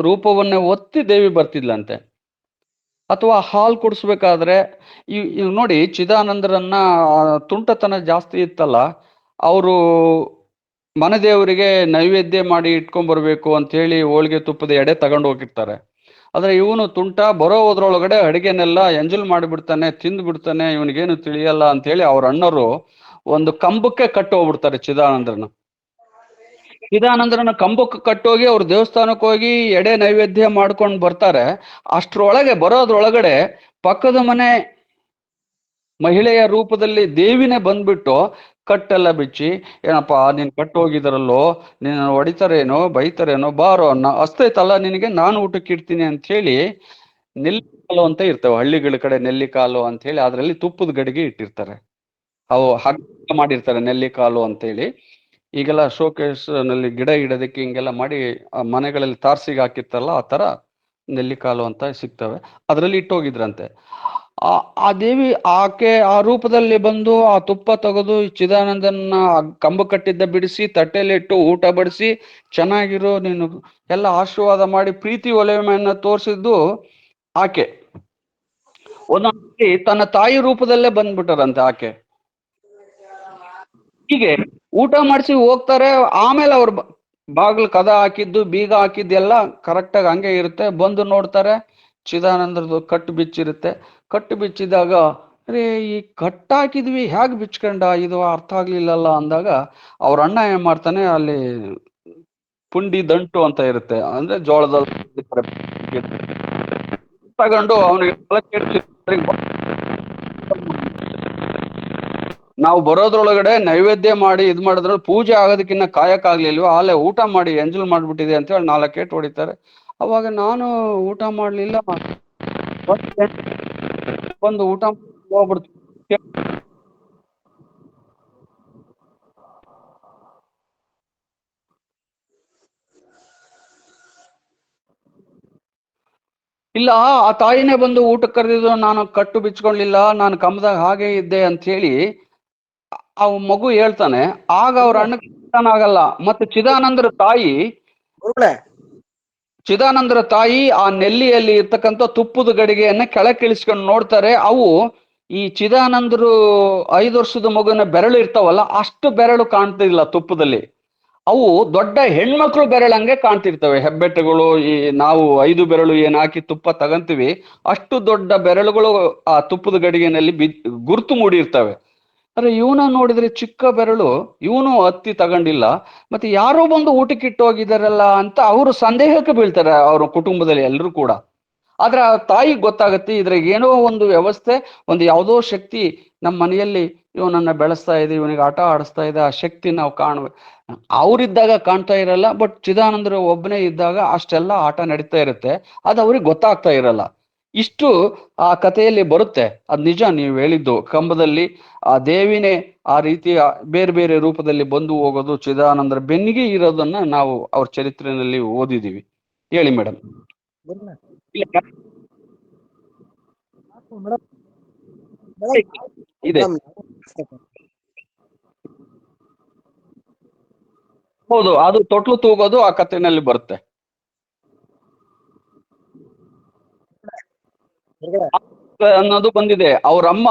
ರೂಪವನ್ನೇ ಒತ್ತಿ ದೇವಿ ಬರ್ತಿದ್ಲಂತೆ. ಅಥವಾ ಹಾಲು ಕುಡಿಸ್ಬೇಕಾದ್ರೆ ಈಗ ನೋಡಿ, ಚಿದಾನಂದರನ್ನ ತುಂಟತನ ಜಾಸ್ತಿ ಇತ್ತಲ್ಲ, ಅವರು ಮನೆ ದೇವರಿಗೆ ನೈವೇದ್ಯ ಮಾಡಿ ಇಟ್ಕೊಂಡ್ಬರ್ಬೇಕು ಅಂತೇಳಿ ಹೋಳಿಗೆ ತುಪ್ಪದ ಎಡೆ ತಗೊಂಡು ಹೋಗಿರ್ತಾರೆ. ಆದರೆ ಇವನು ತುಂಟ ಬರೋ ಹೋದ್ರೊಳಗಡೆ ಅಡಿಗೆನೆಲ್ಲ ಎಂಜಲ್ ಮಾಡಿಬಿಡ್ತಾನೆ, ತಿಂದು ಬಿಡ್ತಾನೆ, ಇವನಿಗೇನು ತಿಳಿಯಲ್ಲ ಅಂತೇಳಿ ಅವ್ರ ಅಣ್ಣರು ಒಂದು ಕಂಬಕ್ಕೆ ಕಟ್ಟಿ ಹೋಗ್ಬಿಡ್ತಾರೆ ಚಿದಾನಂದರನ್ನ. ಚಿದಾನಂದರನ್ನ ಕಂಬಕ್ಕೆ ಕಟ್ಟೋಗಿ ಅವ್ರ ದೇವಸ್ಥಾನಕ್ಕೆ ಹೋಗಿ ಎಡೆ ನೈವೇದ್ಯ ಮಾಡ್ಕೊಂಡು ಬರ್ತಾರೆ. ಅಷ್ಟ್ರೊಳಗೆ ಬರೋದ್ರೊಳಗಡೆ ಪಕ್ಕದ ಮನೆ ಮಹಿಳೆಯ ರೂಪದಲ್ಲಿ ದೇವಿನೇ ಬಂದ್ಬಿಟ್ಟು ಕಟ್ಟೆಲ್ಲ ಬಿಚ್ಚಿ, ಏನಪ್ಪಾ ನೀನ್ ಕಟ್ಟು ಹೋಗಿದಾರಲ್ಲೋ, ನೀನು ಹೊಡಿತಾರೇನೋ ಬೈತಾರೇನೋ, ಬಾರೋ ಅಸ್ತೈತಲ್ಲ ನಿನಗೆ, ನಾನು ಊಟಕ್ಕೆ ಇಡ್ತೀನಿ ಅಂತ ಹೇಳಿ ನೆಲ್ಲಿಕಾಲು ಅಂತ ಇರ್ತವೆ ಹಳ್ಳಿಗಳ ಕಡೆ, ನೆಲ್ಲಿಕಾಲು ಅಂತ ಹೇಳಿ ಅದರಲ್ಲಿ ತುಪ್ಪದ ಗಡಿಗೆ ಇಟ್ಟಿರ್ತಾರೆ. ಅವು ಹಗ್ಗ ಮಾಡಿರ್ತಾರೆ ನೆಲ್ಲಿಕಾಲು ಅಂತೇಳಿ. ಈಗೆಲ್ಲ ಶೋಕೇಸ್ ನಲ್ಲಿ ಗಿಡ ಇಡೋದಕ್ಕೆ ಹಿಂಗೆಲ್ಲ ಮಾಡಿ ಮನೆಗಳಲ್ಲಿ ತಾರ್ಸಿಗೆ ಹಾಕಿರ್ತಾರಲ್ಲ, ಆ ತರ ನೆಲ್ಲಿಕಾಲು ಅಂತ ಸಿಗ್ತವೆ. ಅದರಲ್ಲಿ ಇಟ್ಟೋಗಿದ್ರಂತೆ. ಆ ದೇವಿ ಆಕೆ ಆ ರೂಪದಲ್ಲಿ ಬಂದು ಆ ತುಪ್ಪ ತೆಗೆದು ಚಿದಾನಂದನ ಕಂಬ ಕಟ್ಟಿದ್ದ ಬಿಡಿಸಿ ತಟ್ಟೆಲಿಟ್ಟು ಊಟ ಬಡಿಸಿ, ಚೆನ್ನಾಗಿರೋ ನೀನು ಎಲ್ಲ ಆಶೀರ್ವಾದ ಮಾಡಿ ಪ್ರೀತಿ ಒಲಮೆಯನ್ನ ತೋರಿಸಿದ್ದು ಆಕೆ. ಒಂದೊಂದ್ಸತಿ ತನ್ನ ತಾಯಿ ರೂಪದಲ್ಲೇ ಬಂದ್ಬಿಟ್ಟಾರಂತೆ ಆಕೆ. ಹೀಗೆ ಊಟ ಮಾಡಿಸಿ ಹೋಗ್ತಾರೆ. ಆಮೇಲೆ ಅವ್ರ ಬಾಗಿಲು ಕದ ಹಾಕಿದ್ದು ಬೀಗ ಹಾಕಿದ್ದು ಎಲ್ಲ ಕರೆಕ್ಟಾಗಿ ಹಂಗೆ ಇರುತ್ತೆ. ಬಂದು ನೋಡ್ತಾರೆ, ಚಿದಾನಂದರದು ಕಟ್ಟು ಬಿಚ್ಚಿರುತ್ತೆ. ಕಟ್ಟು ಬಿಚ್ಚಿದಾಗ, ಅರೇ ಈ ಕಟ್ಟು ಹಾಕಿದ್ವಿ ಹೇಗೆ ಬಿಚ್ಕೊಂಡ, ಇದು ಅರ್ಥ ಆಗ್ಲಿಲ್ಲಲ್ಲ ಅಂದಾಗ ಅವ್ರ ಅಣ್ಣ ಏನ್ ಮಾಡ್ತಾನೆ, ಅಲ್ಲಿ ಪುಂಡಿ ದಂಟು ಅಂತ ಇರುತ್ತೆ, ಅಂದ್ರೆ ಜೋಳದ ತಗೊಂಡು ಅವನಿಗೆ ನಾವು ಬರೋದ್ರೊಳಗಡೆ ನೈವೇದ್ಯ ಮಾಡಿ ಇದ್ ಮಾಡಿದ್ರಲ್ಲಿ ಪೂಜೆ ಆಗೋದಕ್ಕಿನ್ನ ಕಾಯಕ್ಕಾಗ್ಲಿಲ್ವ, ಅಲ್ಲೇ ಊಟ ಮಾಡಿ ಎಂಜಲ್ ಮಾಡ್ಬಿಟ್ಟಿದೆ ಅಂತ ಹೇಳಿ 4 ಏಟು ಹೊಡಿತಾರೆ. ಅವಾಗ ನಾನು ಊಟ ಮಾಡ್ಲಿಲ್ಲ, ಬಂದು ಊಟ ಹೋಗ್ಬಿಡ್ತು. ಇಲ್ಲ, ಆ ತಾಯಿನೇ ಬಂದು ಊಟಕ್ಕೆ ಕರೆದಿದ್ದು, ನಾನು ಕಟ್ಟು ಬಿಚ್ಕೊಳ್ಳಿಲ್ಲ, ನಾನು ಕಂಬದಾಗ ಹಾಗೆ ಇದ್ದೆ ಅಂತ ಹೇಳಿ ಆ ಮಗು ಹೇಳ್ತಾನೆ. ಆಗ ಅವ್ರ ಅಣ್ಣ ಆಗಲ್ಲ. ಮತ್ತೆ ಚಿದಾನಂದರ ತಾಯಿ ಆ ನೆಲ್ಲಿಯಲ್ಲಿ ಇರ್ತಕ್ಕಂಥ ತುಪ್ಪದ ಗಡಿಗೆಯನ್ನ ಕೆಳಕ್ಕಿಳಿಸ್ಕೊಂಡು ನೋಡ್ತಾರೆ. ಅವು ಈ ಚಿದಾನಂದರು 5 ವರ್ಷದ ಮಗುವಿನ ಬೆರಳು ಇರ್ತಾವಲ್ಲ, ಅಷ್ಟು ಬೆರಳು ಕಾಣ್ತಿಲ್ಲ ತುಪ್ಪದಲ್ಲಿ. ಅವು ದೊಡ್ಡ ಹೆಣ್ಮಕ್ಳು ಬೆರಳಂಗೆ ಕಾಣ್ತಿರ್ತವೆ, ಹೆಬ್ಬೆಟ್ಟುಗಳು. ಈ ನಾವು 5 ಬೆರಳು ಏನ್ ಹಾಕಿ ತುಪ್ಪ ತಗಂತೀವಿ, ಅಷ್ಟು ದೊಡ್ಡ ಬೆರಳುಗಳು ಆ ತುಪ್ಪದ ಗಡಿಗೆನಲ್ಲಿ ಗುರುತು ಮೂಡಿರ್ತವೆ. ಆದ್ರೆ ಇವನ ನೋಡಿದ್ರೆ ಚಿಕ್ಕ ಬೆರಳು, ಇವನು ಹತ್ತಿ ತಗೊಂಡಿಲ್ಲ, ಮತ್ತೆ ಯಾರೋ ಬಂದು ಊಟಕ್ಕೆ ಇಟ್ಟು ಹೋಗಿದಾರಲ್ಲ ಅಂತ ಅವರು ಸಂದೇಹಕ್ಕೆ ಬೀಳ್ತಾರೆ, ಅವ್ರ ಕುಟುಂಬದಲ್ಲಿ ಎಲ್ಲರೂ ಕೂಡ. ಆದ್ರೆ ಆ ತಾಯಿಗೆ ಗೊತ್ತಾಗತ್ತೆ, ಇದ್ರಾಗ ಏನೋ ಒಂದು ವ್ಯವಸ್ಥೆ, ಒಂದು ಯಾವುದೋ ಶಕ್ತಿ ನಮ್ಮ ಮನೆಯಲ್ಲಿ ಇವನನ್ನ ಬೆಳೆಸ್ತಾ ಇದೆ, ಇವನಿಗೆ ಆಟ ಆಡಿಸ್ತಾ ಇದೆ. ಆ ಶಕ್ತಿ ನಾವು ಕಾಣ್ಬೇಕು. ಅವ್ರಿದ್ದಾಗ ಕಾಣ್ತಾ ಇರಲ್ಲ, ಬಟ್ ಚಿದಾನಂದರು ಒಬ್ಬನೇ ಇದ್ದಾಗ ಅಷ್ಟೆಲ್ಲ ಆಟ ನಡೀತಾ ಇರುತ್ತೆ, ಅದು ಅವ್ರಿಗೆ ಗೊತ್ತಾಗ್ತಾ ಇರಲ್ಲ. ಇಷ್ಟು ಆ ಕಥೆಯಲ್ಲಿ ಬರುತ್ತೆ. ಅದ್ ನಿಜ ನೀವು ಹೇಳಿದ್ದು. ಕಂಬದಲ್ಲಿ ಆ ದೇವಿನೇ ಆ ರೀತಿ ಬೇರೆ ಬೇರೆ ರೂಪದಲ್ಲಿ ಬಂದು ಹೋಗೋದು, ಚಿದಾನಂದರ ಬೆನ್ನಿಗೆ ಇರೋದನ್ನ ನಾವು ಅವ್ರ ಚರಿತ್ರೆಯಲ್ಲಿ ಓದಿದೀವಿ. ಹೇಳಿ ಮೇಡಮ್. ಇದೆ, ಹೌದು. ಅದು ತೊಟ್ಲು ತೂಗೋದು ಆ ಕಥೆನಲ್ಲಿ ಬರುತ್ತೆ. ಅನ್ನೋದು ಬಂದಿದೆ. ಅವ್ರಮ್ಮ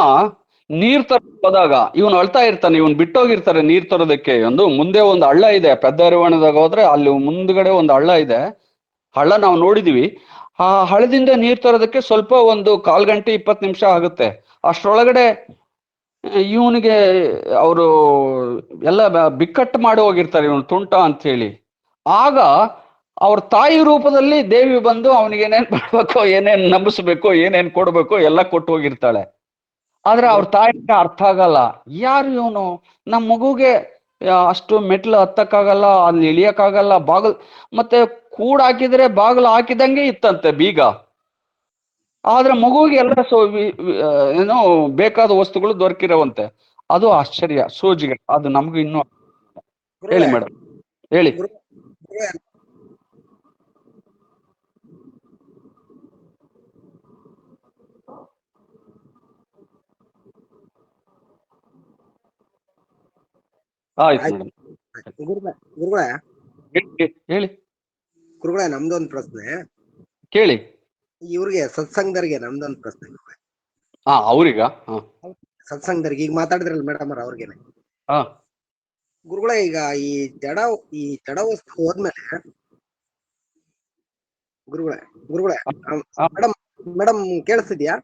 ನೀರ್ ಹೋದಾಗ ಇವನು ಅಳ್ತಾ ಇರ್ತಾನೆ, ಇವನ್ ಬಿಟ್ಟೋಗಿರ್ತಾರೆ ನೀರ್ ತರೋದಕ್ಕೆ. ಮುಂದೆ ಒಂದು ಹಳ್ಳ ಇದೆ, ಪೆದ್ದ ಅರಿವಾಣದಾಗ ಹೋದ್ರೆ ಅಲ್ಲಿ ಮುಂದ್ಗಡೆ ಒಂದು ಹಳ್ಳ ಇದೆ. ಹಳ್ಳ ನಾವು ನೋಡಿದೀವಿ. ಆ ಹಳ್ಳದಿಂದ ನೀರ್ ತರೋದಕ್ಕೆ ಸ್ವಲ್ಪ ಒಂದು 1/4 ಗಂಟೆ 20 ನಿಮಿಷ ಆಗುತ್ತೆ. ಅಷ್ಟ್ರೊಳಗಡೆ ಇವನಿಗೆ ಅವರು ಎಲ್ಲ ಬಿಕ್ಕಟ್ಟು ಮಾಡಿ ಹೋಗಿರ್ತಾರೆ, ಇವನು ತುಂಟ ಅಂತ ಹೇಳಿ. ಆಗ ಅವ್ರ ತಾಯಿ ರೂಪದಲ್ಲಿ ದೇವಿ ಬಂದು ಅವನಿಗೆ ಏನೇನ್ ಮಾಡ್ಬೇಕೋ, ಏನೇನ್ ನಂಬಿಸ್ಬೇಕೋ, ಏನೇನ್ ಕೊಡ್ಬೇಕೋ ಎಲ್ಲ ಕೊಟ್ಟು ಹೋಗಿರ್ತಾಳೆ. ಆದ್ರೆ ಅವ್ರ ತಾಯಿಗೆ ಅರ್ಥ ಆಗಲ್ಲ, ಯಾರು ಇವನು, ನಮ್ಮ ಮಗುಗೆ ಅಷ್ಟು ಮೆಟ್ಲು ಹತ್ತಕ್ಕಾಗಲ್ಲ, ಅಲ್ಲಿ ಇಳಿಯಕ್ಕಾಗಲ್ಲ, ಬಾಗಿಲು ಮತ್ತೆ ಕೂಡ್ ಹಾಕಿದ್ರೆ ಬಾಗಿಲು ಹಾಕಿದಂಗೆ ಇತ್ತಂತೆ ಬೀಗ. ಆದ್ರೆ ಮಗುವಿಗೆ ಎಲ್ಲ ಏನೋ ಬೇಕಾದ ವಸ್ತುಗಳು ದೊರಕಿರವಂತೆ. ಅದು ಆಶ್ಚರ್ಯ, ಸೋಜಿಗೆ. ಅದು ನಮ್ಗೂ ಇನ್ನೂ ಹೇಳಿ ಮೇಡಮ್, ಹೇಳಿ. ಆಯ್ತು ಮೇಡಮ್, ಹೇಳಿ. ಗುರುಗಳೇ, ನಮ್ದೊಂದು ಪ್ರಶ್ನೆ ಕೇಳಿ. ಇವ್ರಿಗೆ ಸತ್ಸಂಗದರಿಗೆ ನಮ್ದೊಂದು ಪ್ರಶ್ನೆ. ಅವ್ರಿಗ ಸತ್ಸಂಗದರಿಗೆ ಈಗ ಮಾತಾಡಿದ್ರಲ್ಲ ಮೇಡಮ್ ಅವ್ರಿಗೇನೆ. ಗುರುಗಳೇ, ಈಗ ಈ ಜಡ ವಸ್ತು ಹೋದ್ಮೇಲೆ ಗುರುಗಳೇ ಮೇಡಮ್ ಕೇಳಿಸ್ತಿದ್ಯಾ?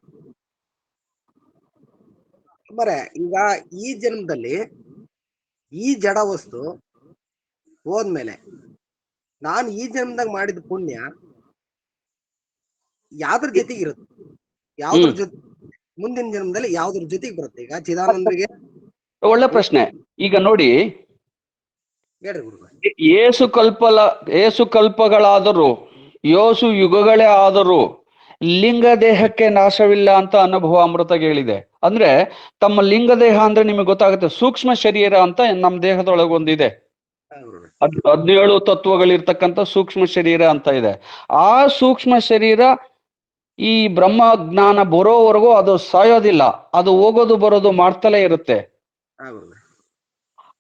ಈಗ ಈ ಜನ್ಮದಲ್ಲಿ ಈ ಜಡ ವಸ್ತು ಹೋದ್ಮೇಲೆ ನಾನು ಈ ಜನ್ಮದಾಗ ಮಾಡಿದ ಪುಣ್ಯ ಯಾವ್ದ್ರ ಜೊತೆಗೆ ಇರುತ್ತೆ? ಯಾವ್ದ್ರ ಜೊತೆ ಮುಂದಿನ ಜನ್ಮದಲ್ಲಿ ಯಾವ್ದ್ರ ಜೊತೆಗೆ ಬರುತ್ತೆ? ಈಗ ಚಿದಾನಂದರಿಗೆ ಒಳ್ಳೆ ಪ್ರಶ್ನೆ. ಈಗ ನೋಡಿ, ಹೇಳ್ರಿ ಗುರುಗಳೇ. ಏಸು ಕಲ್ಪಗಳಾದರೂ, ಯೋಸು ಯುಗಗಳೇ ಆದರೂ ಲಿಂಗ ದೇಹಕ್ಕೆ ನಾಶವಿಲ್ಲ ಅಂತ ಅನುಭವ ಅಮೃತ ಹೇಳಿದೆ. ಅಂದ್ರೆ ತಮ್ಮ ಲಿಂಗ ದೇಹ ಅಂದ್ರೆ ನಿಮಗೆ ಗೊತ್ತಾಗುತ್ತೆ, ಸೂಕ್ಷ್ಮ ಶರೀರ ಅಂತ ನಮ್ಮ ದೇಹದೊಳಗೊಂದಿದೆ. 17 ತತ್ವಗಳಿರ್ತಕ್ಕಂಥ ಸೂಕ್ಷ್ಮ ಶರೀರ ಅಂತ ಇದೆ. ಆ ಸೂಕ್ಷ್ಮ ಶರೀರ ಈ ಬ್ರಹ್ಮ ಜ್ಞಾನ ಬರೋವರೆಗೂ ಅದು ಸಾಯೋದಿಲ್ಲ, ಅದು ಹೋಗೋದು ಬರೋದು ಮಾಡ್ತಲೇ ಇರುತ್ತೆ.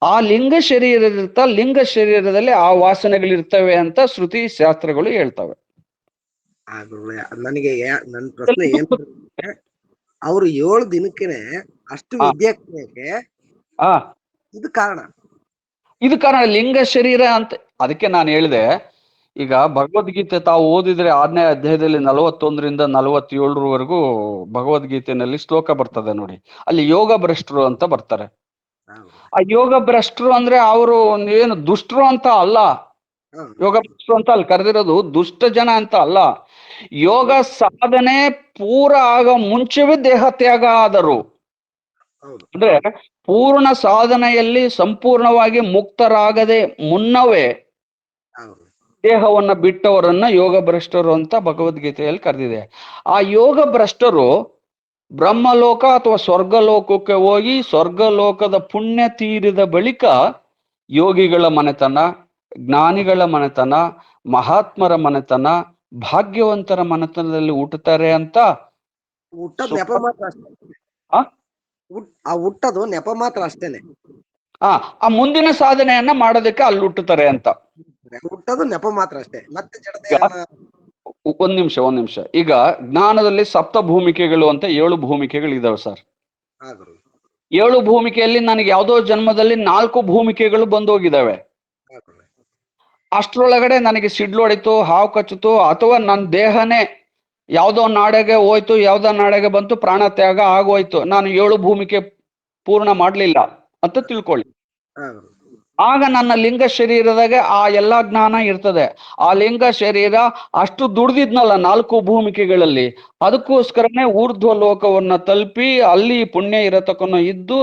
ಆ ಲಿಂಗ ಶರೀರದಲ್ಲಿ ಆ ವಾಸನೆಗಳಿರ್ತವೆ ಅಂತ ಶ್ರುತಿ ಶಾಸ್ತ್ರಗಳು ಹೇಳ್ತವೆ. ನನಗೆ ನನ್ನ ಪ್ರಶ್ನೆ ಏನ್, ಅವ್ರು 7 ದಿನಕ್ಕೇನೆ ಅಷ್ಟು ವಿದ್ಯಾಕ್ಕೆ ಇದು ಕಾರಣ ಲಿಂಗ ಶರೀರ ಅಂತ. ಅದಕ್ಕೆ ನಾನು ಹೇಳಿದೆ, ಈಗ ಭಗವದ್ಗೀತೆ ತಾವು ಓದಿದ್ರೆ 6ನೇ ಅಧ್ಯಾಯದಲ್ಲಿ 41ರಿಂದ 47ರವರೆಗೂ ಭಗವದ್ಗೀತೆಯಲ್ಲಿ ಶ್ಲೋಕ ಬರ್ತದೆ ನೋಡಿ. ಅಲ್ಲಿ ಯೋಗ ಭ್ರಷ್ಟರು ಅಂತ ಬರ್ತಾರೆ. ಆ ಯೋಗ ಭ್ರಷ್ಟರು ಅಂದ್ರೆ ಅವರು ಏನು ದುಷ್ಟರು ಅಂತ ಅಲ್ಲ. ಯೋಗ ಭ್ರಷ್ಟರು ಅಂತ ಅಲ್ಲಿ ಕರೆದಿರೋದು ದುಷ್ಟ ಜನ ಅಂತ ಅಲ್ಲ. ಯೋಗ ಸಾಧನೆ ಪೂರ ಆಗ ಮುಂಚೆವೇ ದೇಹ ತ್ಯಾಗ ಆದರು. ಅಂದ್ರೆ ಪೂರ್ಣ ಸಾಧನೆಯಲ್ಲಿ ಸಂಪೂರ್ಣವಾಗಿ ಮುಕ್ತರಾಗದೆ ಮುನ್ನವೇ ದೇಹವನ್ನ ಬಿಟ್ಟವರನ್ನ ಯೋಗ ಭ್ರಷ್ಟರು ಅಂತ ಭಗವದ್ಗೀತೆಯಲ್ಲಿ ಕರೆದಿದೆ. ಆ ಯೋಗ ಭ್ರಷ್ಟರು ಬ್ರಹ್ಮಲೋಕ ಅಥವಾ ಸ್ವರ್ಗಲೋಕಕ್ಕೆ ಹೋಗಿ ಸ್ವರ್ಗಲೋಕದ ಪುಣ್ಯ ತೀರಿದ ಬಳಿಕ ಯೋಗಿಗಳ ಮನೆತನ, ಜ್ಞಾನಿಗಳ ಮನೆತನ, ಮಹಾತ್ಮರ ಮನೆತನ, ಭಾಗ್ಯವಂತರ ಮನೆತನದಲ್ಲಿ ಹುಟ್ಟುತ್ತಾರೆ ಅಂತ. ಹುಟ್ಟದು ನೆಪ ಮಾತ್ರ ಅಷ್ಟೇನೆ. ಆ ಮುಂದಿನ ಸಾಧನೆಯನ್ನ ಮಾಡೋದಕ್ಕೆ ಅಲ್ಲಿ ಹುಟ್ಟುತ್ತಾರೆ ಅಂತ. ಹುಟ್ಟದು ನೆಪ ಮಾತ್ರ ಅಷ್ಟೇ. ಮತ್ತೆ ಒಂದ್ ನಿಮಿಷ. ಈಗ ಜ್ಞಾನದಲ್ಲಿ 7 ಭೂಮಿಕೆಗಳು ಅಂತ 7 ಭೂಮಿಕೆಗಳಿದಾವೆ ಸರ್. 7 ಭೂಮಿಕೆಯಲ್ಲಿ ನನಗೆ ಯಾವುದೋ ಜನ್ಮದಲ್ಲಿ 4 ಭೂಮಿಕೆಗಳು ಬಂದೋಗಿದ್ದಾವೆ. ಅಷ್ಟ್ರೊಳಗಡೆ ನನಗೆ ಸಿಡ್ಲೊಡಿತು, ಹಾವು ಕಚ್ಚಿತು, ಅಥವಾ ನನ್ನ ದೇಹನೇ ಯಾವುದೋ ನಾಡೆಗೆ ಹೋಯ್ತು, ಯಾವ್ದೋ ನಾಡೆಗೆ ಬಂತು, ಪ್ರಾಣ ತ್ಯಾಗ ಆಗೋಯ್ತು, ನಾನು 7 ಭೂಮಿಕೆ ಪೂರ್ಣ ಮಾಡ್ಲಿಲ್ಲ ಅಂತ ತಿಳ್ಕೊಳ್ಳಿ. ಆಗ ನನ್ನ ಲಿಂಗ ಶರೀರದಾಗೆ ಆ ಎಲ್ಲಾ ಜ್ಞಾನ ಇರ್ತದೆ. ಆ ಲಿಂಗ ಶರೀರ ಅಷ್ಟು ದುಡ್ದಿದ್ನಲ್ಲ 4 ಭೂಮಿಕೆಗಳಲ್ಲಿ, ಅದಕ್ಕೋಸ್ಕರನೇ ಊರ್ಧ್ವ ಲೋಕವನ್ನ ತಲುಪಿ ಅಲ್ಲಿ ಪುಣ್ಯ ಇರತಕ್ಕನ್ನು ಇದ್ದು,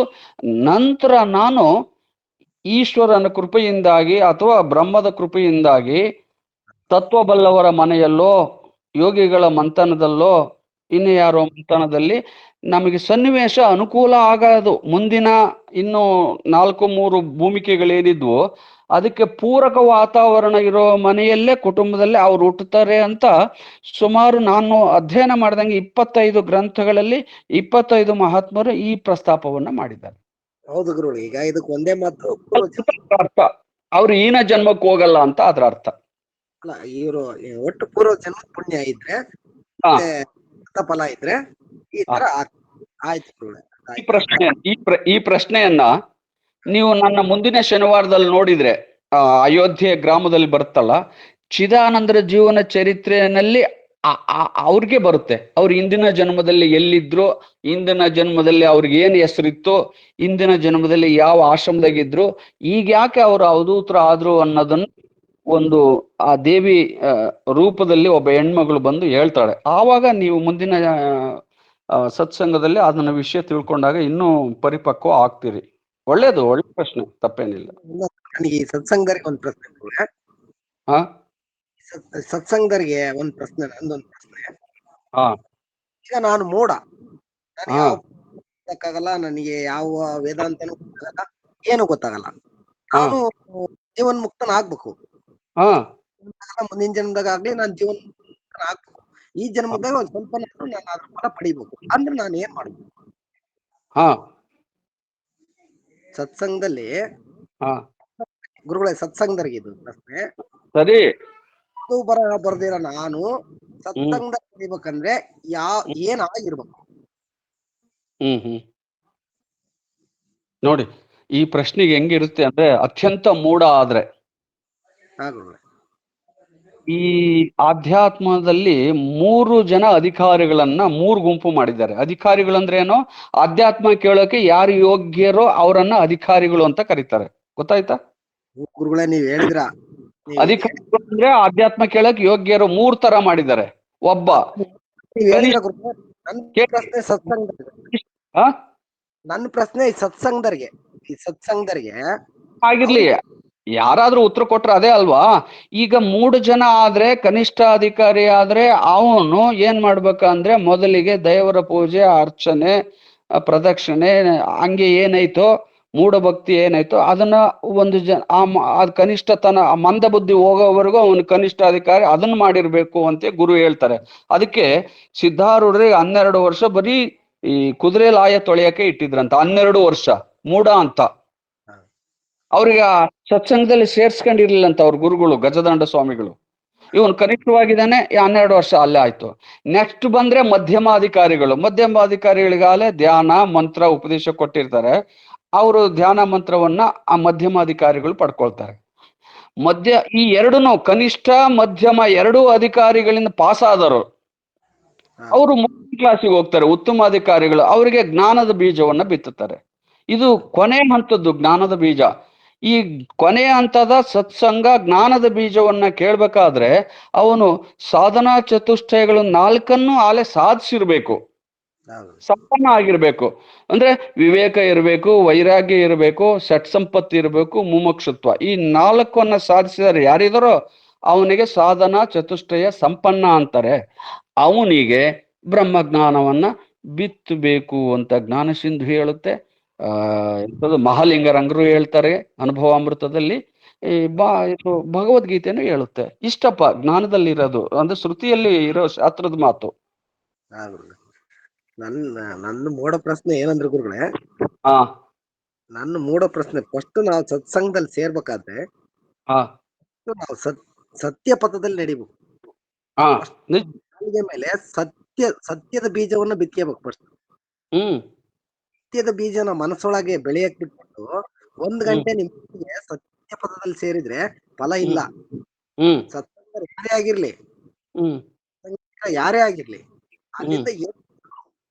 ನಂತರ ನಾನು ಈಶ್ವರನ ಕೃಪೆಯಿಂದಾಗಿ ಅಥವಾ ಬ್ರಹ್ಮದ ಕೃಪೆಯಿಂದಾಗಿ ತತ್ವಬಲ್ಲವರ ಮನೆಯಲ್ಲೋ, ಯೋಗಿಗಳ ಮಂಥನದಲ್ಲೋ, ಇನ್ನು ಯಾರೋ ಮಂಥನದಲ್ಲಿ ನಮಗೆ ಸನ್ನಿವೇಶ ಅನುಕೂಲ ಆಗೋದು. ಮುಂದಿನ ಇನ್ನು 4-3 ಭೂಮಿಕೆಗಳೇನಿದ್ವು ಅದಕ್ಕೆ ಪೂರಕ ವಾತಾವರಣ ಇರೋ ಮನೆಯಲ್ಲೇ ಕುಟುಂಬದಲ್ಲೇ ಅವ್ರು ಹುಟ್ಟುತ್ತಾರೆ ಅಂತ ಸುಮಾರು ನಾನು ಅಧ್ಯಯನ ಮಾಡಿದಂಗೆ 25 ಗ್ರಂಥಗಳಲ್ಲಿ 25 ಮಹಾತ್ಮರು ಈ ಪ್ರಸ್ತಾಪವನ್ನ ಮಾಡಿದ್ದಾರೆ. ಹೌದು ಗುರು. ಈಗ ಇದಕ್ಕೆ ಒಂದೇ ಮಾತು ಅರ್ಥ, ಅವ್ರು ಈನ ಜನ್ಮಕ್ಕೆ ಹೋಗಲ್ಲ ಅಂತ ಅದ್ರ ಅರ್ಥ. ಅಲ್ಲ, ಇವರು ಒಟ್ಟು ಪೂರ್ವ ಜನ್ಮದ ಪುಣ್ಯ ಇದ್ರೆ ಫಲ ಇದ್ರೆ ಈ ತರ ಆಯ್ತು ಗುರುಗಳೇ. ಈ ಪ್ರಶ್ನೆಯನ್ನ ನೀವು ನನ್ನ ಮುಂದಿನ ಶನಿವಾರದಲ್ಲಿ ನೋಡಿದ್ರೆ ಅಯೋಧ್ಯೆ ಗ್ರಾಮದಲ್ಲಿ ಬರುತ್ತಲ್ಲ, ಚಿದಾನಂದರ ಜೀವನ ಚರಿತ್ರೆಯಲ್ಲಿ ಅವ್ರಿಗೆ ಬರುತ್ತೆ. ಅವ್ರು ಇಂದಿನ ಜನ್ಮದಲ್ಲಿ ಎಲ್ಲಿದ್ರು, ಇಂದಿನ ಜನ್ಮದಲ್ಲಿ ಅವ್ರಿಗೆ ಏನು ಹೆಸರಿತ್ತು, ಇಂದಿನ ಜನ್ಮದಲ್ಲಿ ಯಾವ ಆಶ್ರಮದಾಗಿದ್ರು, ಈಗ ಯಾಕೆ ಅವರು ಅವಧೂತರು ಆದ್ರು ಅನ್ನೋದನ್ನು ಒಂದು ಆ ದೇವಿ ರೂಪದಲ್ಲಿ ಒಬ್ಬ ಹೆಣ್ಮಗಳು ಬಂದು ಹೇಳ್ತಾಳೆ. ಆವಾಗ ನೀವು ಮುಂದಿನ ಸತ್ಸಂಗದಲ್ಲಿ ಅದನ್ನ ವಿಷಯ ತಿಳ್ಕೊಂಡಾಗ ಇನ್ನೂ ಪರಿಪಕ್ವ ಆಗ್ತೀರಿ. ಒಳ್ಳೇದು, ಒಳ್ಳೆ ಪ್ರಶ್ನೆ, ತಪ್ಪೇನಿಲ್ಲ. ನನಗೆ ಈ ಸತ್ಸಂಗದರಿಗೆ ಒಂದು ಪ್ರಶ್ನೆ ಗುರುಗಳೇ. ಹಾ, ಸತ್ಸಂಗದರಿಗೆ ಒಂದು ಪ್ರಶ್ನೆ, ನಂದೊಂದು ಪ್ರಶ್ನೆ. ಹಾ, ಈಗ ನಾನು ಮೋಡ, ನನಗೆ ಹಾ, ಯಾವ ಗೊತ್ತಾಗಲ್ಲ, ನನಗೆ ಯಾವ ವೇದಾಂತನೂ ಗೊತ್ತಾಗಲ್ಲ, ಏನು ಗೊತ್ತಾಗಲ್ಲ. ನಾನು ಜೀವನ್ ಮುಕ್ತನಾಗ್ಬೇಕು. ಹಾ, ಮುಂದಿನ ಜನ್ಮದಾಗ ಆಗ್ಲಿ ನಾನು ಜೀವನ್ ಮುಕ್ತನಾಗ್ಬೇಕು. ಈ ಜನ್ಮದಾಗ ಒಂದ್ ಸ್ವಲ್ಪ ನಾನು ಅದ್ರ ಫಲ ಪಡಿಬೇಕು ಅಂದ್ರೆ ನಾನು ಏನ್ ಮಾಡ್ಬೇಕು? ಹಾ, ಸತ್ಸಂಗದಲ್ಲಿ ಹಾ, ಗುರುಗಳೇ, ಸತ್ಸಂಗದರಿಗೆ ಇದು ಪ್ರಶ್ನೆ. ಸರಿ. ಅದು ಬರ್ದಿರ ನಾನು ಸತ್ಸಂಗ ಪಡಿಬೇಕಂದ್ರೆ ಏನ್ ಆಗಿರ್ಬೇಕು? ನೋಡಿ, ಈ ಪ್ರಶ್ನೆಗೆ ಹೆಂಗಿರುತ್ತೆ ಅಂದ್ರೆ, ಅತ್ಯಂತ ಮೂಢ ಆದ್ರೆ ಈ ಆಧ್ಯಾತ್ಮದಲ್ಲಿ 3 ಜನ ಅಧಿಕಾರಿಗಳನ್ನ 3 ಗುಂಪು ಮಾಡಿದ್ದಾರೆ. ಅಧಿಕಾರಿಗಳಂದ್ರೆ ಏನೋ, ಆಧ್ಯಾತ್ಮ ಕೇಳೋಕೆ ಯಾರು ಯೋಗ್ಯರೋ ಅವರನ್ನ ಅಧಿಕಾರಿಗಳು ಅಂತ ಕರೀತಾರೆ. ಗೊತ್ತಾಯ್ತಾ? ಗುರುಗಳೇ, ನೀವ್ ಹೇಳಿದ್ರ ಅಧಿಕಾರಿಗಳು ಅಂದ್ರೆ ಆಧ್ಯಾತ್ಮ ಕೇಳಕ್ ಯೋಗ್ಯರು 3 ತರ ಮಾಡಿದ್ದಾರೆ. ಒಬ್ಬ ನನ್ನ ಪ್ರಶ್ನೆ ಈ ಸತ್ಸಂಗದರಿಗೆ ಆಗಿರ್ಲಿ, ಯಾರಾದ್ರೂ ಉತ್ತರ ಕೊಟ್ರೆ ಅದೇ ಅಲ್ವಾ. ಈಗ 3 ಜನ ಆದ್ರೆ, ಕನಿಷ್ಠ ಅಧಿಕಾರಿ ಆದ್ರೆ ಅವನು ಏನ್ ಮಾಡ್ಬೇಕಂದ್ರೆ, ಮೊದಲಿಗೆ ದೇವರ ಪೂಜೆ, ಅರ್ಚನೆ, ಪ್ರದಕ್ಷಿಣೆ, ಹಂಗೆ ಏನಾಯ್ತೋ ಮೂಢ ಭಕ್ತಿ ಏನಾಯ್ತೋ ಅದನ್ನ ಒಂದು ಕನಿಷ್ಠತನ ಮಂದ ಬುದ್ಧಿ ಹೋಗೋವರೆಗೂ ಅವನು ಕನಿಷ್ಠ ಅಧಿಕಾರಿ ಅದನ್ನ ಮಾಡಿರ್ಬೇಕು ಅಂತ ಗುರು ಹೇಳ್ತಾರೆ. ಅದಕ್ಕೆ ಸಿದ್ಧಾರೂಢರಿಗೆ 12 ವರ್ಷ ಬರೀ ಈ ಕುದುರೆ ಲಾಯ ತೊಳೆಯಕ್ಕೆ ಇಟ್ಟಿದ್ರಂತ. 12 ವರ್ಷ ಮೂಢ ಅಂತ. ಅವ್ರಿಗೆ ಸತ್ಸಂಗದಲ್ಲಿ ಸೇರ್ಸ್ಕೊಂಡಿರ್ಲಿಲ್ಲಂತ ಅವ್ರ ಗುರುಗಳು, ಗಜದಂಡ ಸ್ವಾಮಿಗಳು. ಇವನು ಕನಿಷ್ಠವಾಗಿದ್ದಾನೆ, 12 ವರ್ಷ ಅಲ್ಲೇ ಆಯ್ತು. ನೆಕ್ಸ್ಟ್ ಬಂದ್ರೆ ಮಧ್ಯಮಾಧಿಕಾರಿಗಳಿಗಾಲೆ ಧ್ಯಾನ ಮಂತ್ರ ಉಪದೇಶ ಕೊಟ್ಟಿರ್ತಾರೆ. ಅವರು ಧ್ಯಾನ ಮಂತ್ರವನ್ನ ಆ ಮಧ್ಯಮಾಧಿಕಾರಿಗಳು ಪಡ್ಕೊಳ್ತಾರೆ. ಈ ಎರಡೂ ಕನಿಷ್ಠ ಮಧ್ಯಮ 2 ಅಧಿಕಾರಿಗಳಿಂದ ಪಾಸ್ ಆದರು ಅವರು ಮುಂದಿನ ಕ್ಲಾಸಿಗೆ ಹೋಗ್ತಾರೆ. ಉತ್ತಮ ಅಧಿಕಾರಿಗಳು ಅವರಿಗೆ ಜ್ಞಾನದ ಬೀಜವನ್ನ ಬಿತ್ತುತ್ತಾರೆ. ಇದು ಕೊನೆಯ ಹಂತದ್ದು ಜ್ಞಾನದ ಬೀಜ. ಈ ಕೊನೆಯ ಹಂತದ ಸತ್ಸಂಗ ಜ್ಞಾನದ ಬೀಜವನ್ನ ಕೇಳ್ಬೇಕಾದ್ರೆ ಅವನು ಸಾಧನಾ ಚತುಷ್ಟಯಗಳು 4 ಆಲೆ ಸಾಧಿಸಿರ್ಬೇಕು, ಸಂಪನ್ನ ಆಗಿರ್ಬೇಕು. ಅಂದ್ರೆ ವಿವೇಕ ಇರಬೇಕು, ವೈರಾಗ್ಯ ಇರಬೇಕು, ಷಟ್ ಸಂಪತ್ತಿ ಇರಬೇಕು, ಮುಮುಕ್ಷುತ್ವ. ಈ 4 ಸಾಧಿಸಿದರೆ ಯಾರಿದಾರೋ ಅವನಿಗೆ ಸಾಧನಾ ಚತುಷ್ಟಯ ಸಂಪನ್ನ ಅಂತಾರೆ. ಅವನಿಗೆ ಬ್ರಹ್ಮಜ್ಞಾನವನ್ನ ಬಿತ್ತಬೇಕು ಅಂತ ಜ್ಞಾನ ಸಿಂಧು ಹೇಳುತ್ತೆ. ಮಹಾಲಿಂಗರಂಗರು ಹೇಳ್ತಾರೆ ಅನುಭವಾಮೃತದಲ್ಲಿ. ಭಗವದ್ಗೀತೆನೂ ಹೇಳುತ್ತೆ. ಇಷ್ಟಪ್ಪ ಜ್ಞಾನದಲ್ಲಿರೋದು, ಅಂದ್ರೆ ಶ್ರುತಿಯಲ್ಲಿ ಇರೋ ಶಾಸ್ತ್ರದ ಮಾತು. ನನ್ನ ಮೂಢ ಪ್ರಶ್ನೆ ಏನಂದ್ರೆ ಗುರುಗಳೇ, ನನ್ನ ಮೂಢ ಪ್ರಶ್ನೆ, ಫಸ್ಟ್ ನಾವು ಸತ್ಸಂಗದಲ್ಲಿ ಸೇರ್ಬೇಕಾದ್ರೆ ನಾವು ಸತ್ಯ ಪಥದಲ್ಲಿ ನಡಿಬೇಕು. ಮೇಲೆ ಸತ್ಯದ ಬೀಜವನ್ನ ಬಿತ್ತಬೇಕು ಫಸ್ಟ್. ಸತ್ಯದ ಬೀಜನ ಮನಸ್ಸೊಳಗೆ ಬೆಳೆಯಕ್ ಬಿಟ್ಬಿಟ್ಟು 1 ಗಂಟೆ ನಿಮ್ಗೆ ಸತ್ಯ ಪಥದಲ್ಲಿ ಸೇರಿದ್ರೆ ಫಲ ಇಲ್ಲ. ಸತ್ಸಂಗ ಯಾರೇ ಆಗಿರ್ಲಿ ಅಲ್ಲಿಂದ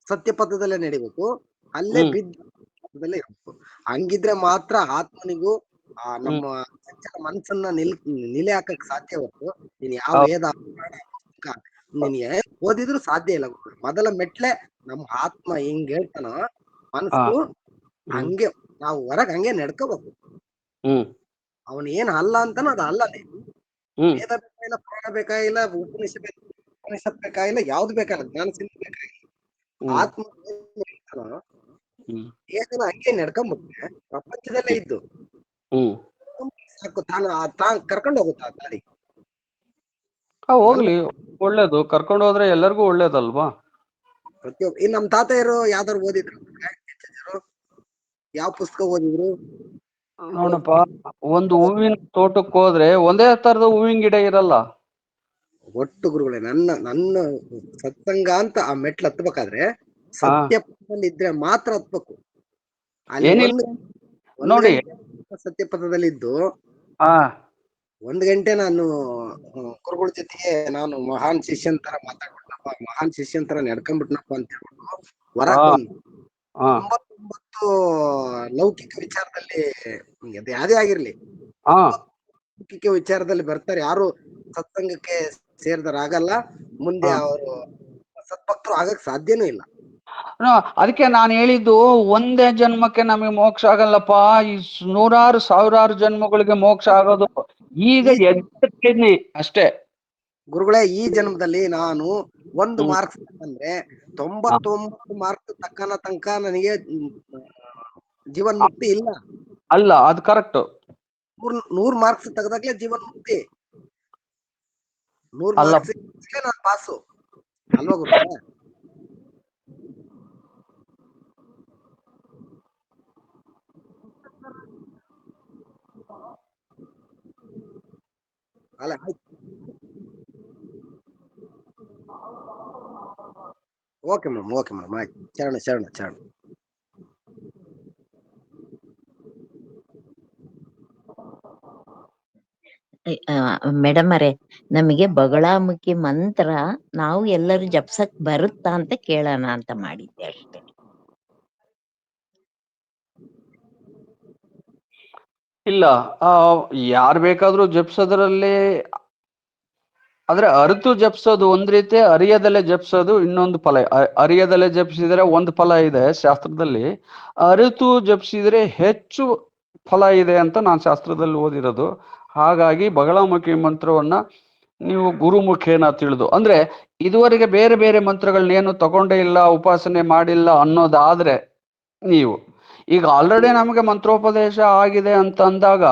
ಸತ್ಯ ಪಥದಲ್ಲೇ ನಡಿಬೇಕು, ಅಲ್ಲೇ ಬಿದ್ದ ಇರ್ಬೇಕು. ಹಂಗಿದ್ರೆ ಮಾತ್ರ ಆತ್ಮನಿಗೂ ನಮ್ಮ ಮನಸ್ಸನ್ನ ನಿಲೆ ಹಾಕಕ್ ಸಾಧ್ಯ ಹೊರತು ನೀನ್ ಯಾವ ವೇದ ನೀನ್ ಓದಿದ್ರು ಸಾಧ್ಯ ಇಲ್ಲ. ಮೊದಲ ಮೆಟ್ಲೆ ನಮ್ಮ ಆತ್ಮ ಹಿಂಗ್ ಹೇಳ್ತಾನೋ ಮನಸ್ಸು ಹಂಗೆ ನಾವು ಹೊರಗ್ ಹಂಗೆ ನಡ್ಕೋಬೇಕು. ಅವನ್ ಏನ್ ಅಲ್ಲ ಅಂತಾನ ಅದು ಅಲ್ಲದೆ. ವೇದ ಬೇಕಾಗಿಲ್ಲ, ಪುರಾಣ ಬೇಕಾಗಿಲ್ಲ, ಉಪನಿಷತ್ ಬೇಕಾಗಿಲ್ಲ, ಯಾವ್ದು ಬೇಕಾಗಿಲ್ಲ, ಜ್ಞಾನ ಸಿಂಧು ಬೇಕಾಗಿಲ್ಲ. ಆತ್ಮ ಏನ ಹಂಗೆ ನಡ್ಕೊಂಡ್ಬಿಟ್ರೆ ಪ್ರಪಂಚದಲ್ಲೇ ಇದ್ದು ಸಾಕು, ತಾನು ಕರ್ಕೊಂಡು ಹೋಗುತ್ತ ಆ ಗಾಡಿ. ಹೋಗ್ಲಿ, ಒಳ್ಳೇದು. ಕರ್ಕೊಂಡು ಹೋದ್ರೆ ಎಲ್ಲರಿಗೂ ಒಳ್ಳೇದಲ್ವಾ. ಪ್ರತಿಯೊಬ್ಬ ನಮ್ ತಾತೆಯರು ಯಾವ್ದಾರು ಓದಿದ್ರು? ಯಾವ ಪುಸ್ತಕ ಓದಿದ್ರು? ನೋಡಪ್ಪ, ಒಂದು ಹೂವಿನ ತೋಟಕ್ಕೆ ಹೋದ್ರೆ ಒಂದೇ ತರದ ಹೂವಿನ ಗಿಡ ಇರಲ್ಲ. ಒಟ್ಟು ಗುರುಗಳೇ, ನನ್ನ ಸತ್ಸಂಗ ಅಂತ ಆ ಮೆಟ್ಲು ಹತ್ಬೇಕಾದ್ರೆ ಹಾ ಸತ್ಯ ಪಥದಲ್ಲಿ ಇದ್ರೆ ಮಾತ್ರ ಹತ್ಬೇಕು. ಅಲ್ಲಿ ಏನಿಲ್ಲ ಒಂದು ನೋಡಿ. ಗಂಟೆ ಸತ್ಯ ಪಥದಲ್ಲಿ ಇದ್ದು ಹಾ 1 ಗಂಟೆ ನಾನು ಗುರುಗಳ ಜೊತೆಗೆ ನಾನು ಮಹಾನ್ ಶಿಷ್ಯನ್ ತರ ಮಾತಾಡ್ಬಿಟ್ನಪ್ಪ, ಮಹಾನ್ ಶಿಷ್ಯನ್ ತರ ನಡ್ಕೊಂಡ್ಬಿಟ್ನಪ್ಪ ಅಂತ ಹೇಳ್ಬಿಟ್ಟು ಹಾ ಹೊರಗ್ ಬಂದು ಹಾ 99 ಲೌಕಿಕ ವಿಚಾರದಲ್ಲಿ, ಅದು ಯಾವ್ದೇ ಆಗಿರ್ಲಿ, ಹಾ ಲೌಕಿಕ ವಿಚಾರದಲ್ಲಿ ಬರ್ತಾರೆ. ಯಾರು ಸತ್ಸಂಗಕ್ಕೆ ಸೇರಿದರಾಗಲ್ಲ, ಮುಂದೆ ಹಾ. ಅವರು ಸದ್ಭಕ್ತರು ಆಗಕ್ ಸಾಧ್ಯನೂ ಇಲ್ಲ. ಅದಕ್ಕೆ ನಾನು ಹೇಳಿದ್ದು, ಒಂದೇ ಜನ್ಮಕ್ಕೆ ನಮಗೆ ಮೋಕ್ಷ ಆಗಲ್ಲಪ್ಪ, ಈ ನೂರಾರು ಸಾವಿರಾರು ಜನ್ಮಗಳಿಗೆ ಮೋಕ್ಷ ಆಗೋದು. ಈಗ ಈ ಎದ್ದಿದ್ದೀನಿ ಅಷ್ಟೇ. ಗುರುಗಳೇ, ಈ ಜನ್ಮದಲ್ಲಿ ನಾನು 1 ಹ್ಮ್. ಮಾರ್ಕ್ಸ್ ತಕ್ಕಂದ್ರೆ ಹಾ. 99 ಮಾರ್ಕ್ಸ್ ತಕ್ಕನ ತನಕ ನನಗೆ ಜೀವನ್ ಮುಕ್ತಿ ಇಲ್ಲ. ಅಲ್ಲ, ಅದು ಕರೆಕ್ಟ್. 100 ಮಾರ್ಕ್ಸ್ ತೆಗೆದಾಗ್ಲೇ ಜೀವನ್ ಮುಕ್ತಿ. 100 ಅಲ್ಲ, ಮಾರ್ಕ್ಸ್ ನಾನು ಪಾಸು ಅಲ್ವಾ ಗುರುಗಳೇ? ಅಲ್ಲ, ಓಕೆ ಮೇಡಮ್ ಆಯ್ತು. ಶರಣ. ಮೇಡಮ್ ಅವರೇ, ನಮಗೆ ಬಗಳಾಮುಖಿ ಮಂತ್ರ ನಾವು ಎಲ್ಲರೂ ಜಪ್ಸಕ್ ಬರುತ್ತಾ ಅಂತ ಕೇಳೋಣ ಅಂತ ಮಾಡಿದ್ದೆ ಅಷ್ಟೇ. ಇಲ್ಲ, ಯಾರು ಬೇಕಾದ್ರೂ ಜಪಿಸೋದ್ರಲ್ಲಿ, ಆದ್ರೆ ಅರಿತು ಜಪಿಸೋದು ಒಂದ್ ರೀತಿ, ಅರಿಯದಲ್ಲೇ ಜಪಿಸೋದು ಇನ್ನೊಂದು ಫಲ. ಅರಿಯದಲ್ಲೇ ಜಪಿಸಿದ್ರೆ ಒಂದು ಫಲ ಇದೆ ಶಾಸ್ತ್ರದಲ್ಲಿ, ಅರಿತು ಜಪಿಸಿದ್ರೆ ಹೆಚ್ಚು ಫಲ ಇದೆ ಅಂತ ನಾನು ಶಾಸ್ತ್ರದಲ್ಲಿ ಓದಿರೋದು. ಹಾಗಾಗಿ ಬಗಳಾಮುಖಿ ಮಂತ್ರವನ್ನ ನೀವು ಗುರುಮುಖೇನ ತಿಳಿದು, ಅಂದ್ರೆ ಇದುವರೆಗೆ ಬೇರೆ ಬೇರೆ ಮಂತ್ರಗಳನ್ನೇನು ತಗೊಂಡೇ ಇಲ್ಲ, ಉಪಾಸನೆ ಮಾಡಿಲ್ಲ ಅನ್ನೋದಾದ್ರೆ ನೀವು, ಈಗ ಆಲ್ರೆಡಿ ನಮಗೆ ಮಂತ್ರೋಪದೇಶ ಆಗಿದೆ ಅಂತ ಅಂದಾಗ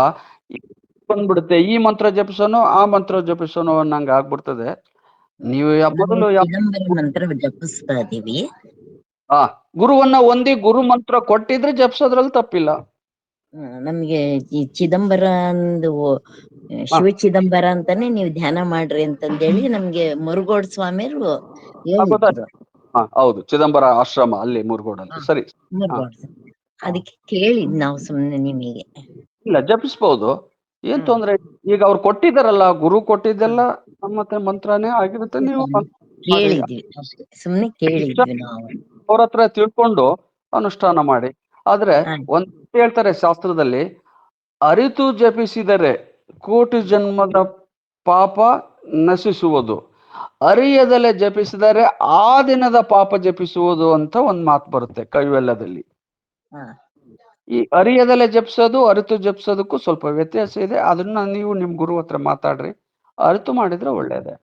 ಬಂದ್ಬಿಡುತ್ತೆ, ಈ ಮಂತ್ರ ಜಪಿಸೋನು ಆ ಮಂತ್ರ ಜಪಿಸೋನು ಅನ್ನಂಗೆ ಆಗ್ಬಿಡ್ತದೆ. ನೀವು ನಾವು ಮೊದಲು ಚಿದಂಬರ ಮಂತ್ರ ಜಪಿಸ್ತಾ ಇದೀವಿ. ಆ ಗುರುವನ್ನ ಹೊಂದಿ ಗುರು ಮಂತ್ರ ಕೊಟ್ಟಿದ್ರೆ ಜಪಿಸೋದ್ರಲ್ಲಿ ತಪ್ಪಿಲ್ಲ. ನಮ್ಗೆ ಈ ಚಿದಂಬರ ಒಂದು ಹಾ, ಶಿವ ಚಿದಂಬರ ಅಂತಾನೆ ನೀವು ಧ್ಯಾನ ಮಾಡ್ರಿ ಅಂತಂದೇಳಿ ನಮ್ಗೆ ಮುರುಗೋಡ್ ಸ್ವಾಮಿಯರು ಹೇಳಿದ್ರು. ಹಾ ಹೌದು, ಚಿದಂಬರ ಆಶ್ರಮ ಅಲ್ಲಿ ಮುರುಗೋಡಲ್ಲಿ. ಸರಿ. ಹಾ, ಮುರುಗೋಡ್ ಹಾ. ಅದಕ್ಕೆ ಕೇಳಿದ್ ನಾವು ಸುಮ್ನೆ ನಿಮಗೆ. ಇಲ್ಲ, ಜಪಿಸ್ಬೋದು, ಏನ್ ಹ್ಮ್ ತೊಂದ್ರೆ ಇಲ್ಲ. ಈಗ ಅವ್ರು ಕೊಟ್ಟಿದ್ದಾರಲ್ಲ, ಗುರು ಕೊಟ್ಟಿದ್ದೆಲ್ಲ ಮತ್ತೆ ಮಂತ್ರನೇ ಆಗಿರುತ್ತೆ. ನೀವು ಮಾಡಿ ಕೇಳಿದ್ವಿ ಅಷ್ಟೇ, ಸುಮ್ನೆ ಕೇಳಿದ್ವಿ ನಾವು. ಅವ್ರ ಹತ್ರ ತಿಳ್ಕೊಂಡು ಅನುಷ್ಠಾನ ಮಾಡಿ. ಆದ್ರೆ ಒಂದ್ ಹೇಳ್ತಾರೆ ಶಾಸ್ತ್ರದಲ್ಲಿ, ಅರಿತು ಜಪಿಸಿದರೆ ಕೋಟಿ ಜನ್ಮದ ಪಾಪ ನಶಿಸುವುದು, ಅರಿಯದಲ್ಲೇ ಜಪಿಸಿದರೆ ಆ ದಿನದ ಪಾಪ ಜಪಿಸುವುದು ಅಂತ ಒಂದ್ ಮಾತು ಬರುತ್ತೆ ಕೈವೆಲ್ಲದಲ್ಲಿ. ಹಾ ಈ ಅರಿಯದಲ್ಲೇ ಜಪಿಸೋದು ಅರಿತು ಜಪಿಸೋದಕ್ಕೂ ಸ್ವಲ್ಪ ವ್ಯತ್ಯಾಸ ಇದೆ. ಅದನ್ನ ನೀವು ನಿಮ್ ಗುರು ಹತ್ರ ಮಾತಾಡ್ರಿ, ಅರಿತು ಮಾಡಿದ್ರೆ ಒಳ್ಳೇದೆ.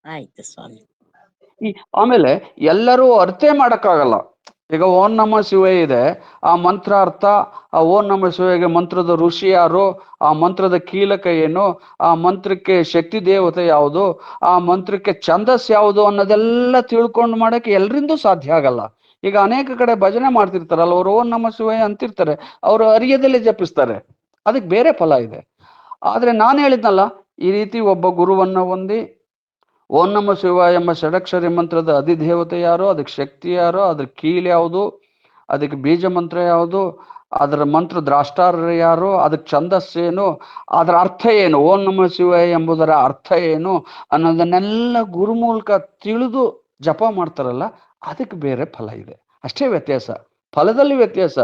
ಆಯ್ತು ಸ್ವಾಮಿ. ಆಮೇಲೆ ಎಲ್ಲರೂ ಅರ್ಥೇ ಮಾಡಕ್ಕಾಗಲ್ಲ. ಈಗ ಓಂ ನಮ ಶಿವಯ್ಯ ಇದೆ, ಆ ಮಂತ್ರ ಅರ್ಥ, ಆ ಓಂ ನಮ ಶಿವಯ್ಯಗೆ ಮಂತ್ರದ ಋಷಿ ಯಾರು, ಆ ಮಂತ್ರದ ಕೀಲಕ ಏನು, ಆ ಮಂತ್ರಕ್ಕೆ ಶಕ್ತಿ ದೇವತೆ ಯಾವುದು, ಆ ಮಂತ್ರಕ್ಕೆ ಛಂದಸ್ ಯಾವುದು ಅನ್ನೋದೆಲ್ಲ ತಿಳ್ಕೊಂಡು ಮಾಡಕ್ಕೆ ಎಲ್ರಿಂದೂ ಸಾಧ್ಯ ಆಗಲ್ಲ. ಈಗ ಅನೇಕ ಕಡೆ ಭಜನೆ ಮಾಡ್ತಿರ್ತಾರಲ್ಲ, ಅವ್ರು ಓಂ ನಮ ಶಿವಯ್ಯ ಅಂತಿರ್ತಾರೆ, ಅವರು ಅರಿಯದಲ್ಲೇ ಜಪಿಸ್ತಾರೆ, ಅದಕ್ಕೆ ಬೇರೆ ಫಲ ಇದೆ. ಆದ್ರೆ ನಾನು ಹೇಳಿದ್ನಲ್ಲ, ಈ ರೀತಿ ಒಬ್ಬ ಗುರುವನ್ನ ಹೊಂದಿ ಓಂ ನಮ ಶಿವ ಎಂಬ ಷಡಕ್ಷರಿ ಮಂತ್ರದ ಅಧಿದೇವತೆ ಯಾರು, ಅದಕ್ಕೆ ಶಕ್ತಿ ಯಾರು, ಅದ್ರ ಕೀಲ್ ಯಾವುದು, ಅದಕ್ಕೆ ಬೀಜ ಮಂತ್ರ ಯಾವುದು, ಅದರ ಮಂತ್ರ ದ್ರಾಷ್ಟಾರ ಯಾರು, ಅದಕ್ಕೆ ಛಂದಸ್ಸೇನು, ಅದರ ಅರ್ಥ ಏನು, ಓಂ ನಮ ಶಿವ ಎಂಬುದರ ಅರ್ಥ ಏನು ಅನ್ನೋದನ್ನೆಲ್ಲ ಗುರು ಮೂಲಕ ತಿಳಿದು ಜಪ ಮಾಡ್ತಾರಲ್ಲ, ಅದಕ್ಕೆ ಬೇರೆ ಫಲ ಇದೆ. ಅಷ್ಟೇ ವ್ಯತ್ಯಾಸ, ಫಲದಲ್ಲಿ ವ್ಯತ್ಯಾಸ.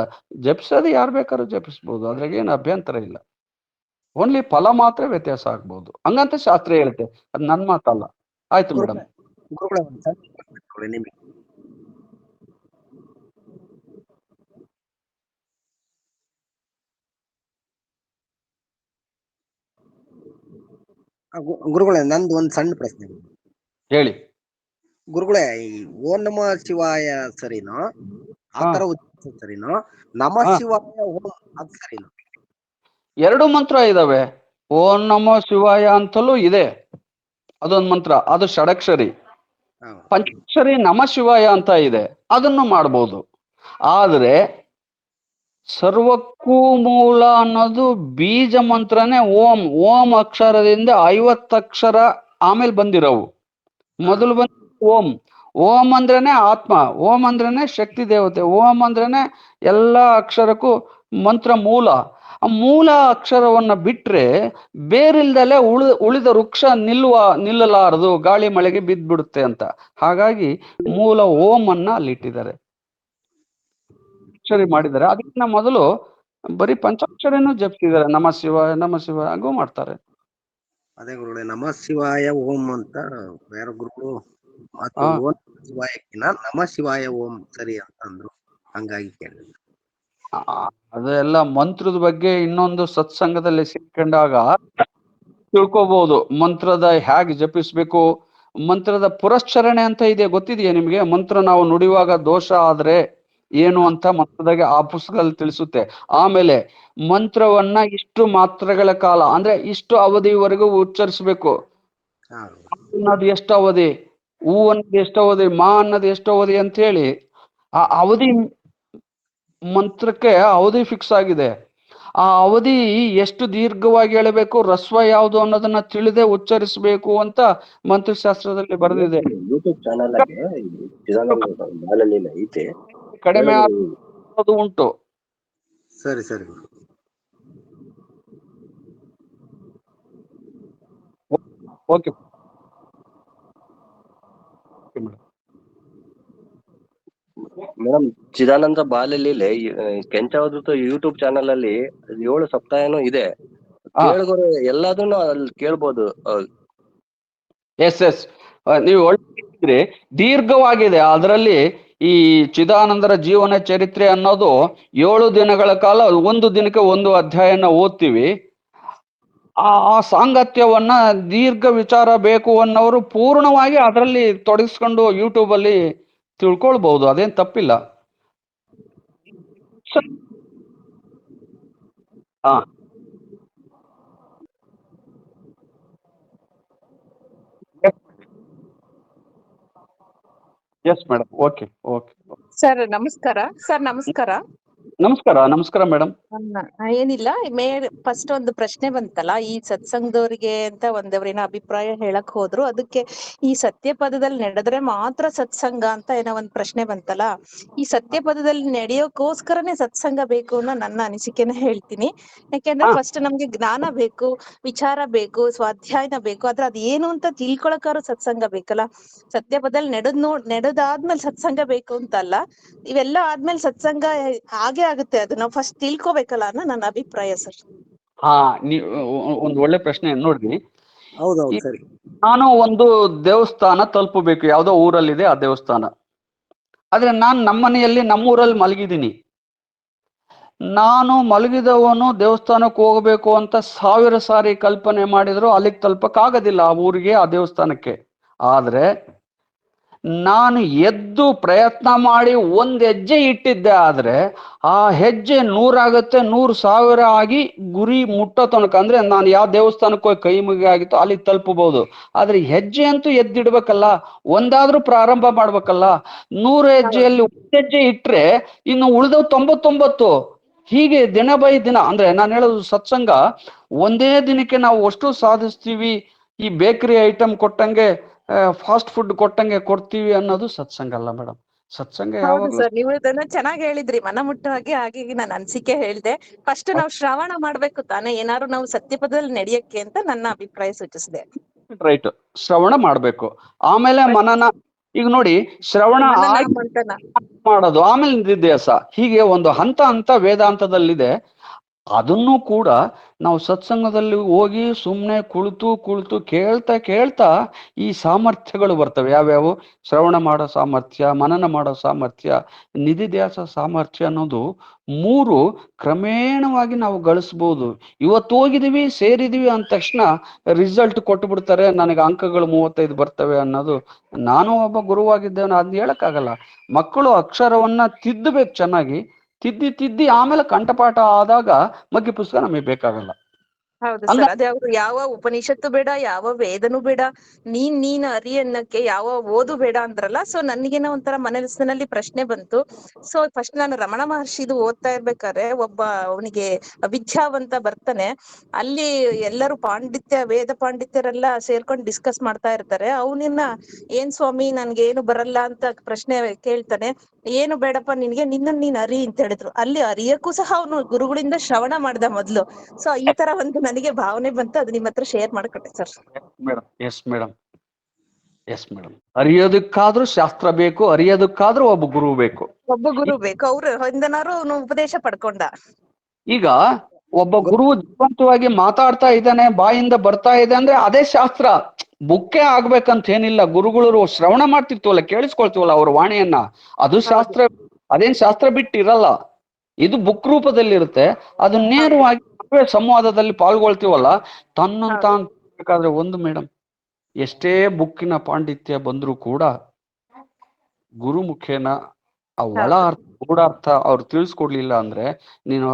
ಜಪಿಸೋದು ಯಾರು ಬೇಕಾದ್ರೂ ಜಪಿಸ್ಬೋದು, ಅದ್ರಾಗೇನು ಅಭ್ಯಂತರ ಇಲ್ಲ. ಓನ್ಲಿ ಫಲ ಮಾತ್ರ ವ್ಯತ್ಯಾಸ ಆಗ್ಬೋದು, ಹಂಗಂತ ಶಾಸ್ತ್ರ ಹೇಳುತ್ತೆ, ಅದು ನನ್ನ ಮಾತಲ್ಲ. ಆಯ್ತು ಮೇಡಮ್. ಗುರುಗಳೇ, ಒಂದು ಸಣ್ಣ ಪ್ರಶ್ನೆ ನಿಮಗೆ. ಗುರುಗಳೇ, ನಂದು ಒಂದು ಸಣ್ಣ ಪ್ರಶ್ನೆ. ಹೇಳಿ. ಗುರುಗಳೇ, ಈ ಓಂ ನಮ ಶಿವಾಯ ಸರಿನೋ, ಆ ತರ ಉಚ್ಚಾರ ಸರಿನೋ, ನಮ ಶಿವಾಯ ಓಂ ಅದು ಸರಿನೋ? ಎರಡು ಮಂತ್ರ ಇದಾವೆ. ಓಂ ನಮೋ ಶಿವಾಯ ಅಂತಲೂ ಇದೆ, ಅದೊಂದು ಮಂತ್ರ, ಅದು ಷಡಕ್ಷರಿ. ಪಂಚಾಕ್ಷರಿ ನಮ ಶಿವಾಯ ಅಂತ ಇದೆ, ಅದನ್ನು ಮಾಡ್ಬೋದು. ಆದ್ರೆ ಸರ್ವಕ್ಕೂ ಮೂಲ ಅನ್ನೋದು ಬೀಜ ಮಂತ್ರನೇ ಓಂ. ಓಂ ಅಕ್ಷರದಿಂದ 50 ಅಕ್ಷರ ಆಮೇಲೆ ಬಂದಿರೋವು. ಮೊದಲು ಬಂದ ಓಂ. ಓಂ ಅಂದ್ರೇನೆ ಆತ್ಮ, ಓಂ ಅಂದ್ರೇನೆ ಶಕ್ತಿ ದೇವತೆ, ಓಂ ಅಂದ್ರೇನೆ ಎಲ್ಲ ಅಕ್ಷರಕ್ಕೂ ಮಂತ್ರ ಮೂಲ. ಆ ಮೂಲ ಅಕ್ಷರವನ್ನ ಬಿಟ್ರೆ ಬೇರಿಲ್ದಲೆ ಉಳಿದ ವೃಕ್ಷ ನಿಲ್ಲಲಾರದು, ಗಾಳಿ ಮಳೆಗೆ ಬಿದ್ದ್ಬಿಡುತ್ತೆ ಅಂತ. ಹಾಗಾಗಿ ಮೂಲ ಓಂ ಅನ್ನ ಅಲ್ಲಿಟ್ಟಿದ್ದಾರೆ, ಅಕ್ಷರಿ ಮಾಡಿದ್ದಾರೆ. ಅದಕ್ಕಿಂತ ಮೊದಲು ಬರೀ ಪಂಚಾಕ್ಷರಿನೂ ಜಪಿಸಿದ್ದಾರೆ, ನಮ ಶಿವಾಯ ನಮ ಶಿವಾಯ ಹಂಗೂ ಮಾಡ್ತಾರೆ. ಅದೇ ಗುರುಗಳೇ, ನಮ ಶಿವಾಯ ಓಂ ಅಂತ ಬೇರೆ ಗುರುಗಳು ಮತ್ತು ಆ ಓಂ ಶಿವಾಯಕ್ಕಿನ ನಮ ಶಿವಾಯ ಓಂ ಸರಿ ಅಂತಂದ್ರು, ಹಂಗಾಗಿ ಕೇಳಿದ್ರು. ಅದೆಲ್ಲ ಮಂತ್ರದ ಬಗ್ಗೆ ಇನ್ನೊಂದು ಸತ್ಸಂಗದಲ್ಲಿ ಸಿಕ್ಕೊಂಡಾಗ ತಿಳ್ಕೊಬಹುದು. ಮಂತ್ರದ ಹೇಗೆ ಜಪಿಸ್ಬೇಕು, ಮಂತ್ರದ ಪುರಶ್ಚರಣೆ ಅಂತ ಇದೆ, ಗೊತ್ತಿದೆಯಾ ನಿಮ್ಗೆ? ಮಂತ್ರ ನಾವು ನುಡಿಯುವಾಗ ದೋಷ ಆದ್ರೆ ಏನು ಅಂತ ಮಂತ್ರದಾಗೆ ಆ ಪುಸ್ತಕದಲ್ಲಿ ತಿಳಿಸುತ್ತೆ. ಆಮೇಲೆ ಮಂತ್ರವನ್ನ ಇಷ್ಟು ಮಾತ್ರೆಗಳ ಕಾಲ ಅಂದ್ರೆ ಇಷ್ಟು ಅವಧಿವರೆಗೂ ಉಚ್ಚರಿಸ್ಬೇಕು. ಹಾ ಅನ್ನೋದು ಎಷ್ಟು ಅವಧಿ, ಹೂ ಅನ್ನೋದು ಎಷ್ಟು ಅವಧಿ, ಮಾ ಅನ್ನೋದು ಎಷ್ಟು ಅವಧಿ ಅಂತ ಹೇಳಿ ಆ ಅವಧಿ, ಮಂತ್ರಕ್ಕೆ ಅವಧಿ ಫಿಕ್ಸ್ ಆಗಿದೆ. ಆ ಅವಧಿ ಎಷ್ಟು ದೀರ್ಘವಾಗಿ ಹೇಳಬೇಕು, ರಸ್ವ ಯಾವುದು ಅನ್ನೋದನ್ನ ತಿಳಿದೇ ಉಚ್ಚರಿಸಬೇಕು ಅಂತ ಮಂತ್ರಶಾಸ್ತ್ರದಲ್ಲಿ ಬರೆದಿದೆ. ಯೂಟ್ಯೂಬ್ ಚಾನಲ್ ಆಗಿ ಚಿದಾನಂದ ಬಾಲಲೀಲೆ ಐತೆ, ಕಡಿಮೆ ಆಗೋದು ಉಂಟು. ಸರಿ ಸರಿ ಗುರು. Okay madam. Chidananda Balaleele Kenchavadhuta YouTube channel ಅಲ್ಲಿ 7 ಸಪ್ತಾಹನೂ ಇದೆ. ಕೇಳಿದ್ರೆ ಎಲ್ಲದನ್ನು ಅಲ್ಲಿ ಕೇಳ್ಬೋದು. ಎಸ್ ನೀವು ಒಳ್ಳೆ ದೀರ್ಘವಾಗಿದೆ. ಅದರಲ್ಲಿ ಈ ಚಿದಾನಂದರ ಜೀವನ ಚರಿತ್ರೆ ಅನ್ನೋದು 7 ದಿನಗಳ ಕಾಲ, ಒಂದು ದಿನಕ್ಕೆ ಒಂದು ಅಧ್ಯಾಯನ ಓದ್ತೀವಿ. ಆ ಸಾಂಗತ್ಯವನ್ನ ದೀರ್ಘ ವಿಚಾರ ಬೇಕು ಅನ್ನೋರು ಪೂರ್ಣವಾಗಿ ಅದರಲ್ಲಿ ತೊಡಗಿಸ್ಕೊಂಡು ಯೂಟ್ಯೂಬ್ ಅಲ್ಲಿ ತಿಳ್ಕೊಳ್ಬಹುದು, ಅದೇನ್ ತಪ್ಪಿಲ್ಲ. ಹಾ yes madam. Okay okay. Sir ನಮಸ್ಕಾರ. ಸರ್ ನಮಸ್ಕಾರ. ನಮಸ್ಕಾರ ಮೇಡಮ್. ಏನಿಲ್ಲ, ಫಸ್ಟ್ ಒಂದು ಪ್ರಶ್ನೆ ಬಂತಲ್ಲ, ಈ ಸತ್ಸಂಗದವರಿಗೆ ಅಂತ ಒಂದವ್ರೇನೋ ಅಭಿಪ್ರಾಯ ಹೇಳಕ್ ಹೋದ್ರು, ಅದಕ್ಕೆ ಈ ಸತ್ಯ ಪದದಲ್ಲಿ ನಡೆದ್ರೆ ಮಾತ್ರ ಸತ್ಸಂಗ ಅಂತ ಏನೋ ಒಂದ್ ಪ್ರಶ್ನೆ ಬಂತಲ್ಲ. ಈ ಸತ್ಯ ಪದದಲ್ಲಿ ನಡೆಯೋಕೋಸ್ಕರನೇ ಸತ್ಸಂಗ ಬೇಕು ಅನ್ನೋ ನನ್ನ ಅನಿಸಿಕೆನ ಹೇಳ್ತೀನಿ. ಯಾಕೆಂದ್ರೆ ಫಸ್ಟ್ ನಮ್ಗೆ ಜ್ಞಾನ ಬೇಕು, ವಿಚಾರ ಬೇಕು, ಸ್ವಾಧ್ಯಾಯನ ಬೇಕು, ಆದ್ರೆ ಅದ್ ಏನು ಅಂತ ತಿಳ್ಕೊಳಕಾರು ಸತ್ಸಂಗ ಬೇಕಲ್ಲ. ಸತ್ಯ ಪದದಲ್ಲಿ ನಡೆದಾದ್ಮೇಲೆ ಸತ್ಸಂಗ ಬೇಕು ಅಂತ ಅಲ್ಲ, ಇವೆಲ್ಲ ಆದ್ಮೇಲೆ ಸತ್ಸಂಗ ಹಾಗೆ ಆಗುತ್ತೆ. ಅದು ನಾವು ಫಸ್ಟ್ ತಿಳ್ಕೊಬೇಕಲ್ಲ ಅನ್ನೋ ನನ್ನ ಅಭಿಪ್ರಾಯ ಸರ್. ನೀವು ಒಂದು ಒಳ್ಳೆ ಪ್ರಶ್ನೆ ನೋಡ್ರಿ. ಹೌದೌದು ಸರಿ. ನಾನು ಒಂದು ದೇವಸ್ಥಾನ ತಲುಪಬೇಕು, ಯಾವ್ದೋ ಊರಲ್ಲಿದೆ ಆ ದೇವಸ್ಥಾನ. ಆದ್ರೆ ನಾನು ನಮ್ಮನೆಯಲ್ಲಿ ನಮ್ಮೂರಲ್ಲಿ ಮಲಗಿದ್ದೀನಿ. ನಾನು ಮಲಗಿದವನು ದೇವಸ್ಥಾನಕ್ಕೆ ಹೋಗಬೇಕು ಅಂತ 1000 ಸಾರಿ ಕಲ್ಪನೆ ಮಾಡಿದ್ರು ಅಲ್ಲಿಗೆ ತಲುಪಕ್ಕಾಗೋದಿಲ್ಲ, ಆ ಊರಿಗೆ, ಆ ದೇವಸ್ಥಾನಕ್ಕೆ. ಆದ್ರೆ ನಾನು ಎದ್ದು ಪ್ರಯತ್ನ ಮಾಡಿ ಒಂದ್ ಹೆಜ್ಜೆ ಇಟ್ಟಿದ್ದೆ, ಆದ್ರೆ ಆ ಹೆಜ್ಜೆ 100 ಆಗುತ್ತೆ, 100,000 ಆಗಿ ಗುರಿ ಮುಟ್ಟೋ ತನಕ, ಅಂದ್ರೆ ನಾನು ಯಾವ ದೇವಸ್ಥಾನಕ್ಕೆ ಹೋಗಿ ಕೈ ಮುಗಿ ಆಗಿತ್ತು ಅಲ್ಲಿಗೆ ತಲುಪಬಹುದು. ಆದ್ರೆ ಹೆಜ್ಜೆ ಅಂತೂ ಎದ್ದಿಡ್ಬೇಕಲ್ಲ, ಒಂದಾದ್ರೂ ಪ್ರಾರಂಭ ಮಾಡ್ಬೇಕಲ್ಲ. 100 ಹೆಜ್ಜೆಯಲ್ಲಿ 1 ಹೆಜ್ಜೆ ಇಟ್ರೆ ಇನ್ನು ಉಳಿದವು 99. ಹೀಗೆ ದಿನ ಬೈ ದಿನ, ಅಂದ್ರೆ ನಾನು ಹೇಳೋದು ಸತ್ಸಂಗ ಒಂದೇ ದಿನಕ್ಕೆ ನಾವು ಅಷ್ಟು ಸಾಧಿಸ್ತೀವಿ, ಈ ಬೇಕರಿ ಐಟಮ್ ಕೊಟ್ಟಂಗೆ, ಫಾಸ್ಟ್ ಫುಡ್ ಕೊಟ್ಟಂಗೆ ಕೊಡ್ತೀವಿ ಅನ್ನೋದು ಸತ್ಸಂಗ ಅಲ್ಲ ಮೇಡಮ್. ಸತ್ಸಂಗ ಯಾವಾಗ್ಲೂ ಸರ್, ನೀವು ಇದನ್ನ ಚೆನ್ನಾಗಿ ಹೇಳಿದ್ರಿ, ಮನ ಮುಟ್ಟೋ ಹಾಗೆ ನನ್ನ ಅನಿಸಿಕೆ ಹೇಳ್ದೆ. ಫಸ್ಟ್ ನಾವು ಶ್ರವಣ ಮಾಡ್ಬೇಕು ತಾನೇ, ಏನಾದ್ರು ನಾವು ಸತ್ಯಪದದಲ್ಲಿ ನಡೆಯಕ್ಕೆ ಅಂತ ನನ್ನ ಅಭಿಪ್ರಾಯ ಸೂಚಿಸಿದೆ. ರೈಟ್, ಶ್ರವಣ ಮಾಡ್ಬೇಕು, ಆಮೇಲೆ ಮನನ. ಈಗ ನೋಡಿ, ಶ್ರವಣ ಮಾಡೋದು, ಆಮೇಲೆ ನಿಧಿಧ್ಯಾಸ, ಹೀಗೆ ಒಂದು ಹಂತ ವೇದಾಂತದಲ್ಲಿದೆ. ಅದನ್ನು ಕೂಡ ನಾವು ಸತ್ಸಂಗದಲ್ಲಿ ಹೋಗಿ ಸುಮ್ಮನೆ ಕುಳಿತು ಕೇಳ್ತಾ ಈ ಸಾಮರ್ಥ್ಯಗಳು ಬರ್ತವೆ. ಯಾವ್ಯಾವು? ಶ್ರವಣ ಮಾಡೋ ಸಾಮರ್ಥ್ಯ, ಮನನ ಮಾಡೋ ಸಾಮರ್ಥ್ಯ, ನಿಧಿಧ್ಯಾಸ ಸಾಮರ್ಥ್ಯ ಅನ್ನೋದು 3 ಕ್ರಮೇಣವಾಗಿ ನಾವು ಗಳಿಸ್ಬೋದು. ಇವತ್ತು ಹೋಗಿದೀವಿ, ಸೇರಿದೀವಿ ಅಂದ ತಕ್ಷಣ ರಿಸಲ್ಟ್ ಕೊಟ್ಟು ಬಿಡ್ತಾರೆ, ನನಗೆ ಅಂಕಗಳು 35 ಬರ್ತವೆ ಅನ್ನೋದು. ನಾನು ಒಬ್ಬ ಗುರುವಾಗಿದ್ದೇನೆ, ಅದ್ ಹೇಳಕ್ಕಾಗಲ್ಲ. ಮಕ್ಕಳು ಅಕ್ಷರವನ್ನ ತಿದ್ದಬೇಕು, ಚೆನ್ನಾಗಿ ತಿದ್ದಿ ಆಮೇಲೆ ಕಂಠಪಾಠ ಆದಾಗ ಮಗ್ಗಿ ಪುಸ್ತಕ ನಮಗೆ ಬೇಕಾಗಲ್ಲ. ಹೌದು ಅಲ್ಲ ಸರ್, ಅದೇ ಅವ್ರು ಯಾವ ಉಪನಿಷತ್ತು ಬೇಡ, ಯಾವ ವೇದನು ಬೇಡ, ನೀನ್ ಅರಿ ಅನ್ನಕ್ಕೆ ಯಾವ ಓದು ಬೇಡ ಅಂದ್ರಲ್ಲ. ಸೊ ನನಗೇನೋ ಒಂಥರ ಮನಸ್ಸಿನಲ್ಲಿ ಪ್ರಶ್ನೆ ಬಂತು. ಸೊ ಫಸ್ಟ್ ನಾನು ರಮಣ ಮಹರ್ಷಿದು ಓದ್ತಾ ಇರ್ಬೇಕಾದ್ರೆ ಒಬ್ಬ ಅವನಿಗೆ ವಿದ್ಯಾವಂತ ಬರ್ತಾನೆ. ಅಲ್ಲಿ ಎಲ್ಲರೂ ವೇದ ಪಾಂಡಿತ್ಯರೆಲ್ಲ ಸೇರ್ಕೊಂಡು ಡಿಸ್ಕಸ್ ಮಾಡ್ತಾ ಇರ್ತಾರೆ. ಅವನಿನ್ನ ಏನ್ ಸ್ವಾಮಿ ನನ್ಗೆ ಏನು ಬರಲ್ಲ ಅಂತ ಪ್ರಶ್ನೆ ಕೇಳ್ತಾನೆ. ಏನು ಬೇಡಪ್ಪ ನಿನ್ಗೆ, ನೀನ್ ಅರಿ ಅಂತ ಹೇಳಿದ್ರು. ಅಲ್ಲಿ ಅರಿಯಕ್ಕೂ ಸಹ ಅವನು ಗುರುಗಳಿಂದ ಶ್ರವಣ ಮಾಡ್ದ ಮೊದ್ಲು. ಸೊ ಈ ತರ ಒಂದು ನನಗೆ ಭಾವನೆ ಬಂತು, ಅದು ನಿಮ್ಮ ಹತ್ರ ಶೇರ್ ಮಾಡ್ಕೊಟ್ಟೆ ಸರ್. ಮೇಡಮ್, ಎಸ್ ಮೇಡಮ್, ಅರಿಯೋದಕ್ಕಾದ್ರೂ ಶಾಸ್ತ್ರ ಬೇಕು, ಅರಿಯೋದಕ್ಕಾದ್ರೂ ಒಬ್ಬ ಗುರು ಬೇಕು. ಒಬ್ಬ ಗುರು ಬೇಕು, ಅವ್ರು ಹಿಂದನಾರು ಅವನು ಉಪದೇಶ ಪಡ್ಕೊಂಡ. ಈಗ ಒಬ್ಬ ಗುರು ಜೀವಂತವಾಗಿ ಮಾತಾಡ್ತಾ ಇದ್ದಾನೆ, ಬಾಯಿಂದ ಬರ್ತಾ ಇದೆ ಅಂದ್ರೆ ಅದೇ ಶಾಸ್ತ್ರ. ಬುಕ್ಕೇ ಆಗ್ಬೇಕಂತ ಏನಿಲ್ಲ. ಗುರುಗಳು ಶ್ರವಣ ಮಾಡ್ತಿರ್ತೀವಲ್ಲ, ಕೇಳಿಸ್ಕೊಳ್ತೀವಲ್ಲ ಅವ್ರ ವಾಣಿಯನ್ನ, ಅದು ಶಾಸ್ತ್ರ. ಅದೇನ್ ಶಾಸ್ತ್ರ ಬಿಟ್ಟಿರಲ್ಲ, ಇದು ಬುಕ್ ರೂಪದಲ್ಲಿ ಇರುತ್ತೆ. ಅದು ನೇರವಾಗಿ ಸಂವಾದದಲ್ಲಿ ಪಾಲ್ಗೊಳ್ತೀವಲ್ಲ, ತನ್ನಂತ ಬೇಕಾದ್ರೆ ಒಂದು ಮೇಡಮ್, ಎಷ್ಟೇ ಬುಕ್ಕಿನ ಪಾಂಡಿತ್ಯ ಬಂದ್ರೂ ಕೂಡ ಗುರುಮುಖೇನ ಆ ಒಳ ಅರ್ಥ, ಗೂಢಾರ್ಥ ಅವ್ರು ತಿಳಿಸ್ಕೊಡ್ಲಿಲ್ಲ ಅಂದ್ರೆ ನೀನು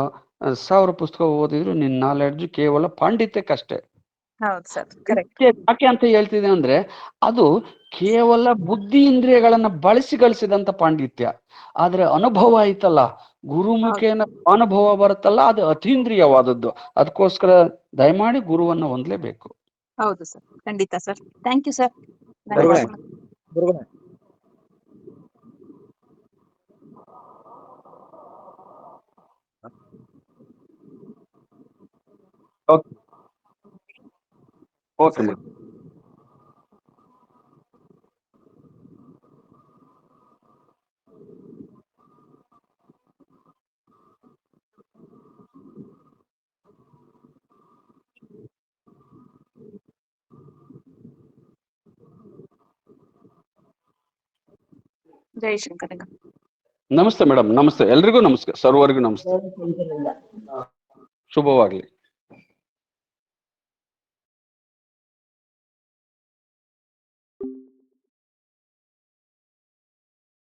1000 ಪುಸ್ತಕ ಓದಿದ್ರು ನಿನ್ನ ನಾಲೆಡ್ಜ್ ಕೇವಲ ಪಾಂಡಿತ್ಯಕ್ಕಷ್ಟೇ. ಹೌದು ಸರ್, ಕರೆಕ್ಟ್. ಯಾಕೆ ಅಂತ ಹೇಳ್ತಿದೆ ಅಂದ್ರೆ ಅದು ಕೇವಲ ಬುದ್ಧಿ ಇಂದ್ರಿಯಗಳನ್ನ ಬಳಸಿ ಗಳಿಸಿದಂತ ಪಾಂಡಿತ್ಯ. ಆದ್ರೆ ಅನುಭವ ಐತಲ್ಲ, ಗುರುಮುಖೇನ ಅನುಭವ ಬರುತ್ತಲ್ಲ, ಅದು ಅತೀಂದ್ರಿಯವಾದದ್ದು. ಅದಕ್ಕೋಸ್ಕರ ದಯಮಾಡಿ ಗುರುವನ್ನ ಹೊಂದಲೇಬೇಕು. ಹೌದು ಸರ್, ಖಂಡಿತ ಸರ್. Thank you sir. ಗುರುಗಳೇ, ಓಕೆ ಮೇಡಮ್. ಜೈ ಶಂಕರ. ನಮಸ್ತೆ ಮೇಡಮ್, ನಮಸ್ತೆ ಎಲ್ರಿಗೂ, ನಮಸ್ತೆ ಸರ್ವರಿಗೂ ನಮಸ್ತೆ, ಶುಭವಾಗ್ಲಿ.